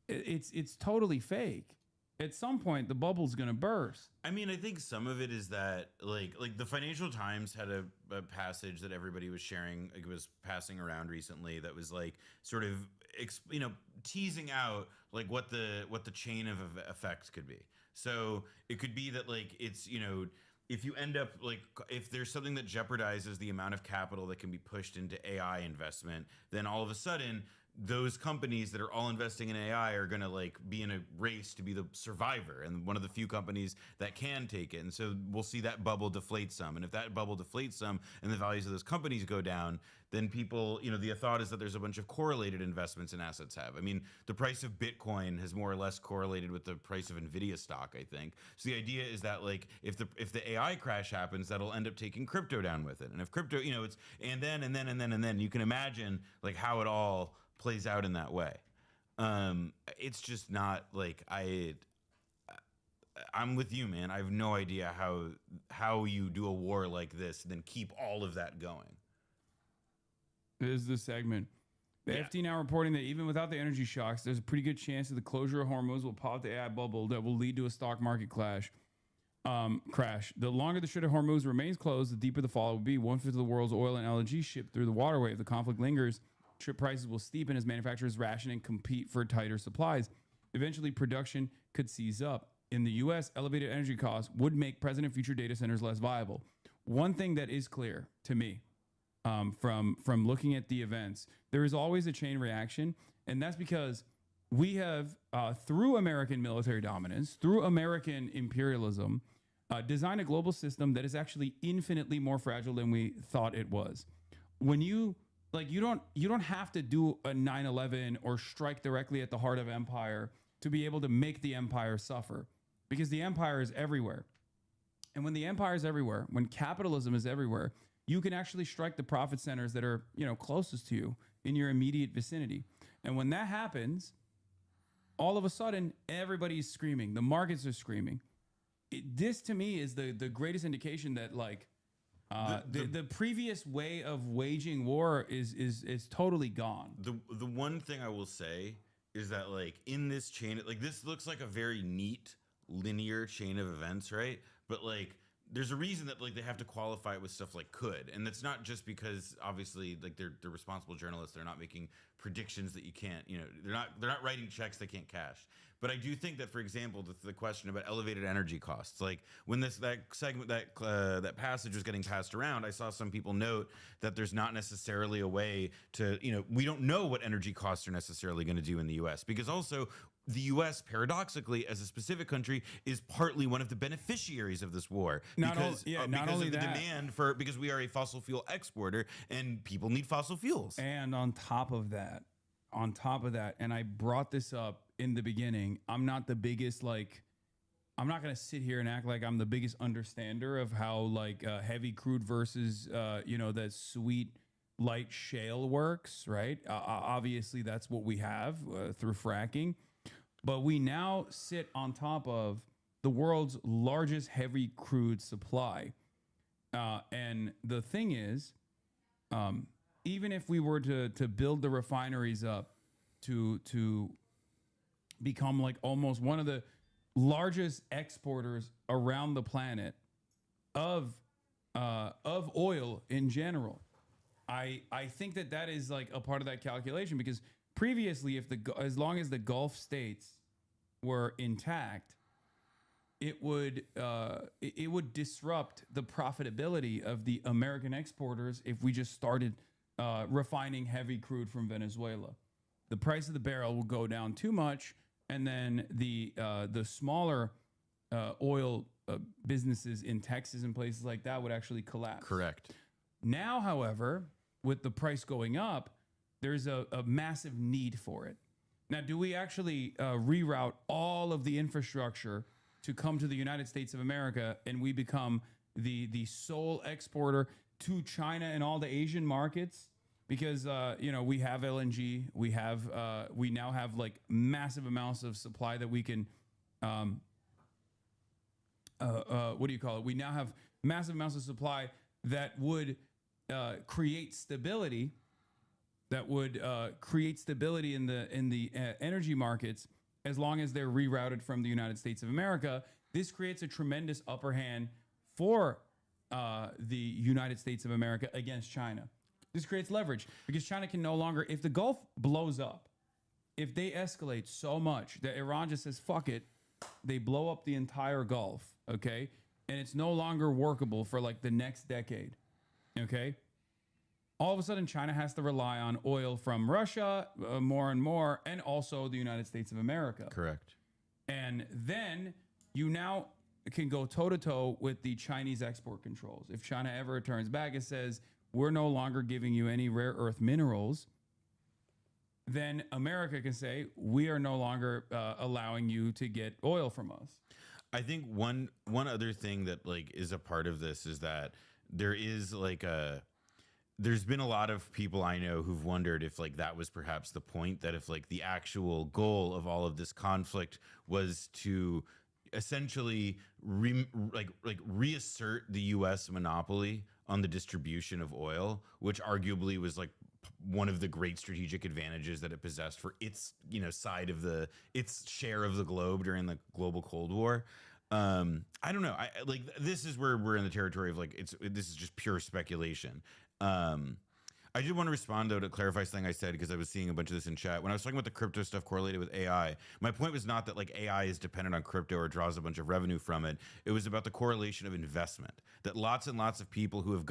it's totally fake. At some point, the bubble's going to burst. I mean, I think some of it is that the Financial Times had a passage that everybody was sharing, it was passing around recently, that was sort of teasing out what the chain of effects could be. So it could be that it's if you end up if there's something that jeopardizes the amount of capital that can be pushed into AI investment, then all of a sudden those companies that are all investing in AI are going to like be in a race to be the survivor and one of the few companies that can take it. And so we'll see that bubble deflate some. And if that bubble deflates some and the values of those companies go down, then people, you know, the thought is that there's a bunch of correlated investments in assets have. I mean, the price of Bitcoin has more or less correlated with the price of Nvidia stock, I think. So the idea is that like if the AI crash happens, that'll end up taking crypto down with it. And if crypto, you know, it's and then you can imagine like how it all plays out in that way. It's just not like I'm with you, man. I have no idea how you do a war like this and then keep all of that going. This is the segment. The FT now reporting that even without the energy shocks, there's a pretty good chance that the closure of Hormuz will pop the AI bubble that will lead to a stock market crash. The longer the Strait of Hormuz remains closed, the deeper the fall will be. 1/5 of the world's oil and LNG shipped through the waterway. If the conflict lingers, trip prices will steepen as manufacturers ration and compete for tighter supplies. Eventually, production could seize up. In the U.S., elevated energy costs would make present and future data centers less viable. One thing that is clear to me from looking at the events, there is always a chain reaction, and that's because we have, through American military dominance, through American imperialism, designed a global system that is actually infinitely more fragile than we thought it was. When you don't have to do a 9/11 or strike directly at the heart of empire to be able to make the empire suffer, because the empire is everywhere. And when the empire is everywhere, when capitalism is everywhere, you can actually strike the profit centers that are, you know, closest to you in your immediate vicinity. And when that happens, all of a sudden, everybody's screaming. The markets are screaming. This to me is the greatest indication that like the previous way of waging war is totally gone. The one thing I will say is that like in this chain, like this looks like a very neat linear chain of events, right? But like there's a reason that like they have to qualify it with stuff like could, and that's not just because obviously like they're responsible journalists. They're not making predictions that you can't, you know, they're not writing checks they can't cash. But I do think that, for example, the question about elevated energy costs, like when that passage was getting passed around, I saw some people note that there's not necessarily a way to, you know, we don't know what energy costs are necessarily going to do in the U.S. because also the U.S. paradoxically, as a specific country, is partly one of the beneficiaries of this war because of the demand for, because we are a fossil fuel exporter and people need fossil fuels. And on top of that, and I brought this up in the beginning, I'm not the biggest, like, I'm not going to sit here and act like I'm the biggest understander of how like heavy crude versus, you know, that sweet light shale works, right? Obviously, that's what we have through fracking. But we now sit on top of the world's largest heavy crude supply. And the thing is, even if we were to build the refineries up to become like almost one of the largest exporters around the planet of oil in general, I think that is like a part of that calculation, because previously, as long as the Gulf states were intact, it would disrupt the profitability of the American exporters if we just started refining heavy crude from Venezuela. The price of the barrel will go down too much, and then the smaller oil businesses in Texas and places like that would actually collapse. Correct. Now, however, with the price going up, there's a massive need for it. Now, do we actually reroute all of the infrastructure to come to the United States of America, and we become the sole exporter to China and all the Asian markets? Because you know, we have LNG, we now have like massive amounts of supply that we can what do you call it? We now have massive amounts of supply that would create stability. That would create stability in the energy markets as long as they're rerouted from the United States of America. This creates a tremendous upper hand for the United States of America against China. This creates leverage because China can no longer, if the Gulf blows up, if they escalate so much that Iran just says, fuck it, they blow up the entire Gulf, okay? And it's no longer workable for like the next decade, okay? all of a sudden China has to rely on oil from Russia more and more, and also the United States of America. Correct. And then you now can go toe to toe with the Chinese export controls. If China ever turns back and says, we're no longer giving you any rare earth minerals, then America can say, we are no longer allowing you to get oil from us. I think one other thing that like is a part of this is that there is like there's been a lot of people I know who've wondered if like that was perhaps the point, that if like the actual goal of all of this conflict was to essentially reassert the U.S. monopoly on the distribution of oil, which arguably was like one of the great strategic advantages that it possessed for its, you know, side of its share of the globe during the global Cold War. I don't know. I like, this is where we're in the territory of like, this is just pure speculation. I did want to respond though to clarify something I said, because I was seeing a bunch of this in chat. When I was talking about the crypto stuff correlated with AI, my point was not that like AI is dependent on crypto or draws a bunch of revenue from it. It was about the correlation of investment, that lots and lots of people who have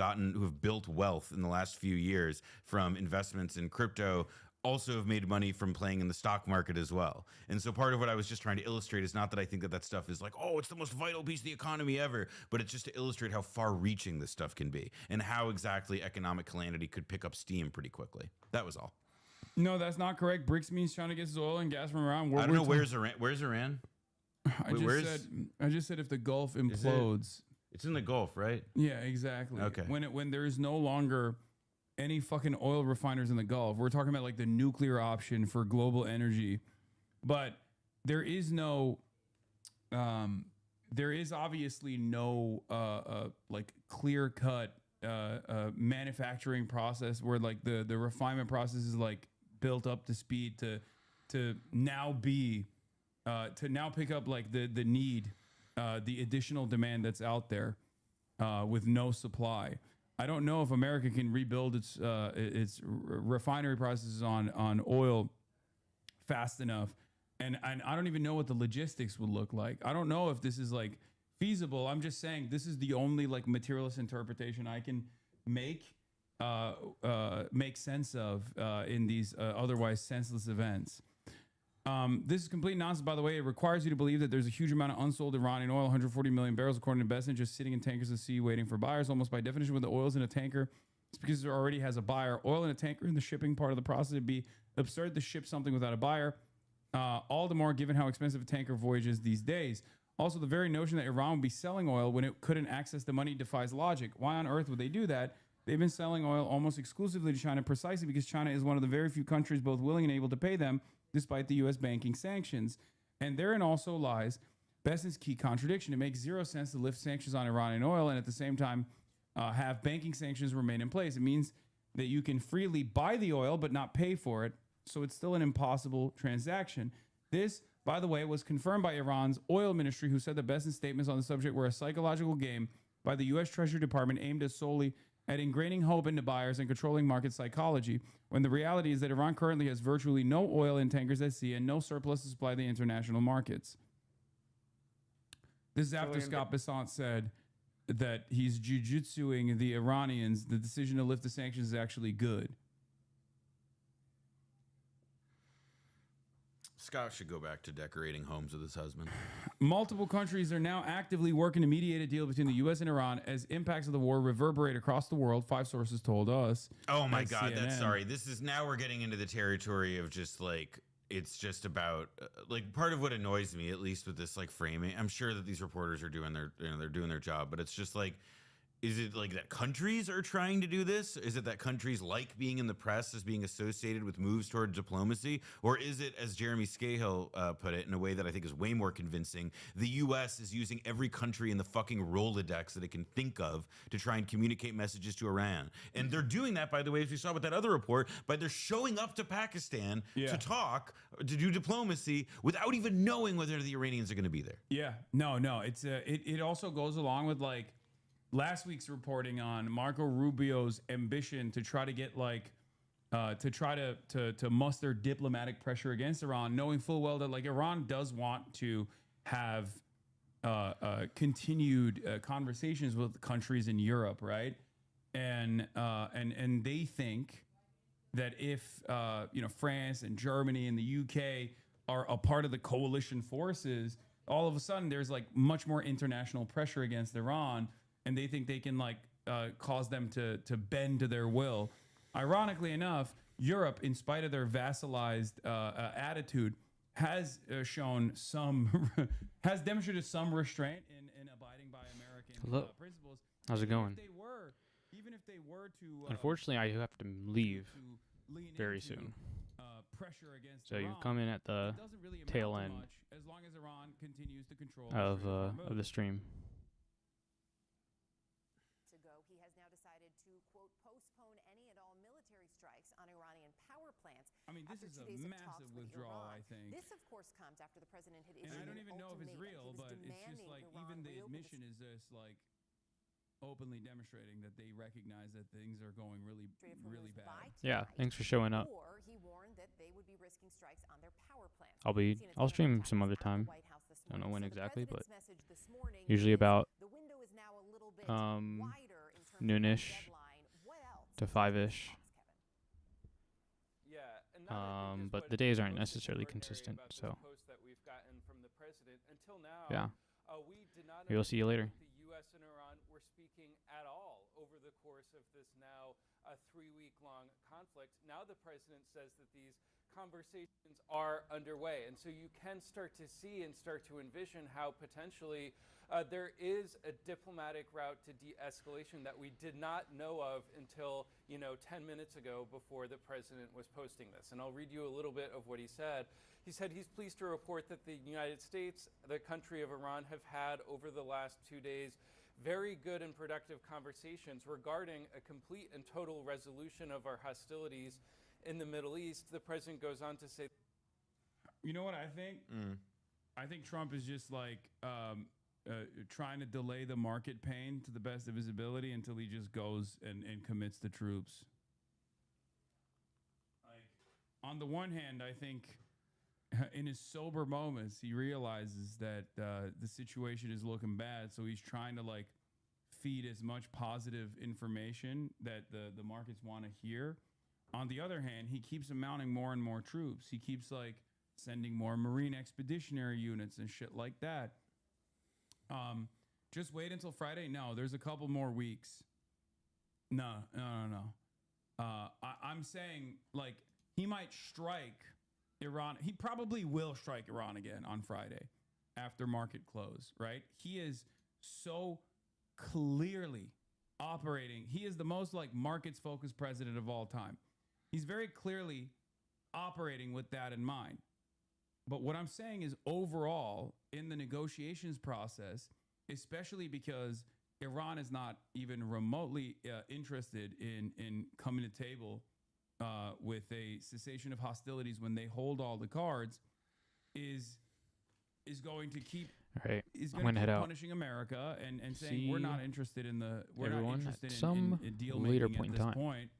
built wealth in the last few years from investments in crypto also have made money from playing in the stock market as well. And so part of what I was just trying to illustrate is not that I think that stuff is like, oh, it's the most vital piece of the economy ever, but it's just to illustrate how far-reaching this stuff can be and how exactly economic calamity could pick up steam pretty quickly. That was all. No, that's not correct. BRICS means China gets oil and gas from Iran. I don't know. Where's Iran? Where's Iran? I just said if the Gulf implodes. It's in the Gulf, right? Yeah, exactly. Okay. When there is no longer any fucking oil refiners in the Gulf. We're talking about like the nuclear option for global energy, but there is obviously no like clear cut manufacturing process where like the refinement process is like built up to speed to now pick up like the need, the additional demand that's out there with no supply. I don't know if America can rebuild its refinery processes on oil fast enough, and I don't even know what the logistics would look like. I don't know if this is like feasible. I'm just saying this is the only like materialist interpretation I can make sense of in these otherwise senseless events. This is complete nonsense, by the way. It requires you to believe that there's a huge amount of unsold Iranian oil, 140 million barrels, according to Besson, just sitting in tankers at sea waiting for buyers. Almost by definition, when the oil's in a tanker, it's because there already has a buyer. Oil in a tanker in the shipping part of the process, it'd be absurd to ship something without a buyer. All the more given how expensive a tanker voyage is these days. Also, the very notion that Iran would be selling oil when it couldn't access the money defies logic. Why on earth would they do that? They've been selling oil almost exclusively to China precisely because China is one of the very few countries both willing and able to pay them, despite the U.S. banking sanctions. And therein also lies Besson's key contradiction. It makes zero sense to lift sanctions on Iranian oil and at the same time have banking sanctions remain in place. It means that you can freely buy the oil but not pay for it, so it's still an impossible transaction. This, by the way, was confirmed by Iran's oil ministry, who said that Besson's statements on the subject were a psychological game by the U.S. Treasury Department aimed at solely at ingraining hope into buyers and controlling market psychology, when the reality is that Iran currently has virtually no oil in tankers at sea and no surplus to supply the international markets. This is after Scott Bessant said that he's jujitsuing the Iranians. The decision to lift the sanctions is actually good. Scott should go back to decorating homes with his husband. Multiple countries are now actively working to mediate a deal between the U.S. and Iran as impacts of the war reverberate across the world, 5 sources told us. Oh my God, that's sorry. This is, now we're getting into the territory of just like, it's just about like part of what annoys me, at least with this like framing. I'm sure that these reporters are doing their, they're doing their job, but it's just like, is it like that countries are trying to do this? Is it that countries like being in the press as being associated with moves toward diplomacy? Or is it, as Jeremy Scahill put it in a way that I think is way more convincing, the U.S. is using every country in the fucking Rolodex that it can think of to try and communicate messages to Iran? And they're doing that, by the way, as we saw with that other report, by they're showing up to Pakistan to talk, to do diplomacy, without even knowing whether the Iranians are going to be there. Yeah, no, it's it also goes along with like last week's reporting on Marco Rubio's ambition to try to get like to muster diplomatic pressure against Iran, knowing full well that like Iran does want to have continued conversations with countries in Europe, right? and they think that if France and Germany and the UK are a part of the coalition forces, all of a sudden there's like much more international pressure against Iran, and they think they can like cause them to bend to their will. Ironically enough, Europe, in spite of their vassalized attitude, has shown some has demonstrated some restraint in abiding by American principles. How's it going? Even if they were to Unfortunately, I have to leave very soon. Pressure against So Iran, you've come in at the it doesn't really amount tail to end much as long as Iran continues to control of the stream. Ago, he has now decided to, quote, postpone any and all military strikes on Iranian power plants. I mean, this is a massive withdrawal, I think. This, of course, comes after the president had issued and I don't even know if it's real, but it's just like even the admission is just like openly demonstrating that they recognize that things are going really bad. Yeah, thanks for showing up. Or he warned that they would be risking strikes on their power plants. I'll stream some other time. Don't know when exactly, but usually about noonish to 5ish. But the days aren't necessarily consistent, so yeah. Maybe I'll see you later. The U.S. and Iran were speaking at all over the course of this now 3-week-long conflict. Now the president says that these conversations are underway, and so you can start to see and start to envision how potentially there is a diplomatic route to de-escalation that we did not know of until 10 minutes ago before the president was posting this. And I'll read you a little bit of what he said. He said he's pleased to report that the United States, the country of Iran, have had over the last 2 days very good and productive conversations regarding a complete and total resolution of our hostilities in the Middle East. The president goes on to say, you know what I think? I think Trump is just like trying to delay the market pain to the best of his ability until he just goes and commits the troops. Like, on the one hand, I think in his sober moments, he realizes that the situation is looking bad, so he's trying to like feed as much positive information that the markets want to hear. On the other hand, he keeps mounting more and more troops. He keeps like sending more Marine expeditionary units and shit like that. Just wait until Friday. No, there's a couple more weeks. No. I'm saying like he might strike Iran. He probably will strike Iran again on Friday after market close, right? He is so clearly operating. He is the most like markets focused president of all time. He's very clearly operating with that in mind. But what I'm saying is overall in the negotiations process, especially because Iran is not even remotely interested in coming to table with a cessation of hostilities when they hold all the cards, is going to keep punishing America and saying we're not interested in the in deal making at this point.